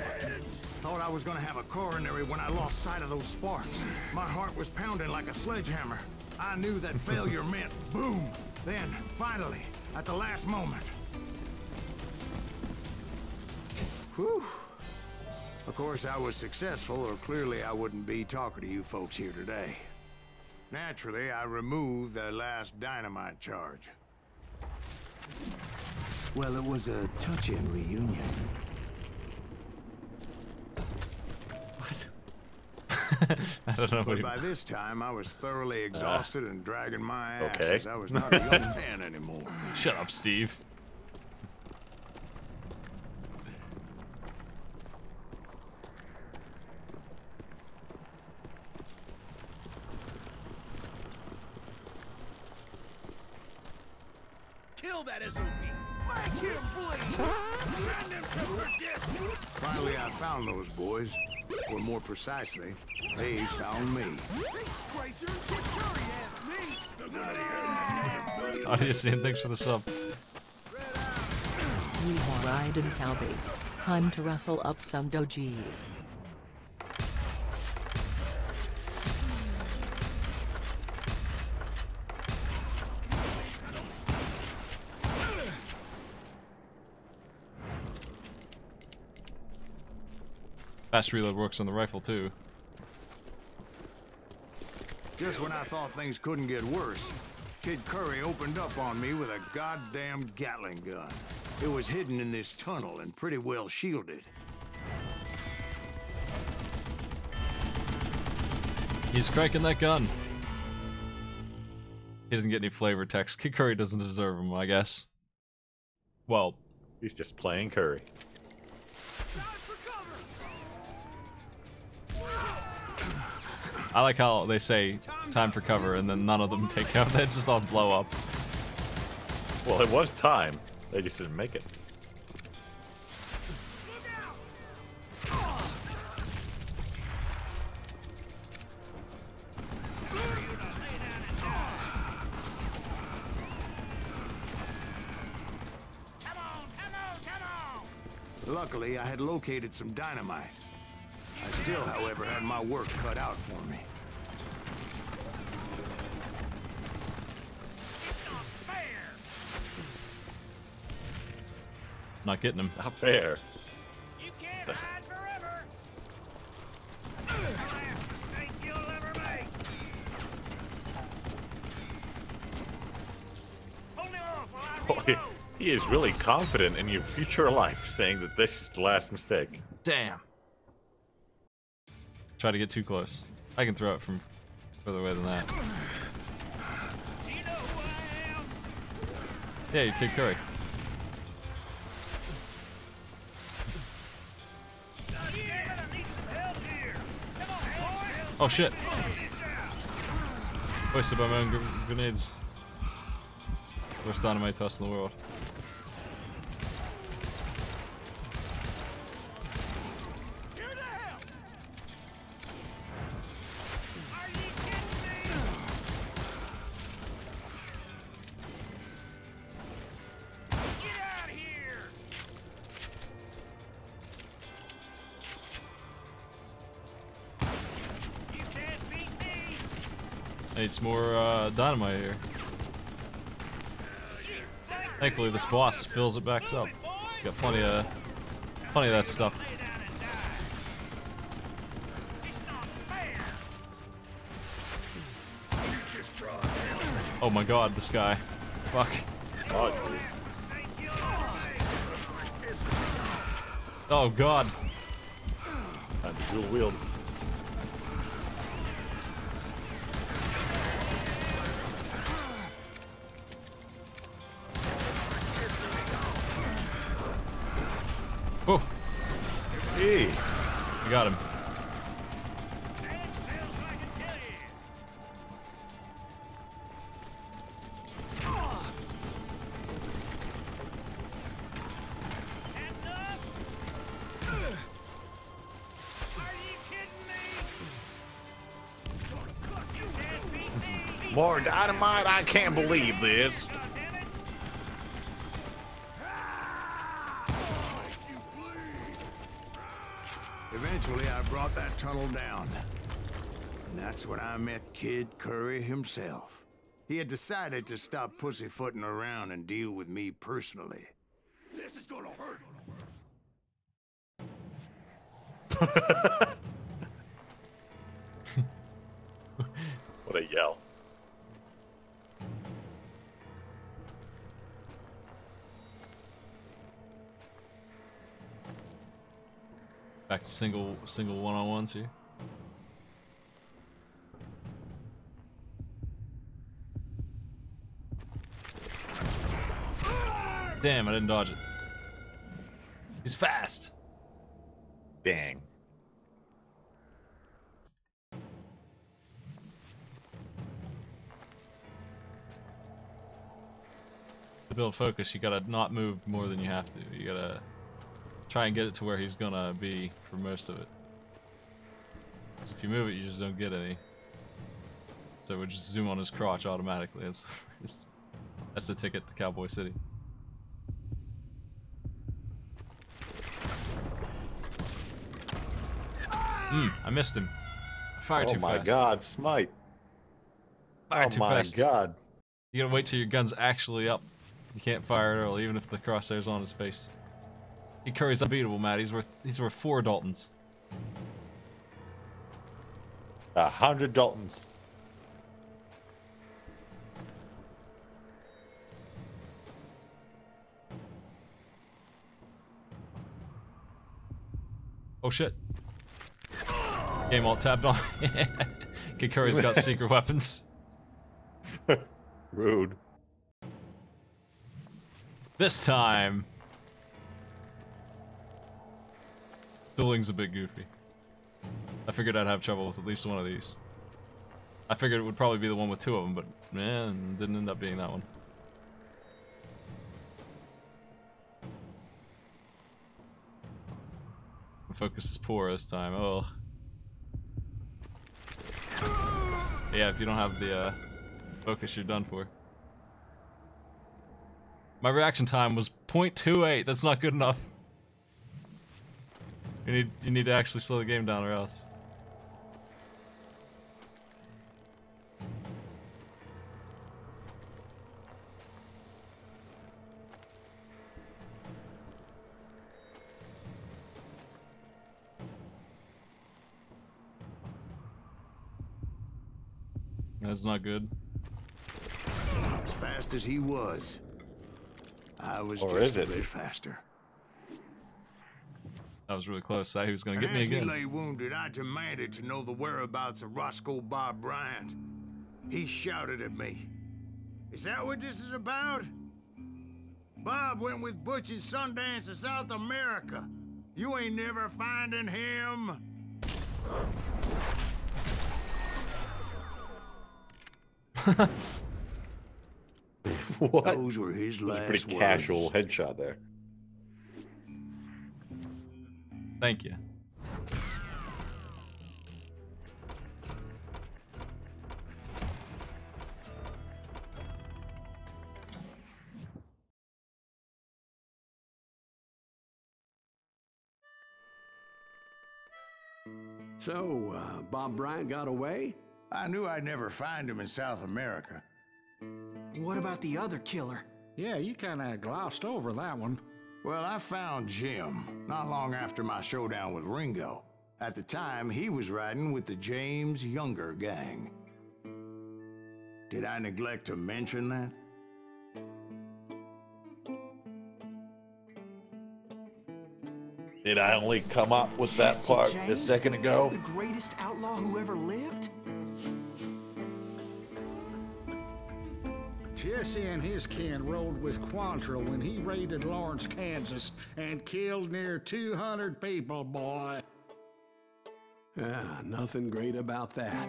Thought I was gonna have a coronary when I lost sight of those sparks. My heart was pounding like a sledgehammer. I knew that failure meant boom. Then, finally, at the last moment. Whew. Of course, I was successful, or clearly I wouldn't be talking to you folks here today. Naturally, I removed the last dynamite charge. Well, it was a touching reunion. I don't know. But by this time, I was thoroughly exhausted and dragging my ass okay. as I was not a young man anymore. Shut up, Steve. Kill that SOB! Make him bleed! Send him to perdition! Finally, I found those boys. Or more precisely, they found me. Audience, and thanks for the sub. Yeehaw ride and cowboy. Time to rustle up some dojis. Fast reload works on the rifle too. Just when I thought things couldn't get worse, Kid Curry opened up on me with a goddamn Gatling gun. It was hidden in this tunnel and pretty well shielded. He's cranking that gun. He doesn't get any flavor text. Kid Curry doesn't deserve him, I guess. Well, he's just playing Curry. I like how they say time for cover and then none of them take cover. They just all blow up. Well, it was time. They just didn't make it. Luckily, I had located some dynamite. I still, however, had my work cut out for me. It's not fair! Not getting him. Not fair. You can't hide forever! The last mistake you'll ever make! Hold him off while I Boy, reload! he is really confident in your future life, saying that this is the last mistake. Damn. Try to get too close. I can throw it from further away than that. Do you know who I am? Yeah, you Kid Curry. God damn it, I need some help here! Come on, boys! Oh shit! Wasted by my own grenades. Worst dynamite toss in the world. Need some more dynamite here. Thankfully, this boss fills it back up. Got plenty of that stuff. Oh my God, this guy. Fuck. Oh God. Time to dual wield. Oh. Hey. You got him. More dynamite, I can't believe this. Eventually, I brought that tunnel down. And that's when I met Kid Curry himself. He had decided to stop pussyfooting around and deal with me personally. This is gonna hurt. What a yell. Back to single one-on-ones here. Damn, I didn't dodge it. He's fast. Dang. To build focus, you gotta not move more than you have to. You gotta try and get it to where he's gonna be for most of it. So if you move it, you just don't get any. So it would just zoom on his crotch automatically. That's the ticket to Cowboy City. I missed him. I fired too fast. Oh my God, smite. Fired too fast. Oh my God. You gotta wait till your gun's actually up. You can't fire it early, even if the crosshair's on his face. He Curry's unbeatable, Matt. He's worth 4 Daltons. 100 Daltons. Oh shit. Game alt tabbed on. Kid Curry's got secret weapons. Rude. This time. Dueling's a bit goofy. I figured I'd have trouble with at least one of these. I figured it would probably be the one with 2 of them, but man, didn't end up being that one. The focus is poor this time. Oh. Yeah, if you don't have the focus, you're done for. My reaction time was 0.28. That's not good enough. You need to actually slow the game down or else. That's not good. As fast as he was, I was Or just is a it? bit faster. That was really close. He was gonna get And me as he again. lay wounded, I demanded to know the whereabouts of Roscoe Bob Bryant. He shouted at me. Is that what this is about? Bob went with Butch and Sundance to South America. You ain't never finding him. What? Those were his That was last a pretty words. casual headshot there. Thank you. So, Bob Bryant got away? I knew I'd never find him in South America. What about the other killer? Yeah, you kinda glossed over that one. Well, I found Jim not long after my showdown with Ringo. At the time, he was riding with the James Younger gang. Did I neglect to mention that? Did I only come up with that part a second ago? The greatest outlaw who ever lived? Jesse and his kin rode with Quantrill when he raided Lawrence, Kansas, and killed near 200 people, boy. Nothing great about that.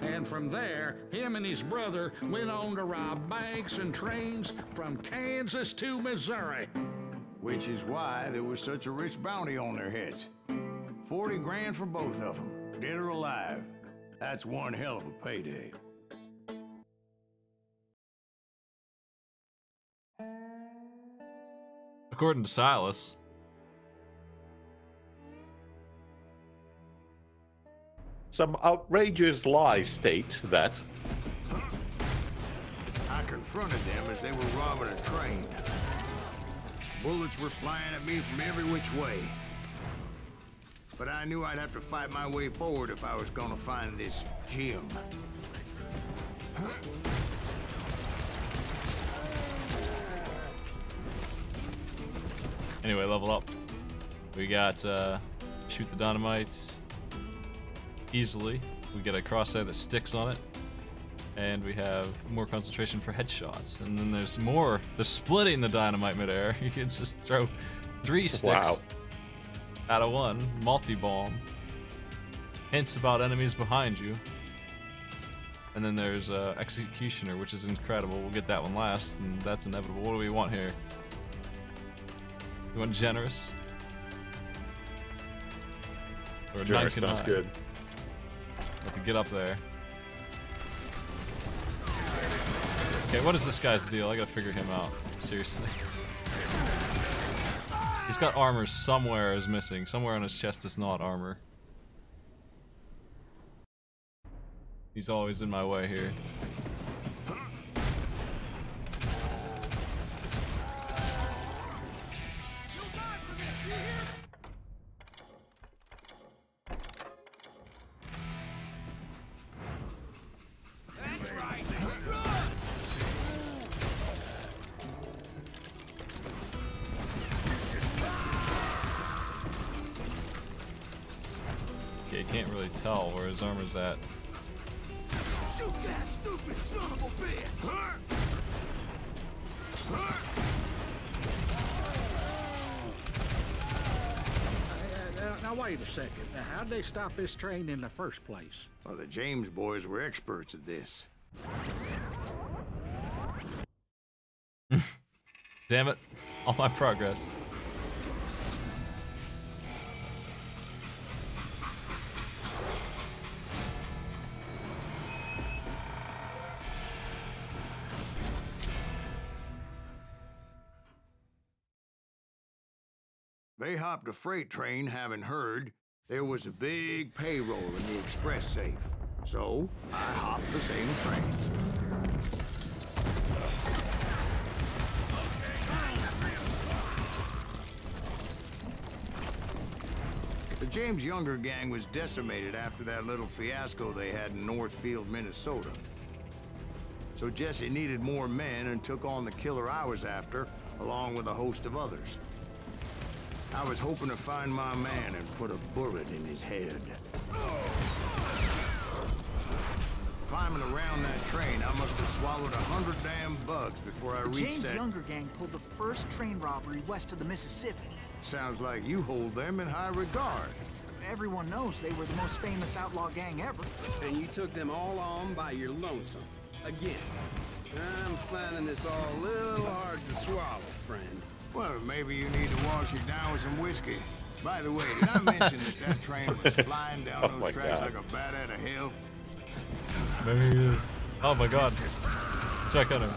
And from there, him and his brother went on to rob banks and trains from Kansas to Missouri. Which is why there was such a rich bounty on their heads. 40 grand for both of them, dead or alive. That's one hell of a payday. According to Silas, some outrageous lies state that I confronted them as they were robbing a train. Bullets were flying at me from every which way. But I knew I'd have to fight my way forward if I was gonna find this Jim. anyway, level up. We got shoot the dynamite easily. We get a crosshair that sticks on it. And we have more concentration for headshots. And then there's more. The splitting the dynamite midair. You can just throw 3 sticks out of one. Multi-bomb. Hints about enemies behind you. And then there's Executioner, which is incredible. We'll get that one last, and that's inevitable. What do we want here? We want Generous? Or Generous sounds good. Have to get up there. Okay, what is this guy's deal? I gotta figure him out. Seriously. He's got armor somewhere is missing. Somewhere on his chest is not armor. He's always in my way here. Okay, you can't really tell where his armor's at. Shoot that stupid son of a bitch! Now wait a second. How'd they stop this train in the first place? Well, the James boys were experts at this. Damn it. All my progress. They hopped a freight train having heard there was a big payroll in the express safe. So, I hopped the same train. The James Younger gang was decimated after that little fiasco they had in Northfield, Minnesota. So Jesse needed more men and took on the killer I was after, along with a host of others. I was hoping to find my man and put a bullet in his head. Climbing around that train, I must have swallowed 100 damn bugs before I reached that... The James Younger gang pulled the first train robbery west of the Mississippi. Sounds like you hold them in high regard. Everyone knows they were the most famous outlaw gang ever. And you took them all on by your lonesome. Again. I'm finding this all a little hard to swallow, friend. Well, maybe you need to wash it down with some whiskey. By the way, did I mention that train was flying down those tracks like a bat out of hell? Maybe. Oh my god. Check on him.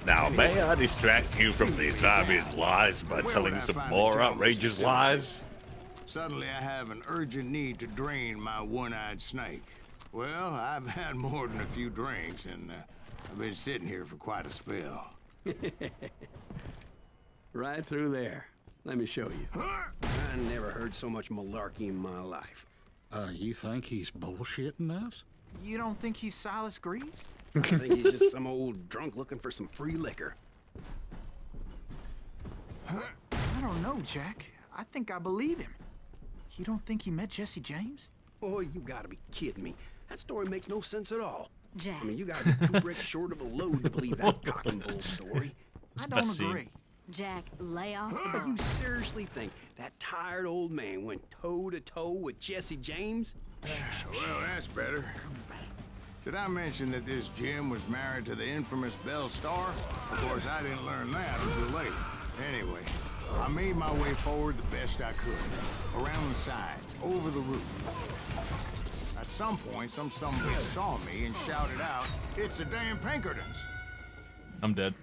Now, may I distract you from these obvious lies by telling some more outrageous lies? Suddenly I have an urgent need to drain my one-eyed snake. Well, I've had more than a few drinks, and I've been sitting here for quite a spell. Right through there. Let me show you. I never heard so much malarkey in my life. You think he's bullshitting us? You don't think he's Silas Greaves? I think he's just some old drunk looking for some free liquor. I don't know, Jack. I think I believe him. You don't think he met Jesse James? Boy, you gotta be kidding me. That story makes no sense at all. Jack. I mean, you gotta be 2 bricks short of a load to believe that cock and bull story. I don't agree. Jack, lay off the You burn. seriously think that tired old man went toe-to-toe with Jesse James? Well, that's better. Did I mention that this Jim was married to the infamous Belle Starr? Of course, I didn't learn that until later. Anyway, I made my way forward the best I could. Around the sides, over the roof. At some point, some bitch saw me and shouted out, "It's the damn Pinkertons!" I'm dead.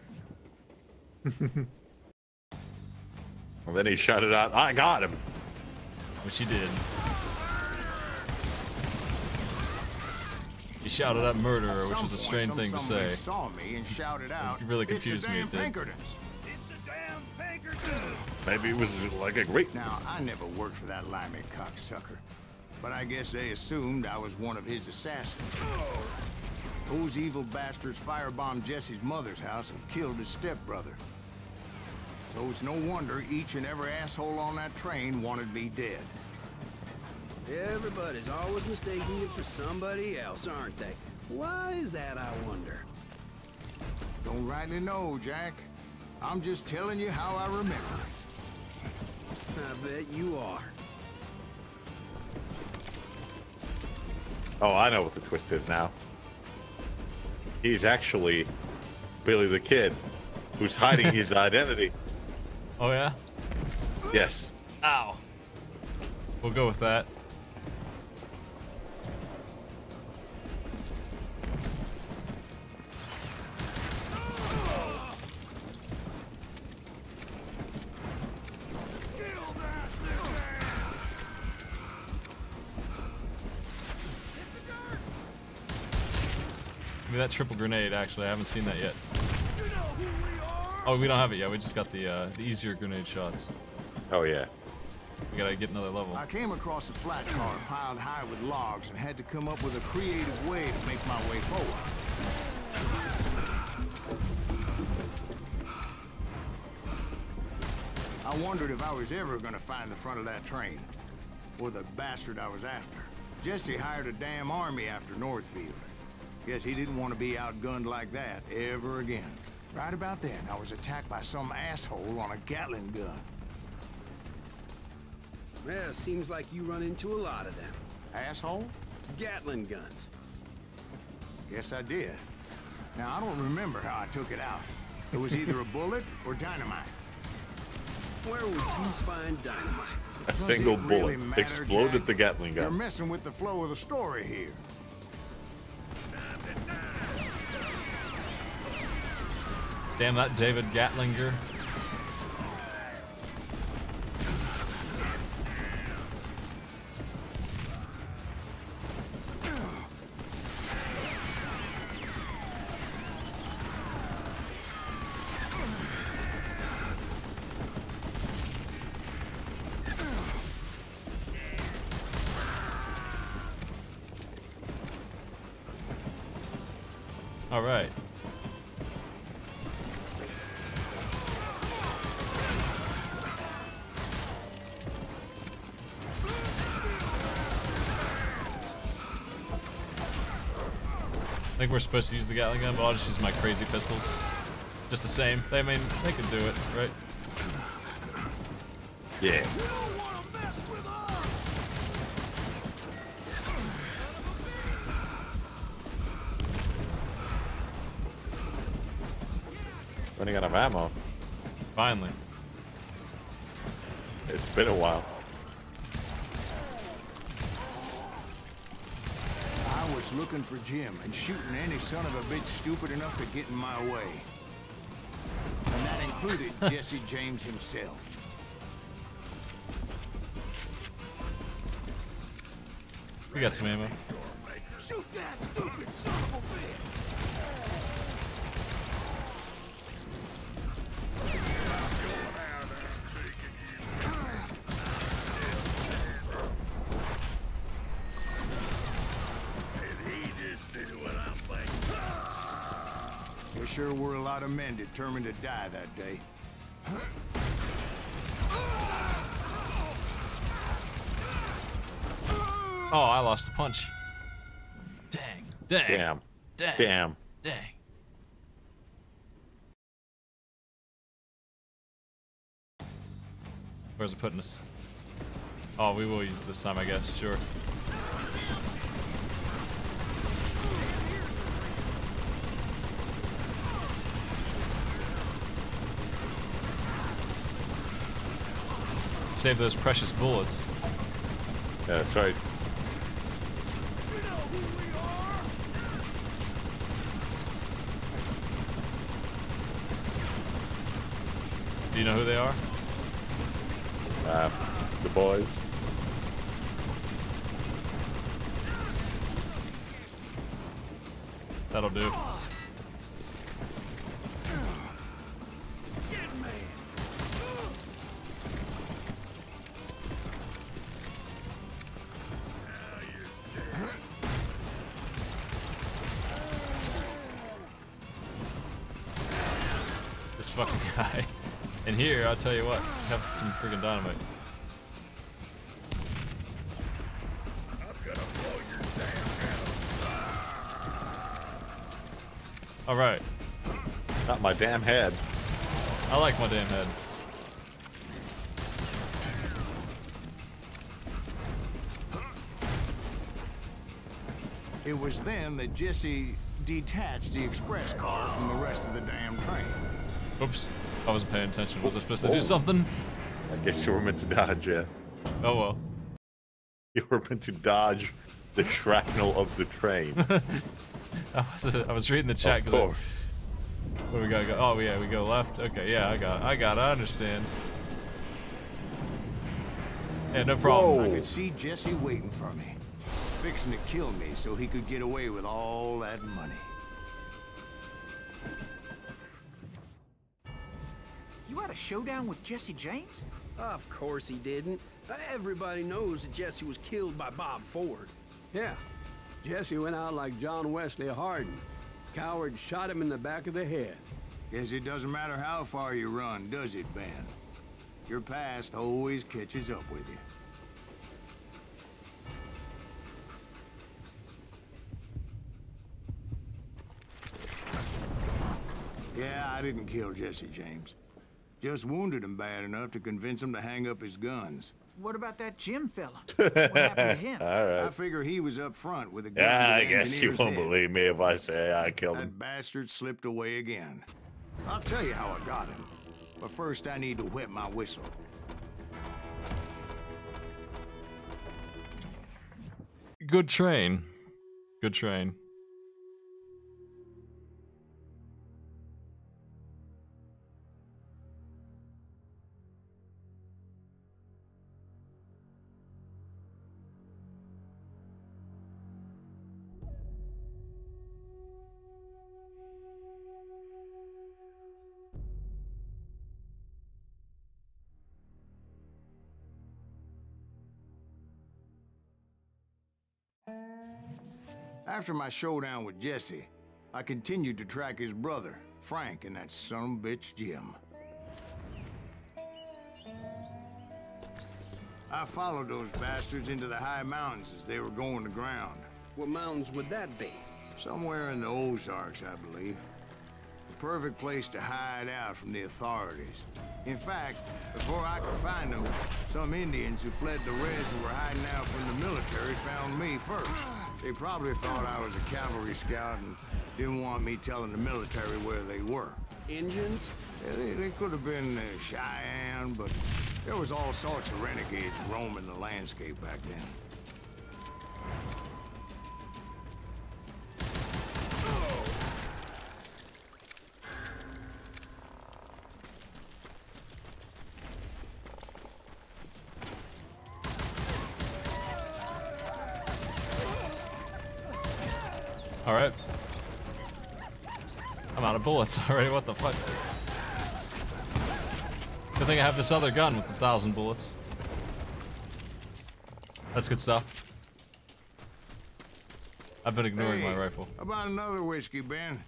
Well, then he shouted out, "I got him!" Which he did. He shouted out murderer, which is a strange thing to say. Saw me and shouted out, You really confused me, it did. Pinkertons. It's a damn Pinkerton! Maybe it was like a great... Now, I never worked for that limey cocksucker, but I guess they assumed I was one of his assassins. Those evil bastards firebombed Jesse's mother's house and killed his stepbrother. So it's no wonder each and every asshole on that train wanted me dead. Everybody's always mistaking you for somebody else, aren't they? Why is that, I wonder? Don't rightly know, Jack. I'm just telling you how I remember. I bet you are. Oh, I know what the twist is now. He's actually Billy the Kid, who's hiding his identity. Oh, yeah? Yes. Ow. We'll go with that. Give me that triple grenade, actually. I haven't seen that yet. Oh, we don't have it yet. We just got the easier grenade shots. Oh, yeah. We gotta get another level. I came across a flat car piled high with logs and had to come up with a creative way to make my way forward. I wondered if I was ever gonna find the front of that train, or the bastard I was after. Jesse hired a damn army after Northfield. Guess he didn't want to be outgunned like that ever again. Right about then, I was attacked by some asshole on a Gatling gun. Well, seems like you run into a lot of them. Asshole? Gatling guns. Guess I did. Now, I don't remember how I took it out. It was either a bullet or dynamite. Where would you find dynamite? A single Does it bullet really matter, exploded Jack? the Gatling You're gun. messing with the flow of the story here. Damn that David Gatlinger. All right. I think we're supposed to use the Gatling gun, but I'll just use my crazy pistols. Just the same. They can do it, right? Yeah. Running out of ammo. Finally. It's been a while. I was looking for Jim and shooting any son of a bitch stupid enough to get in my way. And that included Jesse James himself. We got some ammo. Shoot that stupid son of a bitch! There sure were a lot of men determined to die that day. Oh, I lost the punch. Dang. Dang. Damn. Dang. Damn. Dang. Where's it putting us? Oh, we will use it this time, I guess. Sure. Save those precious bullets. Yeah, that's right. Do you know who they are? The boys. That'll do. This fucking guy. And here, I'll tell you what, have some freaking dynamite. Alright. Not my damn head. I like my damn head. It was then that Jesse detached the express car from the rest of the damn train. Oops. I wasn't paying attention. Was I supposed to do something? I guess you were meant to dodge, yeah. Oh well. You were meant to dodge the shrapnel of the train. I was reading the chat. Of course. Where we gotta go? Oh yeah, we go left. Okay, yeah, I understand. Yeah, no problem. I could see Jesse waiting for me, fixing to kill me so he could get away with all that money. You had a showdown with Jesse James? Of course he didn't. Everybody knows that Jesse was killed by Bob Ford. Yeah. Jesse went out like John Wesley Hardin. Coward shot him in the back of the head. Guess it doesn't matter how far you run, does it, Ben? Your past always catches up with you. Yeah, I didn't kill Jesse James. Just wounded him bad enough to convince him to hang up his guns. What about that Jim fella? What happened to him? All right. I figure he was up front with a gun. Yeah, to I the guess you engineer's won't head. believe me if I say I killed him. That bastard slipped away again. I'll tell you how I got him. But first I need to wet my whistle. Good train. Good train. After my showdown with Jesse, I continued to track his brother, Frank, and that sumbitch Jim. I followed those bastards into the high mountains as they were going to ground. What mountains would that be? Somewhere in the Ozarks, I believe. The perfect place to hide out from the authorities. In fact, before I could find them, some Indians who fled the res who were hiding out from the military found me first. They probably thought I was a cavalry scout and didn't want me telling the military where they were. Indians? Yeah, they could have been Cheyenne, but there was all sorts of renegades roaming the landscape back then. Alright. I'm out of bullets already, what the fuck? Good thing I have this other gun with 1,000 bullets. That's good stuff. I've been ignoring my rifle. About another whiskey, Ben.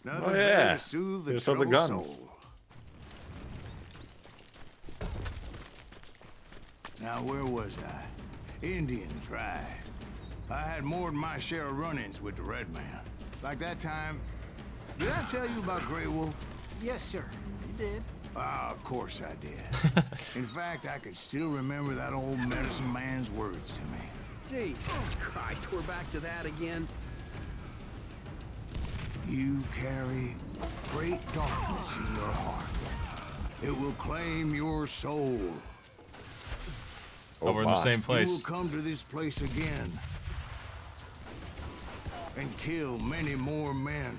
Another Oh, day yeah. to soothe the Here's other troubled guns. soul. Now, where was I? Indians, right. I had more than my share of run-ins with the Red Man. Like that time... Did I tell you about Grey Wolf? Yes, sir. You did. Ah, of course I did. In fact, I could still remember that old medicine man's words to me. Jesus Christ, we're back to that again. You carry great darkness in your heart. It will claim your soul. Oh, we're in the same place. You will come to this place again and kill many more men.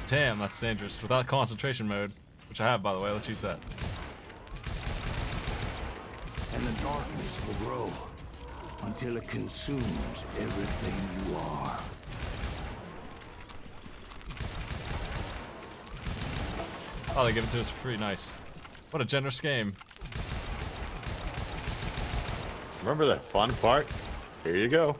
Damn, that's dangerous. Without concentration mode, which I have, by the way, let's use that. And the darkness will grow until it consumes everything you are. Oh, they give it to us for free. Nice. What a generous game. Remember that fun part? Here you go.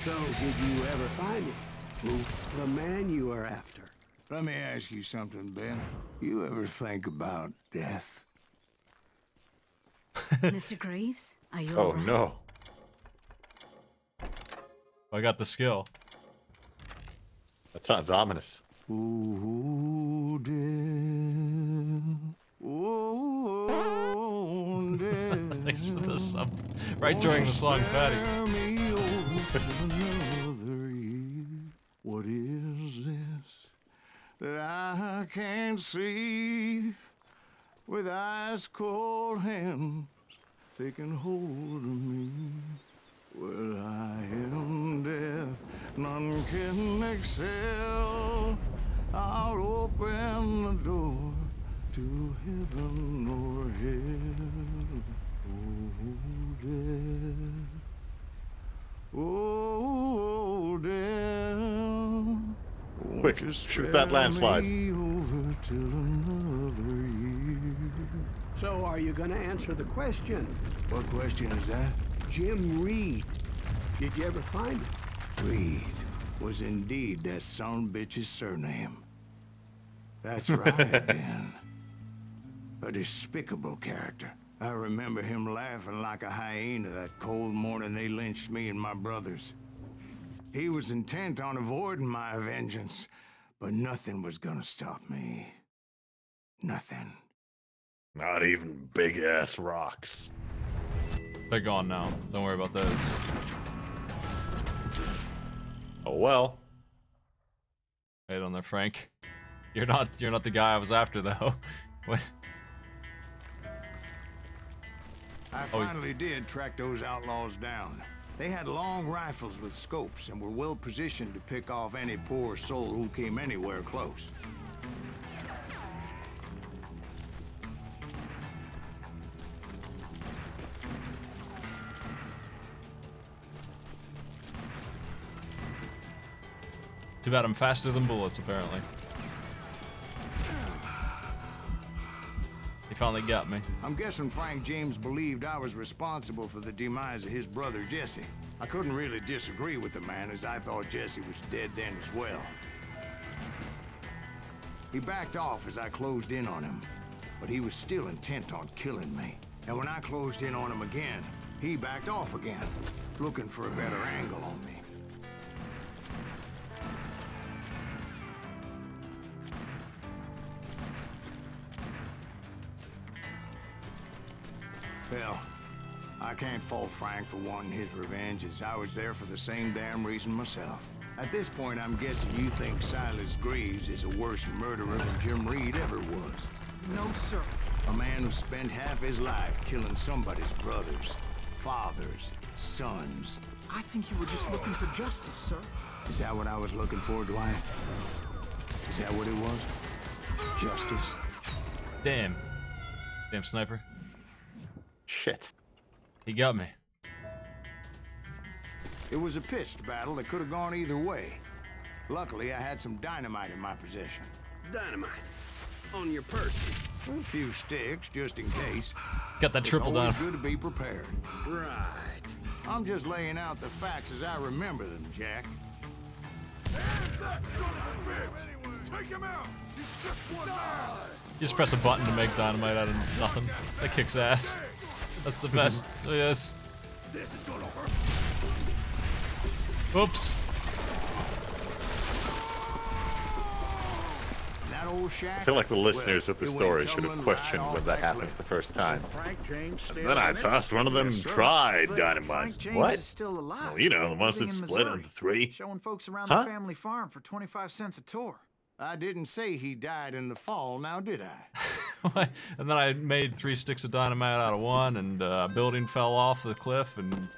So, did you ever find it? Who? The man you are after. Let me ask you something, Ben. You ever think about death? Mr. Greaves, are you Oh all right? no. I got the skill. That sounds ominous. Ooh, death. Ooh, death. Thanks for the sub. Right during the song, Patty. What is this that I can't see with ice cold hands taking hold of me? Well, I am death, none can excel. I'll open the door to heaven or hell. Oh, death. Oh, damn. Quick, shoot that landslide. So, are you gonna answer the question? What question is that? Jim Reed. Did you ever find him? Reed was indeed that son-bitch's surname. That's right, Ben. A despicable character. I remember him laughing like a hyena that cold morning they lynched me and my brothers. He was intent on avoiding my vengeance, but nothing was gonna stop me. Nothing. Not even big-ass rocks. They're gone now. Don't worry about those. Oh well. Wait on there, Frank. You're not the guy I was after though. What? I finally did track those outlaws down. They had long rifles with scopes and were well positioned to pick off any poor soul who came anywhere close. Too bad I'm faster than bullets, apparently. He finally got me. I'm guessing Frank James believed I was responsible for the demise of his brother Jesse. I couldn't really disagree with the man, as I thought Jesse was dead then as well. He backed off as I closed in on him, but he was still intent on killing me. And when I closed in on him again, he backed off again, looking for a better angle on me. Well, I can't fault Frank for wanting his revenge, as I was there for the same damn reason myself. At this point, I'm guessing you think Silas Greaves is a worse murderer than Jim Reed ever was. No, sir. A man who spent half his life killing somebody's brothers, fathers, sons. I think you were just looking for justice, sir. Is that what I was looking for, Dwight? Is that what it was? Justice? Damn. Damn sniper. Shit. He got me. It was a pitched battle that could have gone either way. Luckily, I had some dynamite in my possession. Dynamite? On your person? A few sticks, just in case. Got that triple down. It's always good to be prepared. Right. I'm just laying out the facts as I remember them, Jack. And that son of a bitch! Take him out! He's just one man! You just press a button to make dynamite out of nothing. That kicks ass. That's the best. Yes. This is gonna hurt. Oops. That old shack. I feel like the listeners well, of the it story went should have tumbling questioned right when off that that happens cliff. the first time. Frank James still And then I in it? tossed one of them Yes, sir. tried But dynamite. Frank James What? is still alive. Well, you know, the ones living that in split Missouri, into three. showing folks around Huh? the family farm for 25 cents a tour. I didn't say he died in the fall, now did I? And then I made 3 sticks of dynamite out of one, and a building fell off the cliff, and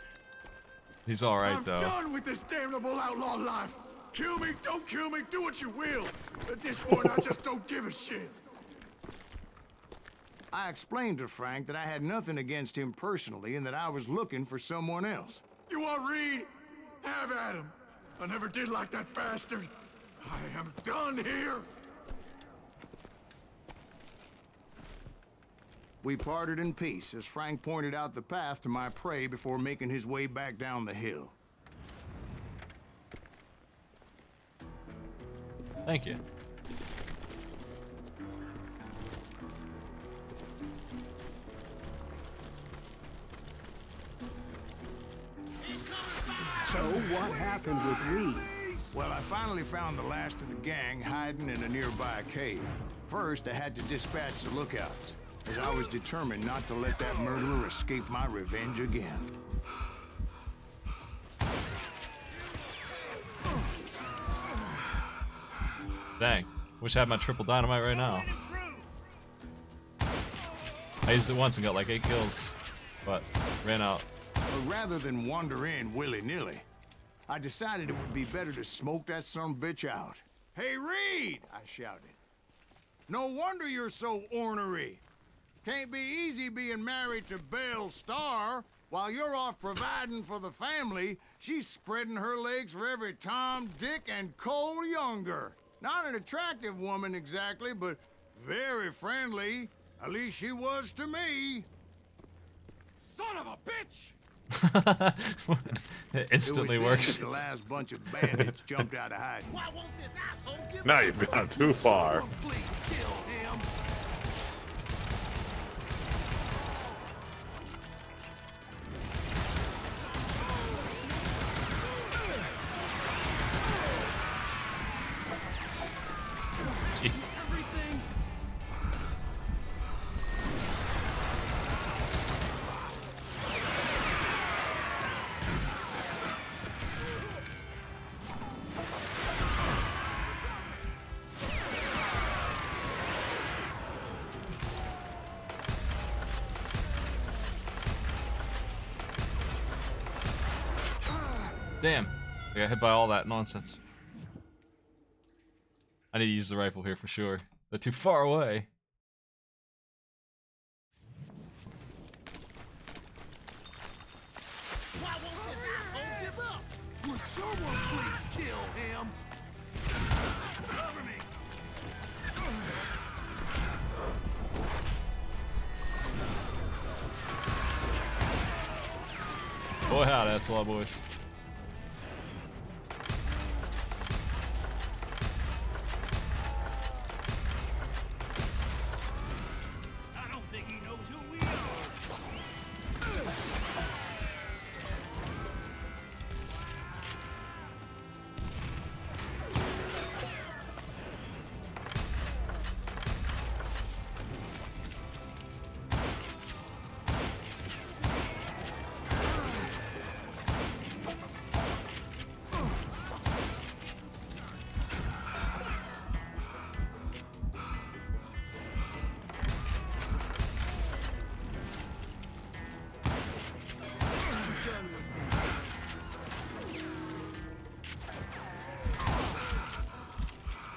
he's all right though. I'm done with this damnable outlaw life. Kill me, don't kill me, do what you will. At this point, I just don't give a shit. I explained to Frank that I had nothing against him personally and that I was looking for someone else. You want Reed? Have at him. I never did like that bastard. I am done here. We parted in peace as Frank pointed out the path to my prey before making his way back down the hill. Thank you. So what happened with Reed? Well, I finally found the last of the gang hiding in a nearby cave. First, I had to dispatch the lookouts, as I was determined not to let that murderer escape my revenge again. Dang. Wish I had my triple dynamite right now. I used it once and got like 8 kills, but ran out. But rather than wander in willy-nilly, I decided it would be better to smoke that sumbitch out. Hey, Reed! I shouted. No wonder you're so ornery. Can't be easy being married to Belle Starr. While you're off providing for the family, she's spreading her legs for every Tom, Dick, and Cole Younger. Not an attractive woman exactly, but very friendly. At least she was to me. Son of a bitch! It instantly It was works. then that the last bunch of bandits jumped out of hiding. Why won't this asshole give Now up? you've gone too far. Someone please kill him. Jeez. Everything. Damn. I got hit by all that nonsense. I need to use the rifle here for sure. They're too far away. Why won't this asshole give up? Would someone please kill him? Cover me. Boy, howdy, that's a lot of boys. I don't think he knows who we are.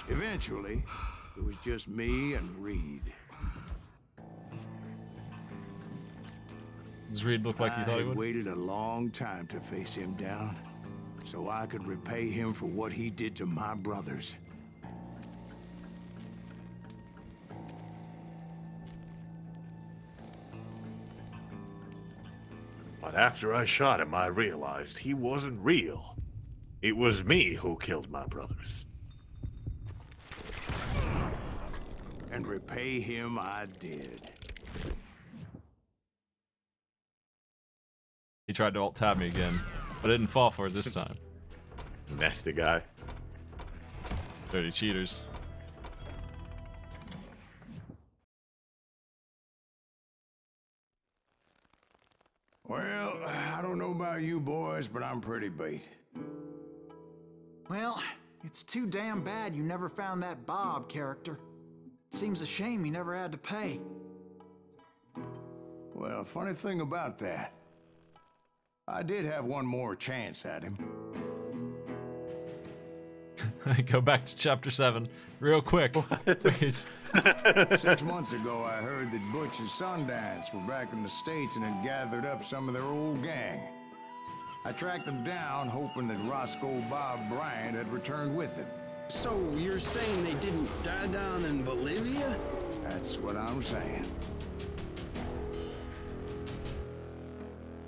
Eventually, it was just me and Reed. Does Reed look like you thought he I would? waited a long time to face him down, so I could repay him for what he did to my brothers. But after I shot him, I realized he wasn't real. It was me who killed my brothers. And repay him I did. He tried to alt-tab me again, but I didn't fall for it this time. Nasty guy. Dirty cheaters. Well, I don't know about you boys, but I'm pretty beat. Well, it's too damn bad you never found that Bob character. Seems a shame you never had to pay. Well, funny thing about that, I did have one more chance at him. Go back to chapter 7 real quick. Please. 6 months ago, I heard that Butch and Sundance were back in the States and had gathered up some of their old gang. I tracked them down, hoping that Roscoe Bob Bryant had returned with them. So you're saying they didn't die down in Bolivia? That's what I'm saying.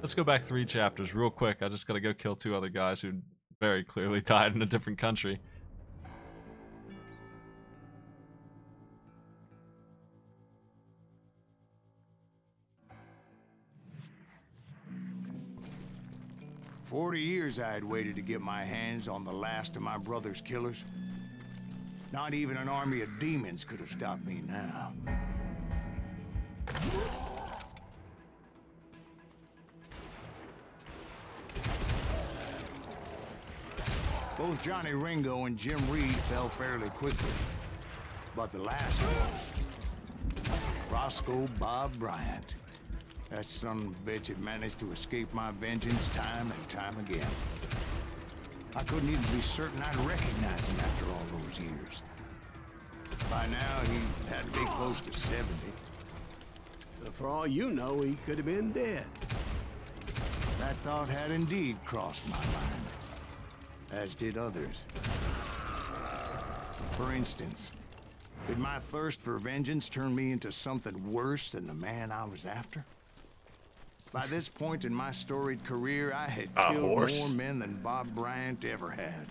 Let's go back 3 chapters real quick. I just gotta go kill 2 other guys who very clearly died in a different country. For 40 years I had waited to get my hands on the last of my brother's killers. Not even an army of demons could have stopped me now. Both Johnny Ringo and Jim Reed fell fairly quickly. But the last one, Roscoe Bob Bryant, that son of a bitch had managed to escape my vengeance time and time again. I couldn't even be certain I'd recognize him after all those years. By now, he had to be close to 70. But for all you know, he could have been dead. That thought had indeed crossed my mind, as did others. For instance, did my thirst for vengeance turn me into something worse than the man I was after? By this point in my storied career, I had killed more men than Bob Bryant ever had.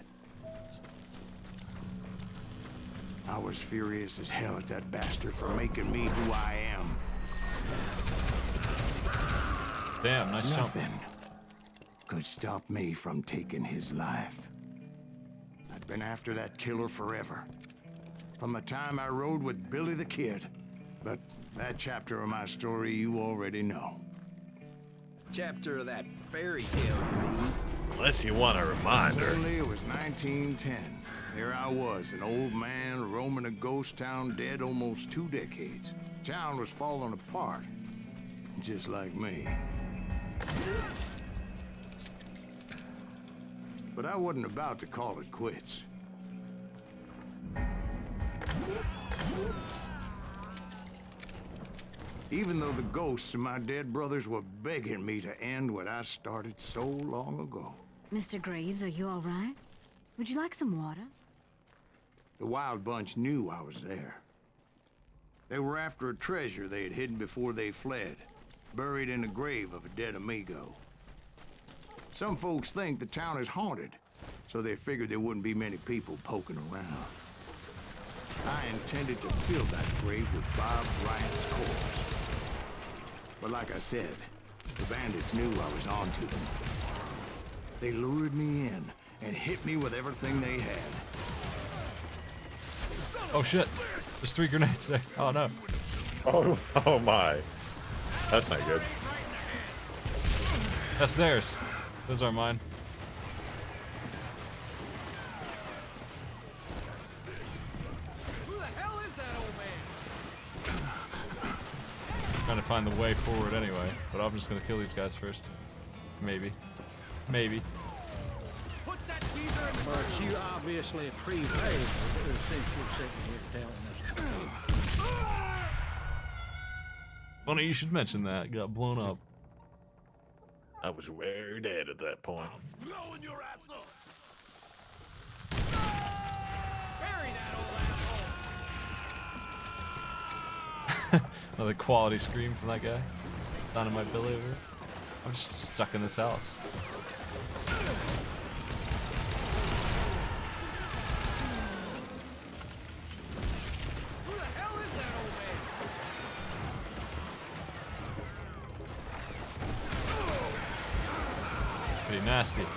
I was furious as hell at that bastard for making me who I am. Damn, nice jump. Nothing could stop me from taking his life. I'd been after that killer forever. From the time I rode with Billy the Kid. But that chapter of my story you already know. Chapter of that fairy tale, you mean? Unless you want a reminder. Suddenly it was 1910. Here I was, an old man roaming a ghost town dead almost 2 decades. Town was falling apart, just like me. But I wasn't about to call it quits. Even though the ghosts of my dead brothers were begging me to end what I started so long ago. Mr. Graves, are you all right? Would you like some water? The Wild Bunch knew I was there. They were after a treasure they had hidden before they fled, buried in the grave of a dead amigo. Some folks think the town is haunted, so they figured there wouldn't be many people poking around. I intended to fill that grave with Bob Bryant's corpse. But like I said, the bandits knew I was on to them. They lured me in and hit me with everything they had. Oh shit, there's 3 grenades there. Oh no. Oh my. That's not good. That's theirs. Those are mine. Who the hell is that old man? Trying to find the way forward anyway, but I'm just gonna kill these guys first. Maybe. Maybe. Put that geezer in the But you obviously prepaid since you're sitting here telling us. Funny you should mention that. Got blown up. I was very dead at that point. Blowing your ass up. Bury that old asshole. Another quality scream from that guy. Dynamite Billy over here. I'm just stuck in this house. Who the hell is that old man? Pretty nasty. Put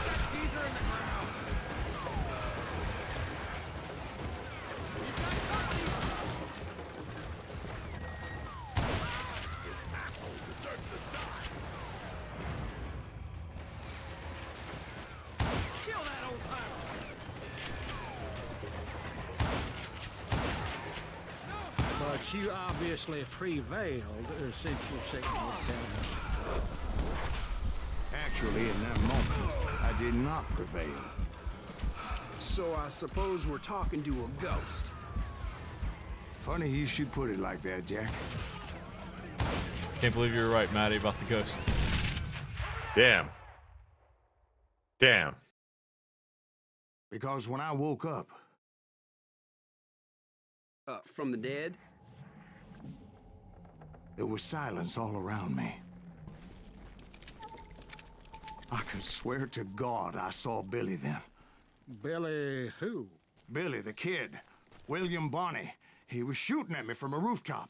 that geezer in the ground. You've got company. This asshole deserves to die. Kill that old timer. But you obviously prevailed since you're sitting down. Actually, in that moment, I did not prevail. So I suppose we're talking to a ghost. Funny you should put it like that, Jack. Can't believe you were right, Maddie, about the ghost. Damn. Damn. Because when I woke up, From the dead? there was silence all around me. I could swear to God I saw Billy then. Billy who? Billy, the kid. William Bonney. He was shooting at me from a rooftop.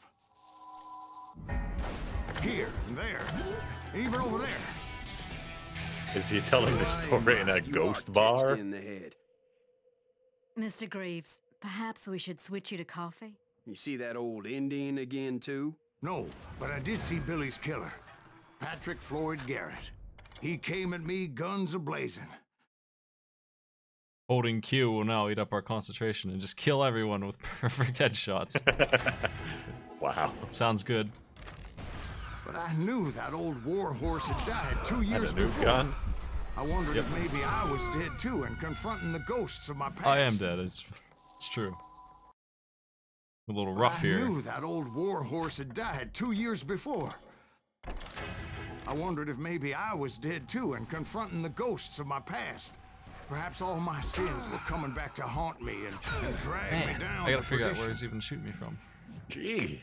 Here and there. Even over there. Is he telling the story in a You ghost are bar? text in the head. Mr. Greaves, perhaps we should switch you to coffee? You see that old Indian again, too? No, but I did see Billy's killer. Patrick Floyd Garrett. He came at me guns a-blazing. Holding Q will now eat up our concentration and just kill everyone with perfect headshots. Wow. Sounds good. But I knew that old war horse had died 2 And years a new before. gun. I wondered Yep. if maybe I was dead too and confronting the ghosts of my past. I am dead. It's true. A little rough I here. knew that old war horse had died 2 years before. I wondered if maybe I was dead too and confronting the ghosts of my past. Perhaps all my sins were coming back to haunt me and drag me Man, down I gotta to figure out where perdition. he's even shooting me from. Jeez.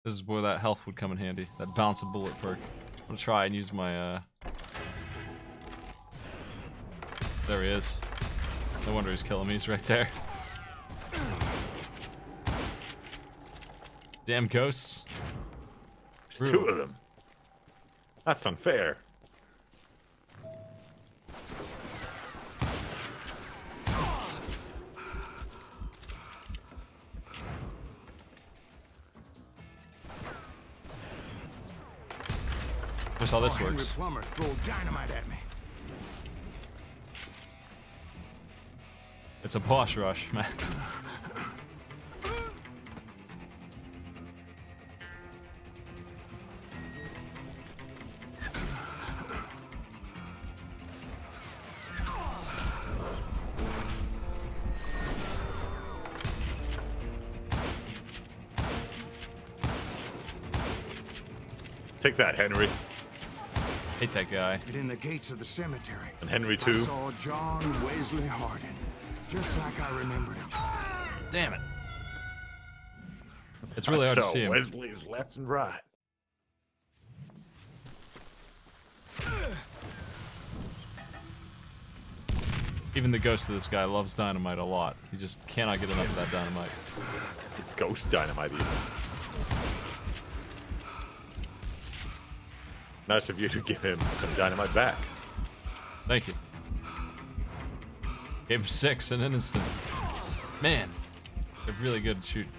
This is where that health would come in handy. That bounce a bullet perk. I'm gonna try and use my There he is. No wonder he's killing me. He's right there. Damn ghosts. There's two of them. That's unfair. Here's how this Saw Henry works. Plummer throw dynamite at me. It's a boss rush, man. Take that, Henry. Hate that guy. And in the gates of the cemetery, And Henry I too. saw John Wesley Hardin, just like I remembered him. Damn it. It's really hard to So see him. Wesley is left and right. Even the ghost of this guy loves dynamite a lot. He just cannot get enough of that dynamite. It's ghost dynamite even. Nice of you to give him some dynamite back. Thank you. Gave him 6 in an instant. Man, they're really good at shooting.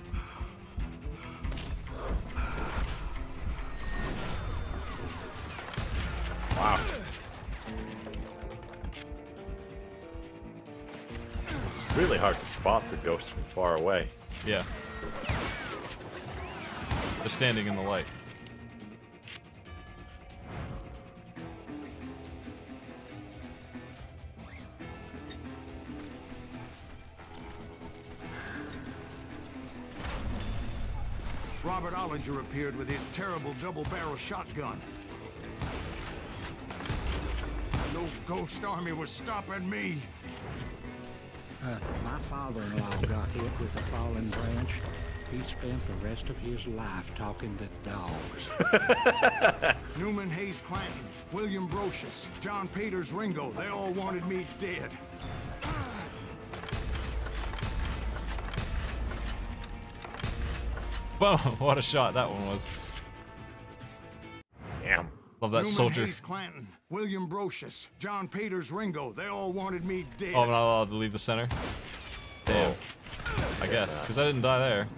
Wow. It's really hard to spot the ghosts from far away. Yeah. They're standing in the light. Robert Ollinger appeared with his terrible double-barrel shotgun. No ghost army was stopping me. My father-in-law got hit with a fallen branch. He spent the rest of his life talking to dogs. Newman Hayes Clanton, William Brocious, John Peters Ringo, they all wanted me dead. Whoa, what a shot that one was. Damn. Love that Newman soldier. Hayes Clanton, William Brocious, John Peters Ringo, they all wanted me dead. Oh, I'm not allowed to leave the center? Damn. I guess, because I didn't die there.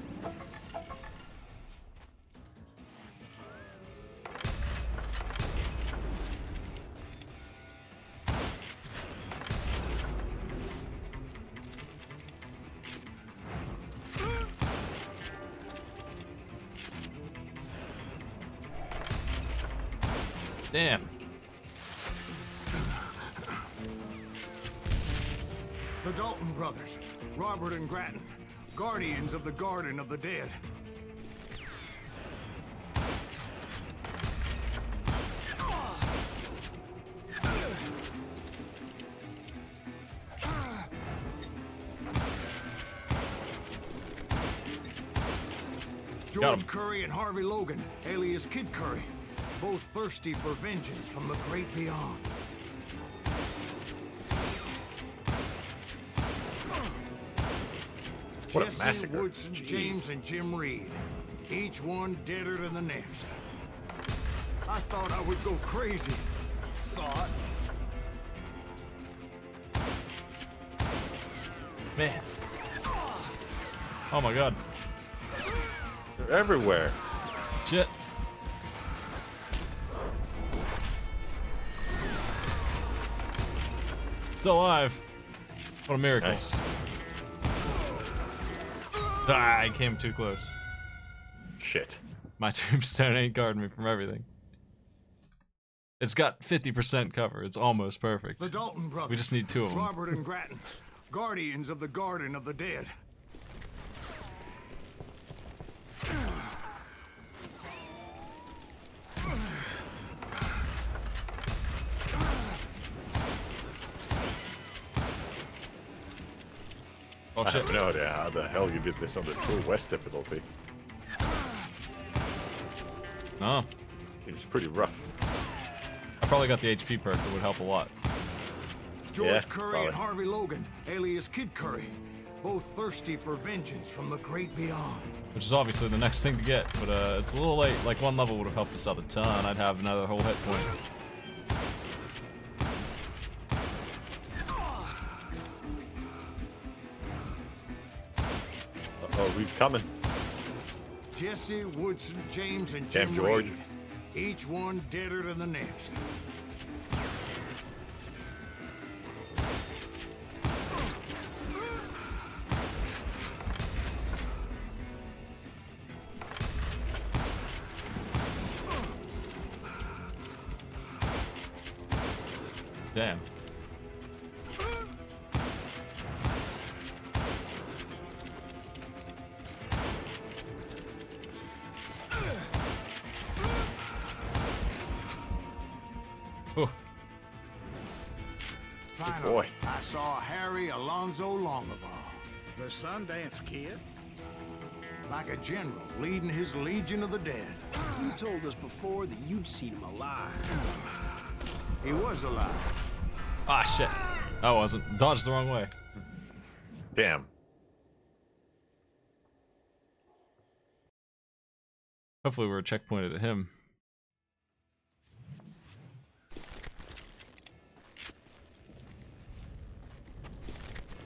Damn. The Dalton brothers, Robert and Grattan, guardians of the Garden of the Dead. George Curry and Harvey Logan, alias Kid Curry, both thirsty for vengeance from the great beyond. What a Jesse, massacre. Woodson, Jeez. James, and Jim Reed, each one deader than the next. I thought I would go crazy. Thought. Man. Oh my god. They're everywhere. Shit. Still alive. What a miracle. Nice. Ah, I came too close. Shit. My tombstone ain't guarding me from everything. It's got 50% cover. It's almost perfect. The Dalton brothers. We just need 2 of them. Robert and Grattan, guardians of the Garden of the Dead. Oh I shit. have no idea how the hell you did this on the True West difficulty. No. It's pretty rough. I probably got the HP perk. It would help a lot. George Curry and Harvey Logan, alias Kid Curry, both thirsty for vengeance from the great beyond. Which is obviously the next thing to get, but it's a little late. Like, 1 level would have helped us out a ton. I'd have another whole hit point. Oh, he's coming. Jesse, Woodson, James, and Damn, Jim George. Reed, each one deader than the next. Damn. Ooh. Finally, boy. I saw Harry Alonzo Longabaugh, The Sundance Kid? like a general leading his Legion of the Dead. You told us before that you'd seen him alive. He was alive. Ah, shit. I wasn't. Dodged the wrong way. Damn. Hopefully we're checkpointed at him.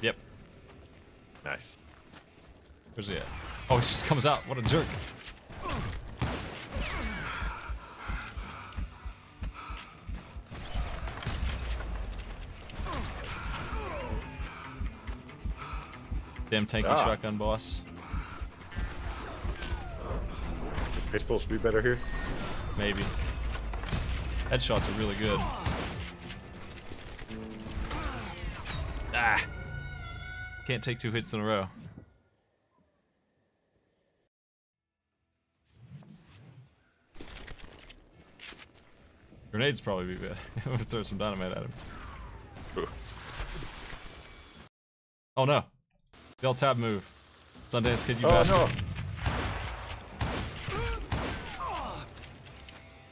Yep. Nice. Where's he at? Oh, he just comes out. What a jerk. Damn tanky shotgun boss. Pistols be better here? Maybe. Headshots are really good. Ah! Can't take 2 hits in a row. Grenades probably be bad. I'm gonna throw some dynamite at him. Oh no. The L-tab move. Sundance Kid, you bastard. No.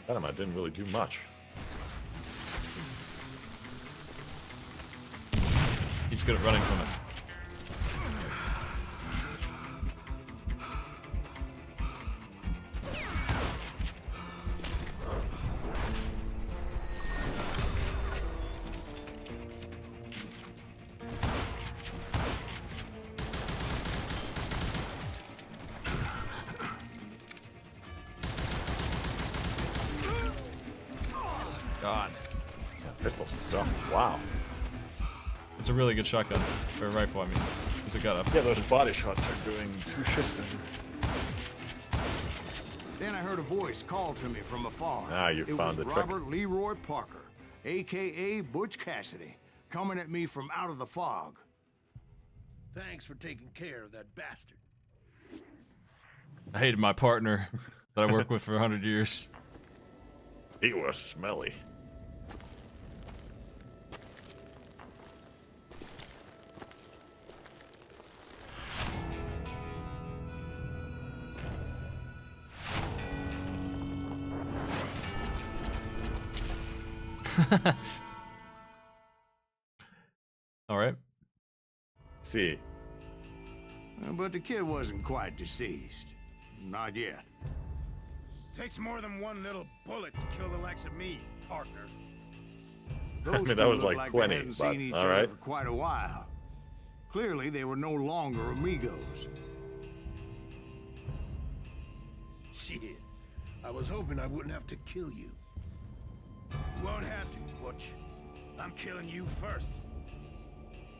Dynamite didn't really do much. He's good at running from it. God. That pistol sucks. Wow. It's a really good shotgun. Or a rifle, I mean. There's a gun up. Yeah, those body shots are doing two shifts in. Then I heard a voice call to me from afar. Ah, you found the trick. It was Robert Leroy Parker, a.k.a. Butch Cassidy, coming at me from out of the fog. Thanks for taking care of that bastard. I hated my partner that I worked with for 100 years. He was smelly. All right. See. But the kid wasn't quite deceased. Not yet. Takes more than one little bullet to kill the likes of me, partner. Those that two was looked like they 20, hadn't but seen each all other right. for quite a while. Clearly, they were no longer amigos. Shit. I was hoping I wouldn't have to kill you. You won't have to, Butch. I'm killing you first.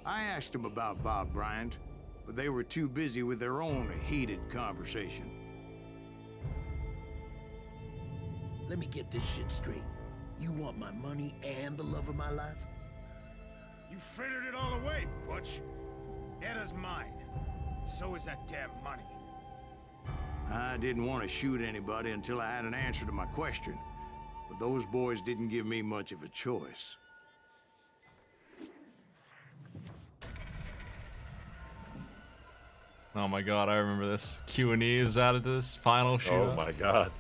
I asked them about Bob Bryant, but they were too busy with their own heated conversation. Let me get this shit straight. You want my money and the love of my life? You frittered it all away, Butch. Etta's mine. So is that damn money. I didn't want to shoot anybody until I had an answer to my question, but those boys didn't give me much of a choice. Oh my god, I remember this. Q&E is added to this final shootout. Oh my god.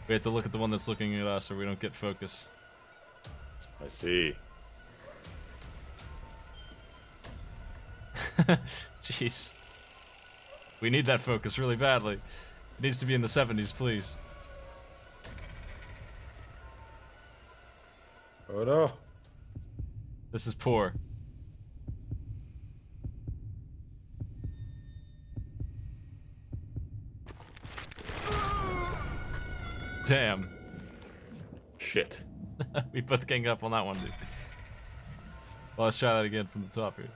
We have to look at the one that's looking at us or we don't get focus. I see. Jeez. We need that focus really badly. It needs to be in the 70s, please. Oh no. This is poor. Damn. Shit. We both ganged up on that one, dude. Well, let's try that again from the top here.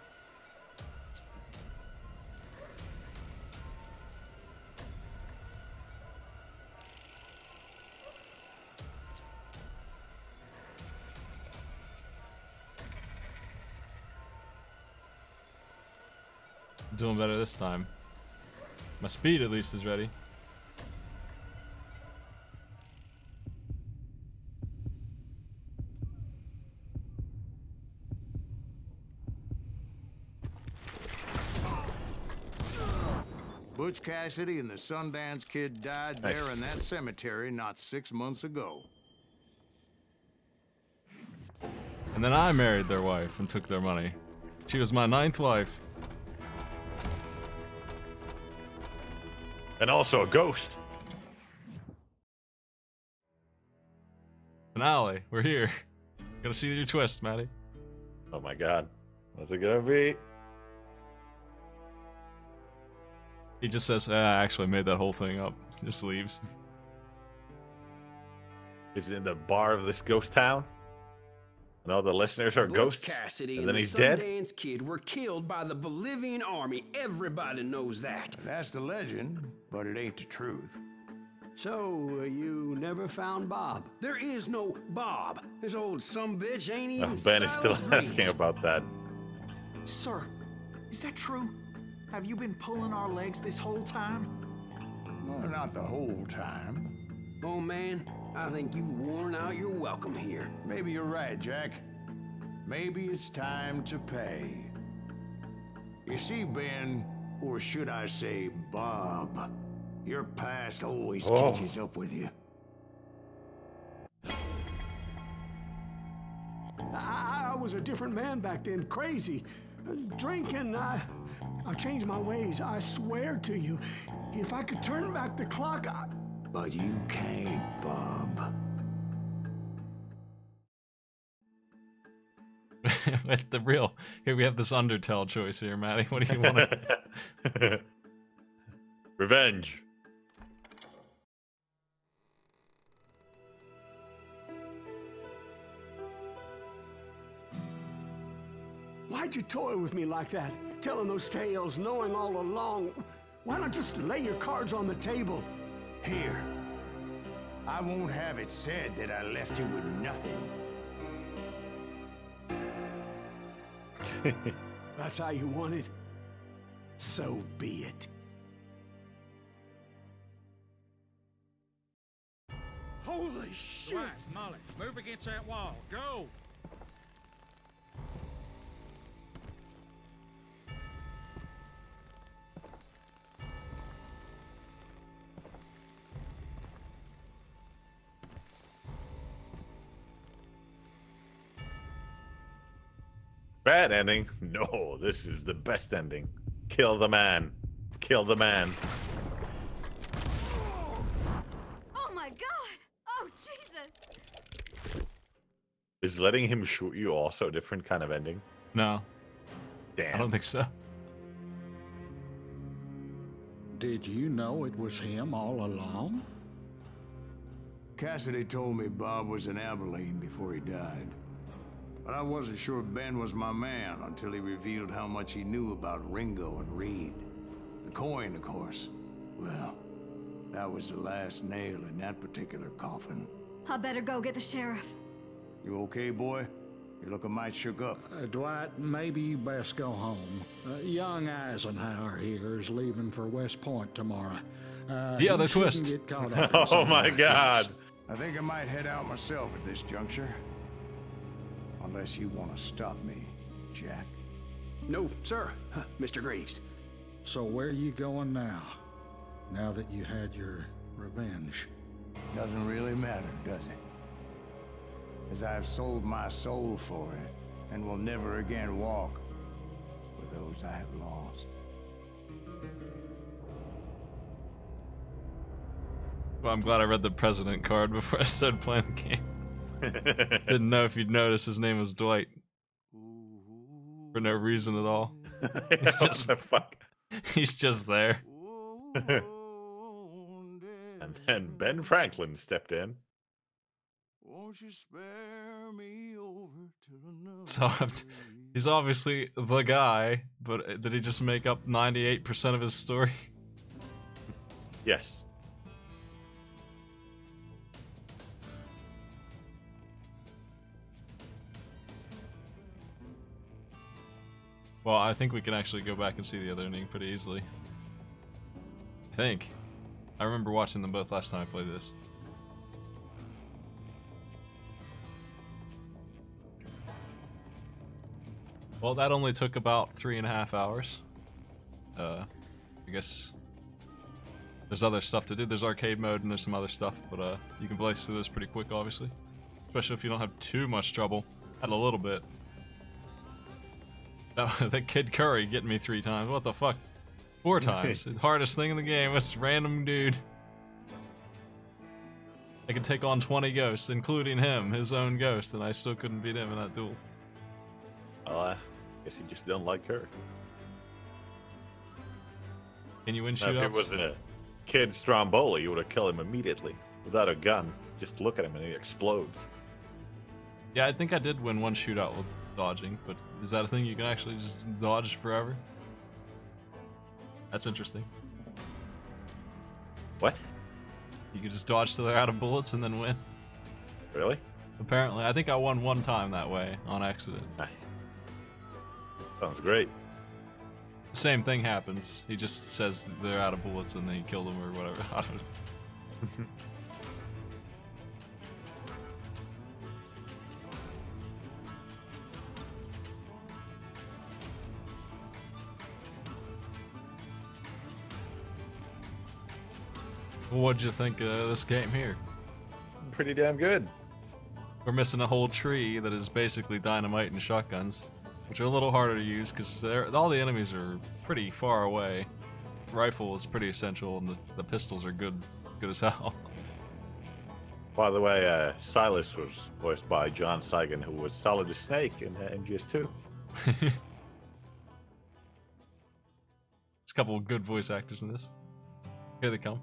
Doing better this time. My speed at least is ready. Butch Cassidy and the Sundance Kid died there in that cemetery not 6 months ago. And then I married their wife and took their money. She was my 9th wife. And also a ghost. Finale, we're here. Gotta see your twist, Maddie. Oh my god. What's it gonna be? He just says, I actually made that whole thing up. Just leaves. Is it in the bar of this ghost town? And all the listeners are Butch ghosts? Cassidy And and then the he's dead? Sundance Kid were killed by the Bolivian army. Everybody knows that. That's the legend, but it ain't the truth. So, you never found Bob? There is no Bob. This old sumbitch ain't even Ben is still Silas asking Greaves. about that. Sir, Is that true? Have you been pulling our legs this whole time? Well, not the whole time. Oh, man, I think you've worn out your welcome here. Maybe you're right, Jack. Maybe it's time to pay. You see, Ben, or should I say Bob, your past always catches up with you. I was a different man back then, crazy. Drinking, I've changed my ways, I swear to you. If I could turn back the clock, But you can't, Bob. The real. Here we have this Undertale choice here, Matty. What do you want to... Revenge. Why'd you toy with me like that? Telling those tales, knowing all along. Why not just lay your cards on the table? Here. I won't have it said that I left you with nothing. That's how you want it? So be it. Holy shit! Right, Molly, move against that wall. Go! Bad ending? No, this is the best ending. Kill the man. Kill the man. Oh my god! Oh Jesus! Is letting him shoot you also a different kind of ending? No. Damn. I don't think so. Did you know it was him all along? Cassidy told me Bob was in Abilene before he died. But I wasn't sure Ben was my man until he revealed how much he knew about Ringo and Reed. The coin, of course. Well, that was the last nail in that particular coffin. I better go get the sheriff. You okay, boy? You're looking mighty shook up. Dwight, maybe you best go home. Young Eisenhower here is leaving for West Point tomorrow. The other he shouldn't twist. get caught up in Oh something my like god. this. I think I might head out myself at this juncture. Unless you want to stop me, Jack. No, sir, Mr. Greaves. So where are you going now? Now that you had your revenge? Doesn't really matter, does it? As I've sold my soul for it, and will never again walk with those I have lost. Well, I'm glad I read the president card before I started playing the game. Didn't know if you'd notice his name was Dwight. For no reason at all. He's just there. And then Ben Franklin stepped in. Won't you spare me over till So he's obviously the guy, but did he just make up 98% of his story? Yes. Well, I think we can actually go back and see the other ending pretty easily. I think. I remember watching them both last time I played this. Well, that only took about 3.5 hours. I guess there's other stuff to do. There's arcade mode and there's some other stuff, but you can blaze through this pretty quick, obviously. Especially if you don't have too much trouble. Had a little bit. That Kid Curry getting me 3 times. What the fuck? 4 times. The hardest thing in the game. This random dude. I could take on 20 ghosts, including him, his own ghost, and I still couldn't beat him in that duel. Well, I guess you just don't like her. Can you win Now, shootouts? if it was a Kid Stromboli, you would have killed him immediately. Without a gun. Just look at him and he explodes. Yeah, I think I did win one shootout with dodging, but is that a thing you can actually just dodge forever? That's interesting. What? You can just dodge till they're out of bullets and then win. Really? Apparently. I think I won one time that way, on accident. Nice. Sounds great. Same thing happens. He just says they're out of bullets and they kill them or whatever. I don't know. What'd you think of this game here? Pretty damn good. We're missing a whole tree that is basically dynamite and shotguns, which are a little harder to use because all the enemies are pretty far away. Rifle is pretty essential, and the pistols are good as hell. By the way, Silas was voiced by John Saigon, who was Solid as Snake in MGS2. There's a couple of good voice actors in this. Here they come.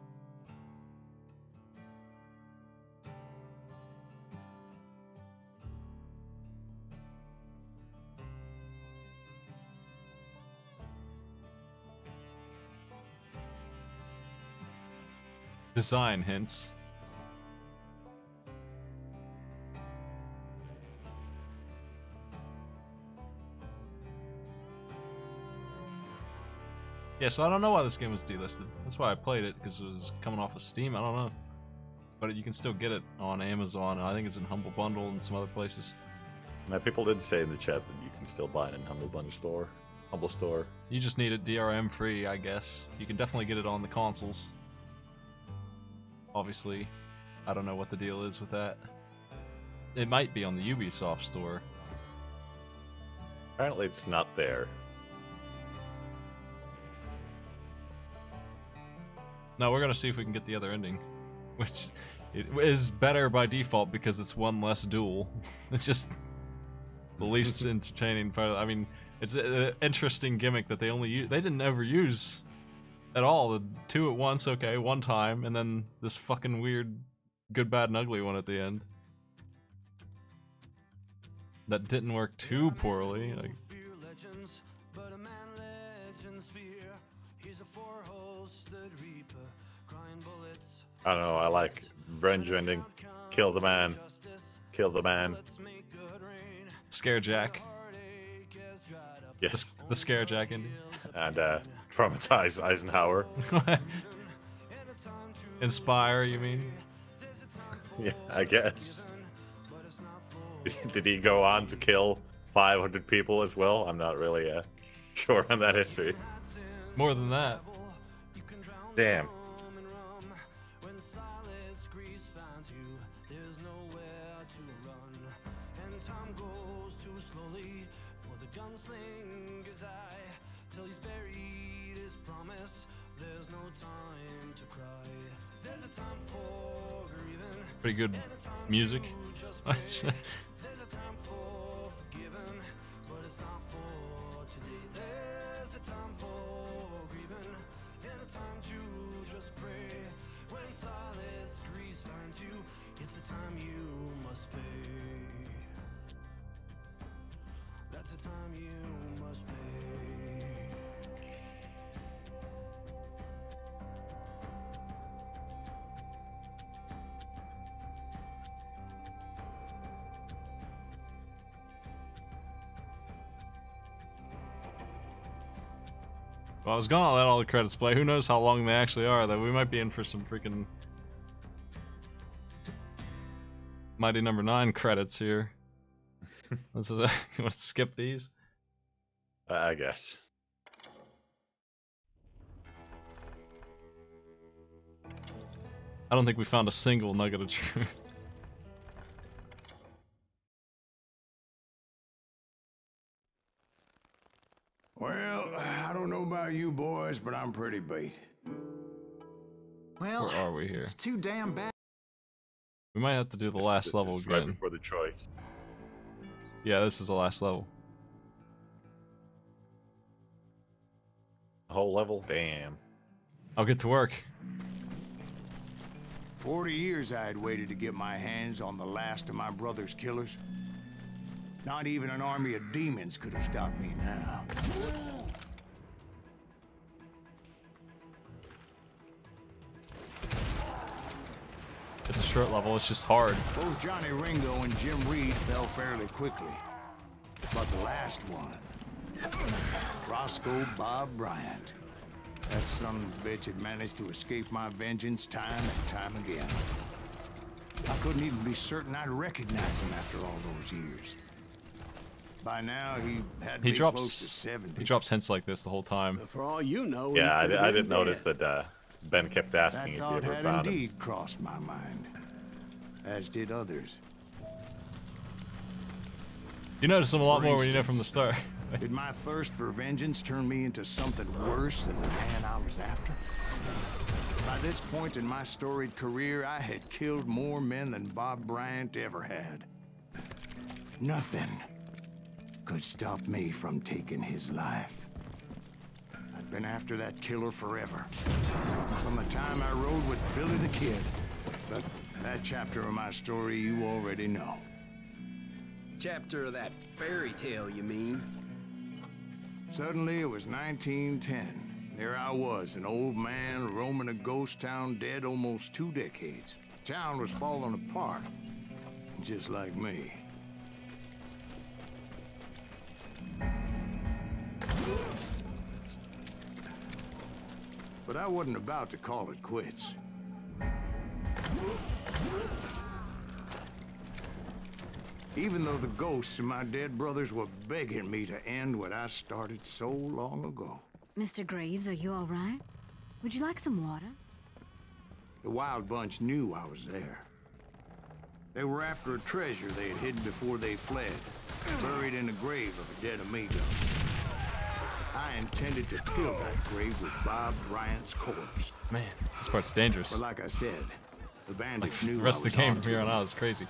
Design hints. Yeah, so I don't know why this game was delisted. That's why I played it, because it was coming off of Steam. I don't know. But you can still get it on Amazon. I think it's in Humble Bundle and some other places. Now, people did say in the chat that you can still buy it in Humble Bundle Store. Humble Store. You just need it DRM free, I guess. You can definitely get it on the consoles. Obviously, I don't know what the deal is with that. It might be on the Ubisoft store. Apparently it's not there. No, we're gonna see if we can get the other ending, which it is better by default because it's one less duel. It's just the least entertaining part. I mean, it's an interesting gimmick that they didn't ever use at all. The two at once, okay, one time, and then this fucking weird good, bad, and ugly one at the end. That didn't work too poorly. Like, I don't know, I like revenge ending. Kill the man. Kill the man. Scare Jack. Yes. The Scare Jack ending. And traumatize Eisenhower. Inspire, you mean? Yeah, I guess. Did he go on to kill 500 people as well? I'm not really sure on that history. More than that. Damn. Pretty good music. Well, I was gonna let all the credits play. Who knows how long they actually are, though. We might be in for some freaking Mighty Number 9 credits here. This is you want to skip these? I guess. I don't think we found a single nugget of truth. Well, I don't know about you boys, but I'm pretty beat. Well, where are we here? It's too damn bad. We might have to do the last level again. Right before the choice. Yeah, this is the last level. The whole level? Damn. I'll get to work. 40 years I had waited to get my hands on the last of my brother's killers. Not even an army of demons could have stopped me now. It's a short level, it's just hard. Both Johnny Ringo and Jim Reed fell fairly quickly. But the last one, Roscoe Bob Bryant. That son of a bitch had managed to escape my vengeance time and time again. I couldn't even be certain I'd recognize him after all those years. By now, he had to be close to 70. He drops hints like this the whole time. For all you know, Yeah, I did notice that Ben kept asking if he That ever thought had found him. indeed crossed my mind, as did others. You notice him a lot For more when you know instance, from the start. Did my thirst for vengeance turn me into something worse than the man I was after? By this point in my storied career, I had killed more men than Bob Bryant ever had. Nothing could stop me from taking his life. I'd been after that killer forever. From the time I rode with Billy the Kid. But that chapter of my story you already know. Chapter of that fairy tale, you mean? Suddenly, it was 1910. There I was, an old man roaming a ghost town dead almost 2 decades. The town was falling apart, just like me. But I wasn't about to call it quits. Even though the ghosts of my dead brothers were begging me to end what I started so long ago. Mr. Greaves, are you all right? Would you like some water? The Wild Bunch knew I was there. They were after a treasure they had hidden before they fled, buried in the grave of a dead amigo. I intended to fill that grave with Bob Bryant's corpse. Man, this part's dangerous. But like I said, the bandits knew The rest I of the was game on from here to on them. out is crazy.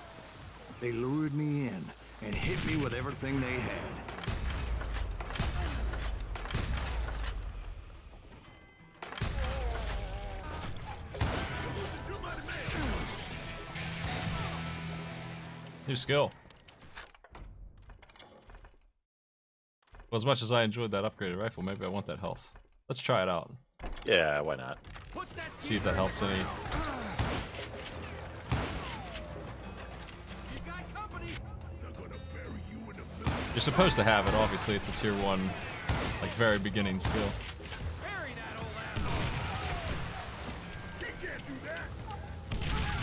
They lured me in and hit me with everything they had. New skill. Well, as much as I enjoyed that upgraded rifle, maybe I want that health. Let's try it out. Yeah, why not? See if that helps any. You're supposed to have it, obviously. It's a tier 1, like, very beginning skill.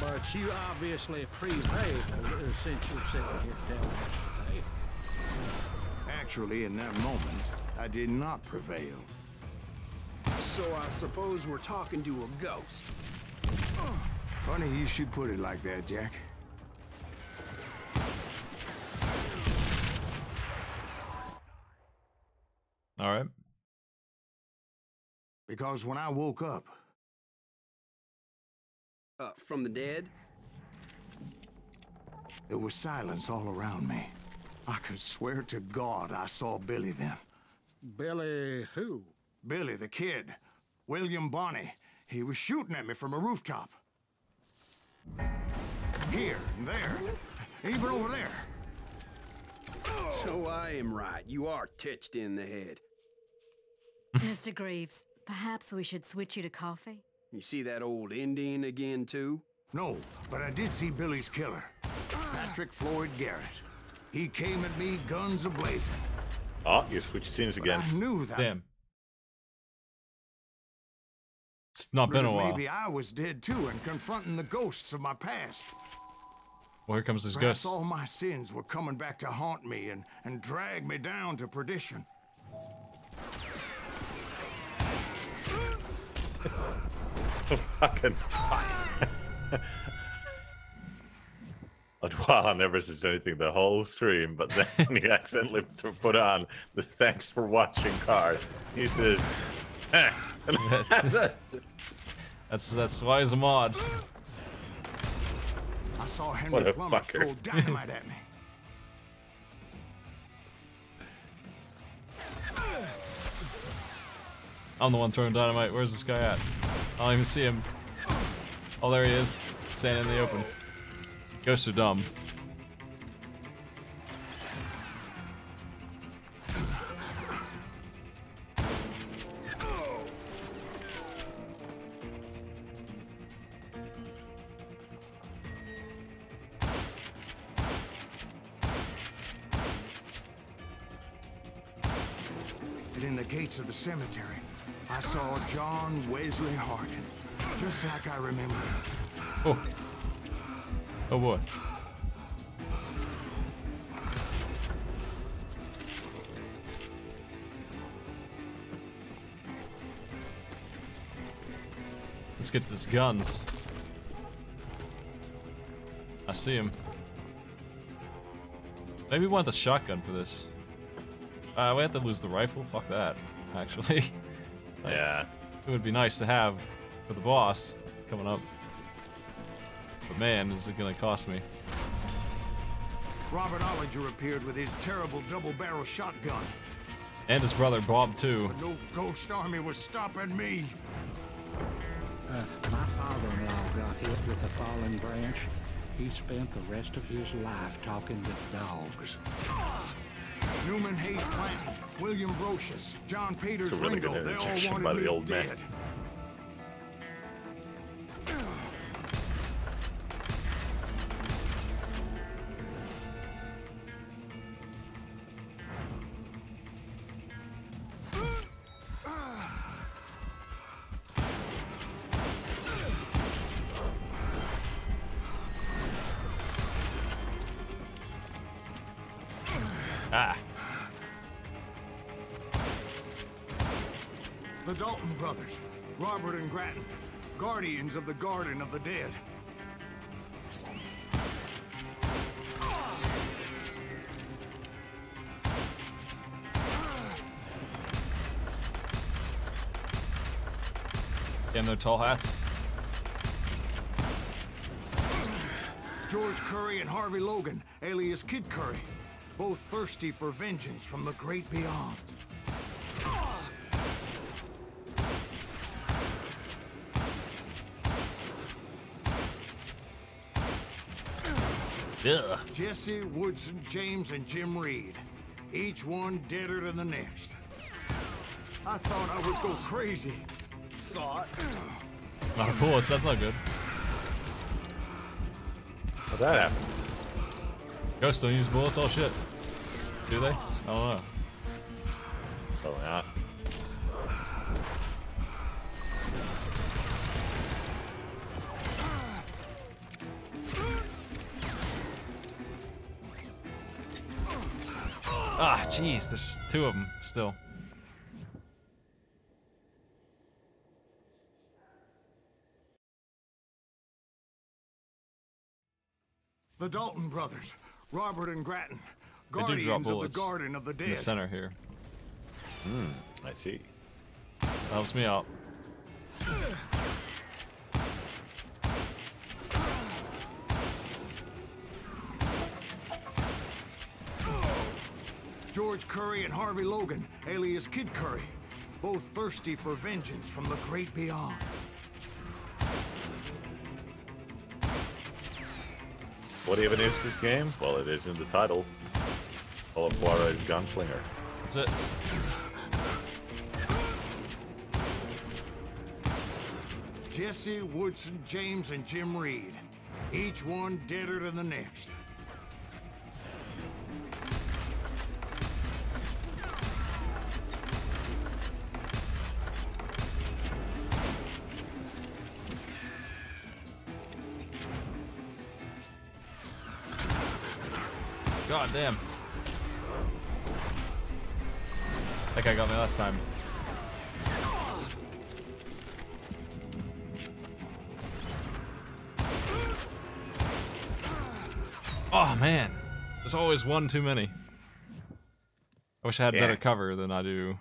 But you obviously prevailed since you're sitting here telling us the tale. Actually, in that moment, I did not prevail. So I suppose we're talking to a ghost. Funny you should put it like that, Jack. All right. Because when I woke up... From the dead? There was silence all around me. I could swear to God I saw Billy then. Billy who? Billy the Kid. William Bonney. He was shooting at me from a rooftop. Here and there. Even over there. So I am right. You are titched in the head. Mr. Greaves, perhaps we should switch you to coffee? You see that old Indian again, too? No, but I did see Billy's killer. Patrick Floyd Garrett. He came at me guns a-blazing. Oh, you switched scenes again. I knew that. Damn. It's not been a while. Maybe I was dead too and confronting the ghosts of my past. Well, here comes this Perhaps ghost. all my sins were coming back to haunt me and drag me down to perdition. Fucking Wow, I never said anything the whole stream, but then he accidentally put on the thanks for watching card. He says, That's why he's a mod. I saw What Henry a Plummer fucker. throw dynamite at me. I'm the one throwing dynamite. Where's this guy at? I don't even see him. Oh, there he is. Standing in the open. Ghosts are dumb. and in the gates of the cemetery, I saw John Wesley Hardin, just like I remember him. Oh. Oh boy. Let's get these guns. I see him. Maybe we want the shotgun for this. We have to lose the rifle? Fuck that, actually. Yeah. It would be nice to have for the boss coming up. But man, is it gonna cost me? Robert Ollinger appeared with his terrible double-barrel shotgun. And his brother Bob too. But no ghost army was stopping me. My father-in-law got hit with a falling branch. He spent the rest of his life talking to dogs. Newman Hayes Clanton, William Brocious, John Peters Really Ringo, good they all interjection by wanted the me old man. dead. Ah. The Dalton brothers, Robert and Grattan, guardians of the Garden of the Dead. Damn, no tall hats. George Curry and Harvey Logan, alias Kid Curry, both thirsty for vengeance from the great beyond. Yeah. Jesse, Woodson, James, and Jim Reed, each one deader than the next. I thought I would go crazy. Thought. Oh, bullets, that's not good. How'd that happen? Ghosts don't use bullets, oh shit. Do they? I don't know. Probably not. Ah, jeez, there's two of them still. The Dalton brothers, Robert and Grattan, They do drop guardians of the bullets Garden of the in the Dead. center here. I see. Helps me out. George Curry and Harvey Logan, alias Kid Curry, both thirsty for vengeance from the great beyond. What even is this game? Well, it is in the title. Call it Juarez Gunslinger. That's it. Jesse, Woodson, James, and Jim Reed, each one deader than the next. God damn. That guy got me last time. Oh man, there's always one too many. I wish I had better cover than I do. You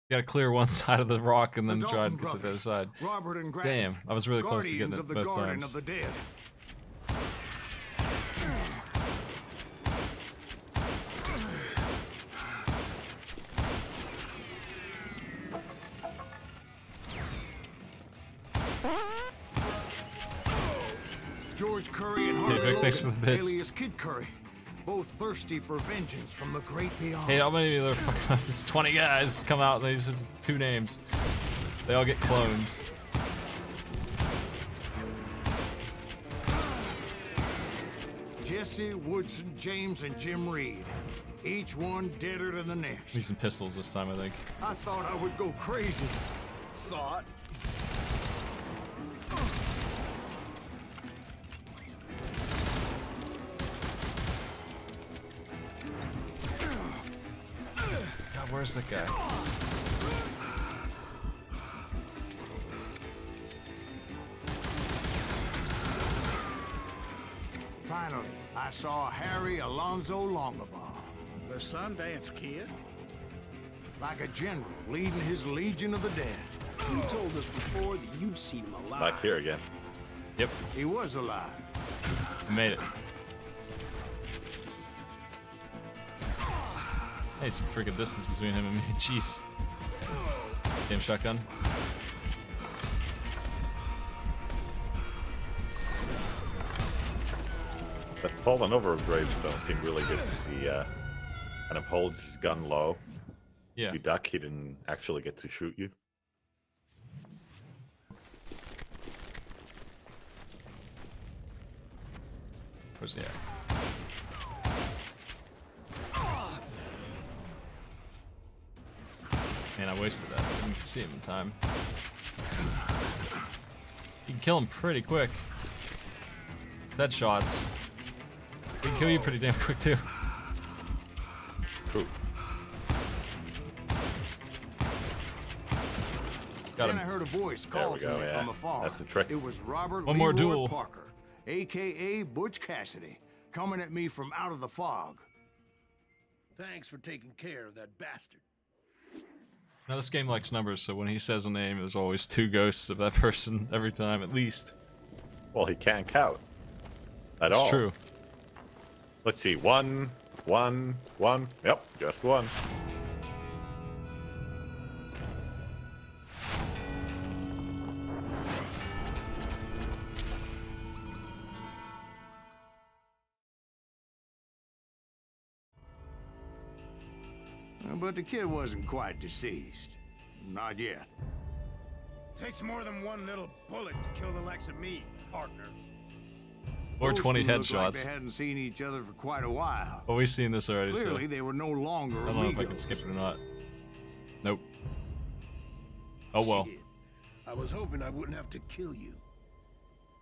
gotta clear one side of the rock and then try to get to the other side. Robert and Grattan, Damn, I was really close to getting guardians it of the both Garden times. of the Dead. George Curry and Harvey Vic, thanks Logan, for the bits. alias Kid Curry, both thirsty for vengeance from the great beyond. Hey, how many of the it's 20 guys come out and they just two names. They all get clones. Jesse, Woodson, James, and Jim Reed, Each one deader than the next. Using pistols this time, I think. I thought I would go crazy. Thought? God, where's that guy? Finally, I saw Harry Alonzo Longabaugh. The Sundance Kid? Like a general leading his Legion of the Dead. You told us before that you'd seen him alive. Back here again. Yep. He was alive. Made it. Hey, some freaking distance between him and me. Jeez. Damn shotgun. That falling over gravestone seemed really good because he kind of holds his gun low. Yeah. If you duck, he didn't actually get to shoot you. Where's he at? Man, I wasted that. I didn't see him in time. You can kill him pretty quick. That shots. He can kill you pretty damn quick too. Cool. Got him. Then I heard a voice call to me from afar. That's the trick. It was Robert One more Leroy duel. Parker, a.k.a. Butch Cassidy, coming at me from out of the fog. Thanks for taking care of that bastard. Now this game likes numbers, so when he says a name, there's always 2 ghosts of that person every time, at least. Well, he can't count. At all. It's true. Let's see. 1, 1, 1. Yep, just 1. But the kid wasn't quite deceased. Not yet. Takes more than one little bullet to kill the likes of me, partner. Or Those 20 two looked like headshots. they hadn't seen each other for quite a while. Oh, we've seen this already, Clearly, so they were no longer I don't know if I can amigos. skip it or not. Nope. Oh well. Shit. I was hoping I wouldn't have to kill you.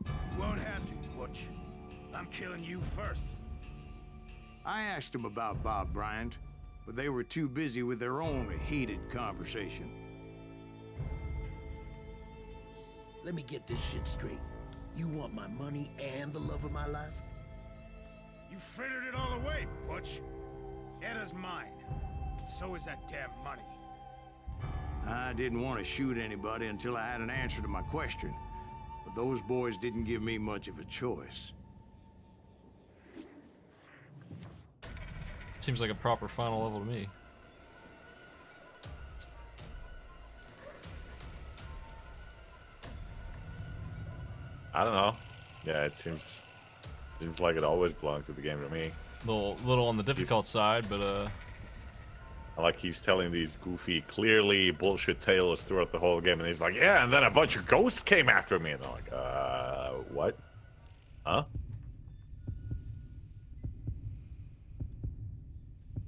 You won't have to, Butch. I'm killing you first. I asked them about Bob Bryant, but they were too busy with their own heated conversation. Let me get this shit straight. You want my money and the love of my life? You frittered it all away, Butch. Eda's mine. And so is that damn money. I didn't want to shoot anybody until I had an answer to my question, but those boys didn't give me much of a choice. Seems like a proper final level to me. I don't know. Yeah, it seems like it always belongs to the game to me. Little on the difficult side, but Like he's telling these goofy, clearly bullshit tales throughout the whole game, and he's like, yeah, and then a bunch of ghosts came after me, and they're like, what? Huh?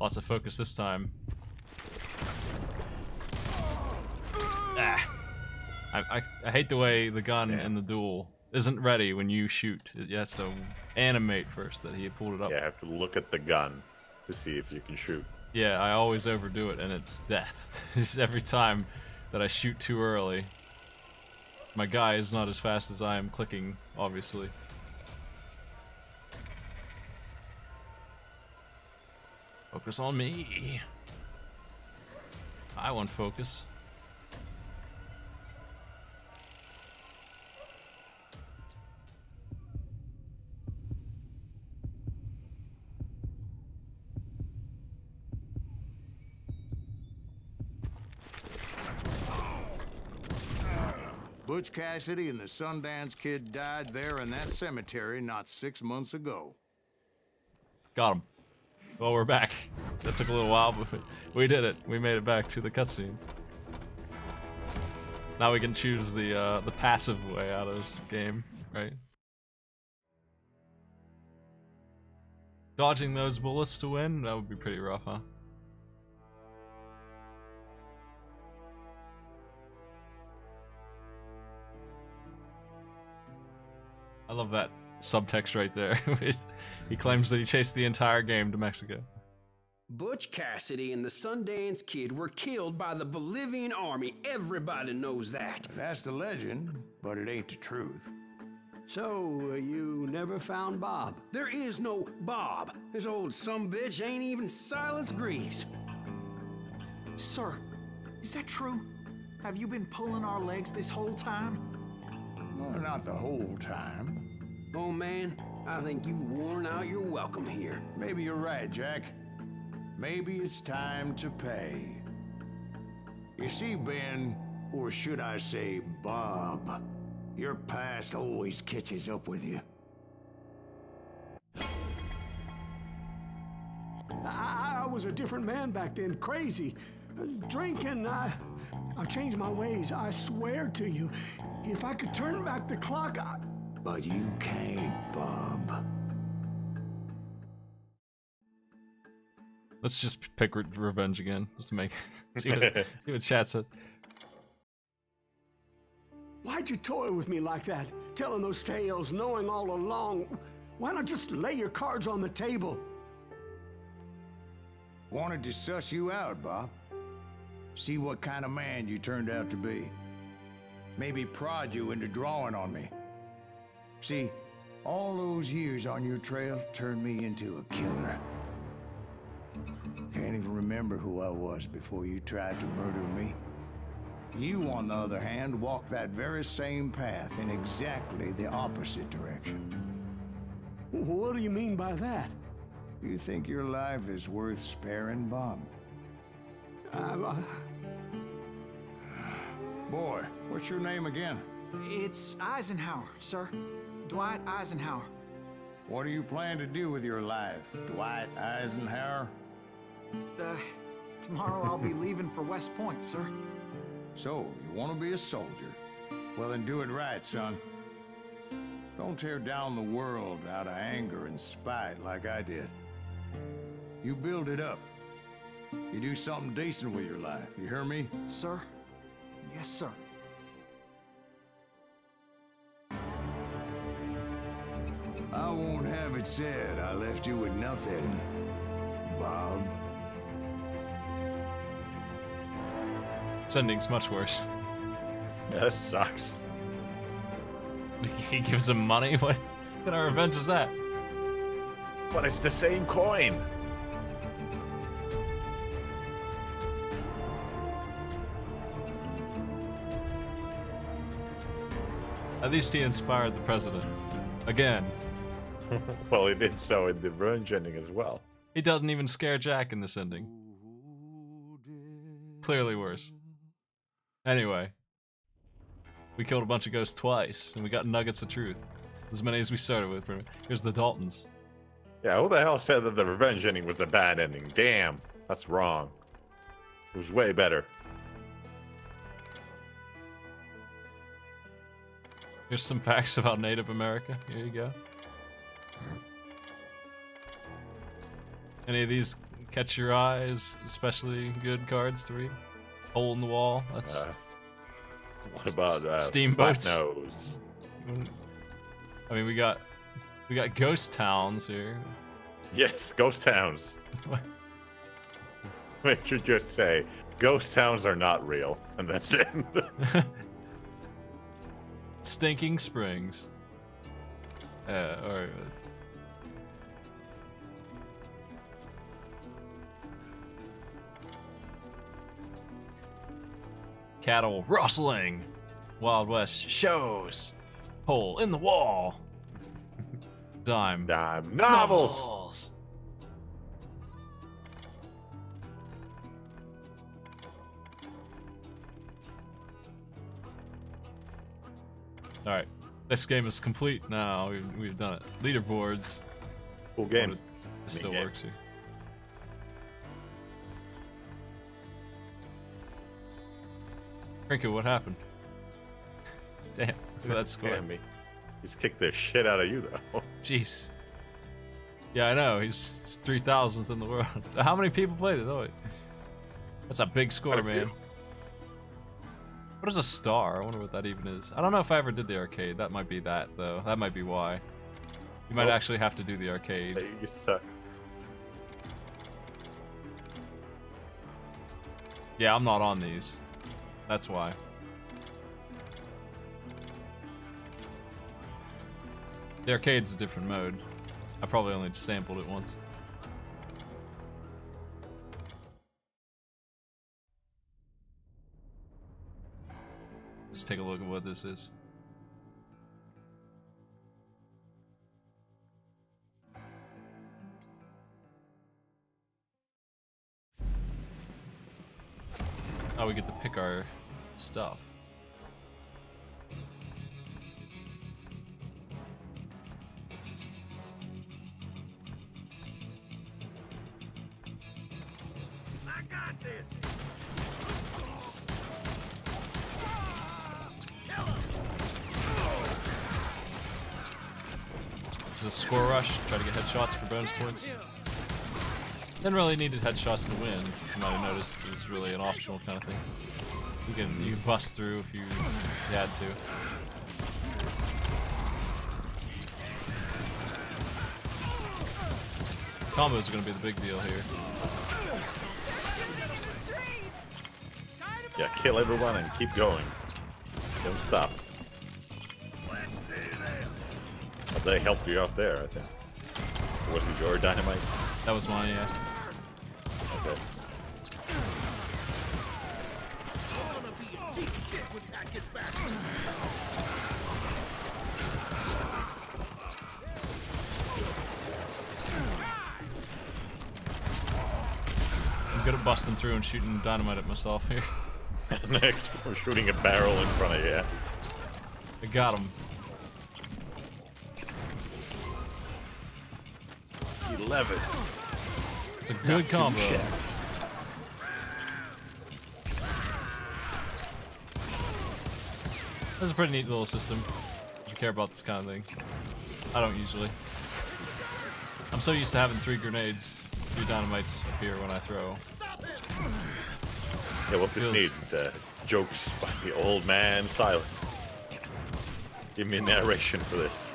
lots of focus this time. Ah. I hate the way the gun in the duel isn't ready when you shoot. It has to animate first that he had pulled it up. Yeah, I have to look at the gun to see if you can shoot. Yeah, I always overdo it, and it's death. Just every time that I shoot too early. My guy is not as fast as I am clicking, obviously. Focus on me. I want focus. Butch Cassidy and the Sundance Kid died there in that cemetery not 6 months ago. Got him. Well, we're back. That took a little while, but we did it. We made it back to the cutscene. Now we can choose the passive way out of this game, right? Dodging those bullets to win? That would be pretty rough, huh? I love that subtext right there. He claims that he chased the entire game to Mexico. Butch Cassidy and the Sundance Kid were killed by the Bolivian army. Everybody knows that. That's the legend, but it ain't the truth. So, you never found Bob? There is no Bob. This old sumbitch ain't even Silas Greaves. Sir, is that true? Have you been pulling our legs this whole time? Well, not the whole time. Oh, man, I think you've worn out your welcome here. Maybe you're right, Jack. Maybe it's time to pay. You see, Ben, or should I say Bob, your past always catches up with you. I was a different man back then, crazy. Drinking, I've changed my ways, I swear to you. If I could turn back the clock, But you can't, Bob. Let's just pick revenge again. Just to make see what chat said. Why'd you toy with me like that? Telling those tales, knowing all along. Why not just lay your cards on the table? Wanted to suss you out, Bob. See what kind of man you turned out to be. Maybe prod you into drawing on me. See, all those years on your trail turned me into a killer. Can't even remember who I was before you tried to murder me. You, on the other hand, walked that very same path in exactly the opposite direction. What do you mean by that? You think your life is worth sparing, Bob? Boy, what's your name again? It's Eisenhower, sir. Dwight Eisenhower. What do you plan to do with your life, Dwight Eisenhower? Tomorrow I'll be leaving for West Point, sir. So, you want to be a soldier? Well, then do it right, son. Don't tear down the world out of anger and spite like I did. You build it up. You do something decent with your life, you hear me? Sir? Yes, sir. I won't have it said I left you with nothing, Bob. This ending's much worse. Yeah, this sucks. He gives him money? What kind of revenge is that? But it's the same coin. At least he inspired the president. Again. Well, he did so in the revenge ending as well. He doesn't even scare Jack in this ending. Clearly worse. Anyway. We killed a bunch of ghosts twice, and we got nuggets of truth. As many as we started with. Here's the Daltons. Yeah, who the hell said that the revenge ending was the bad ending? Damn, that's wrong. It was way better. Here's some facts about Native America. Here you go. Any of these catch your eyes? Especially good cards to read? Hole in the wall. That's. What about steamboats? Flat Nose? I mean, we got ghost towns here. Yes, ghost towns. We should just say ghost towns are not real, and that's it. Stinking Springs. Or cattle rustling. Wild West shows. Hole in the wall. Dime novels. All right, this game is complete now. We've done it. Leaderboards. Cool game. This still works here. Crinkle, what happened? Damn, look at that score. Damn me. He's kicked the shit out of you, though. Jeez. Yeah, I know. He's 3,000th in the world. How many people played it? Oh, that's a big score, man. What is a star? I wonder what that even is. I don't know if I ever did the arcade. That might be that, though. That might be why. You might actually have to do the arcade. Hey, you suck. Yeah, I'm not on these. That's why. The arcade's a different mode. I probably only sampled it once. Let's take a look at what this is. Oh, we get to pick our stuff. I got this. This is a score rush. Try to get headshots for bonus points. Didn't really needed headshots to win. You might have noticed it was really an optional kind of thing. You can bust through if you had to. Combos are going to be the big deal here. Yeah, kill everyone and keep going. Don't stop. Well, they helped you out there, I think. Was it your dynamite? That was mine, yeah. Okay. I'm good at busting through and shooting dynamite at myself here. Next, we're shooting a barrel in front of you. I got him. 11. It's a good combo. That's a pretty neat little system. If you care about this kind of thing. I don't usually. I'm so used to having 3 grenades. 3 dynamites appear when I throw. Yeah, what this needs is jokes by the old man Silas. Give me a narration for this.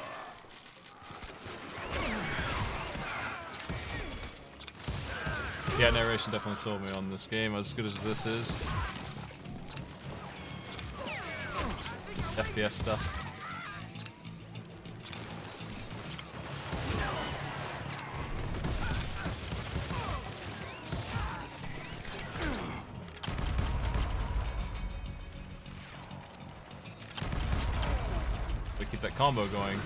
Yeah, narration definitely sold me on this game, as good as this is. Just FPS stuff. We keep that combo going.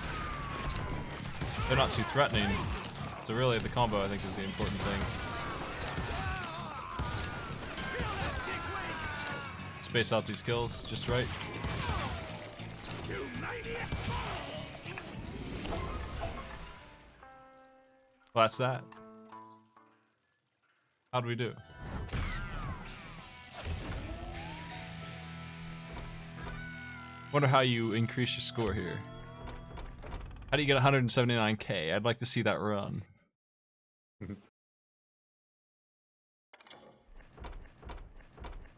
They're not too threatening, so really the combo I think is the important thing. Space out these kills just right. Well, that's that. How'd we do? Wonder how you increase your score here. How do you get 179k? I'd like to see that run.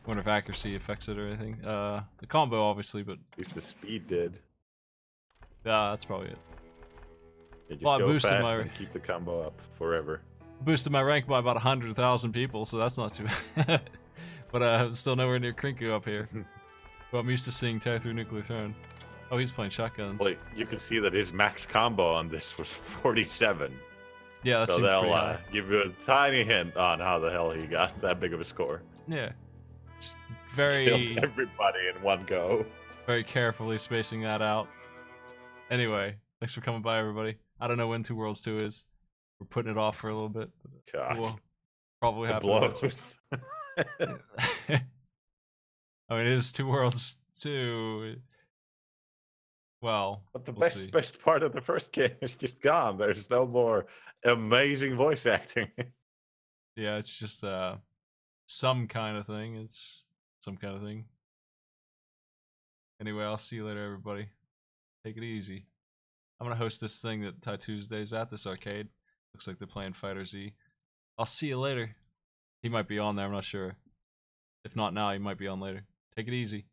Wonder if accuracy affects it or anything. The combo obviously, but at least the speed did. Yeah, that's probably it. You just well, I go boosted fast my and keep the combo up forever. Boosted my rank by about 100,000 people, so that's not too bad. But I'm still nowhere near Krinku up here. But I'm used to seeing tear through nuclear throne. Oh, he's playing shotguns. Well, you can see that his max combo on this was 47. Yeah, that's so pretty that'll high. give you a tiny hint on how the hell he got that big of a score. Yeah. Just very... Killed everybody in one go. Very carefully spacing that out. Anyway, thanks for coming by, everybody. I don't know when Two Worlds 2 is. We're putting it off for a little bit. But we'll probably happen. Blows. I mean, it is Two Worlds 2. Well, but the we'll best part of the first game is just gone. There's no more amazing voice acting. Yeah, it's just some kind of thing. It's some kind of thing. Anyway, I'll see you later, everybody. Take it easy. I'm gonna host this thing that Ty Tuesday's at, this arcade. Looks like they're playing Fighter Z. I'll see you later. He might be on there, I'm not sure. If not now, he might be on later. Take it easy.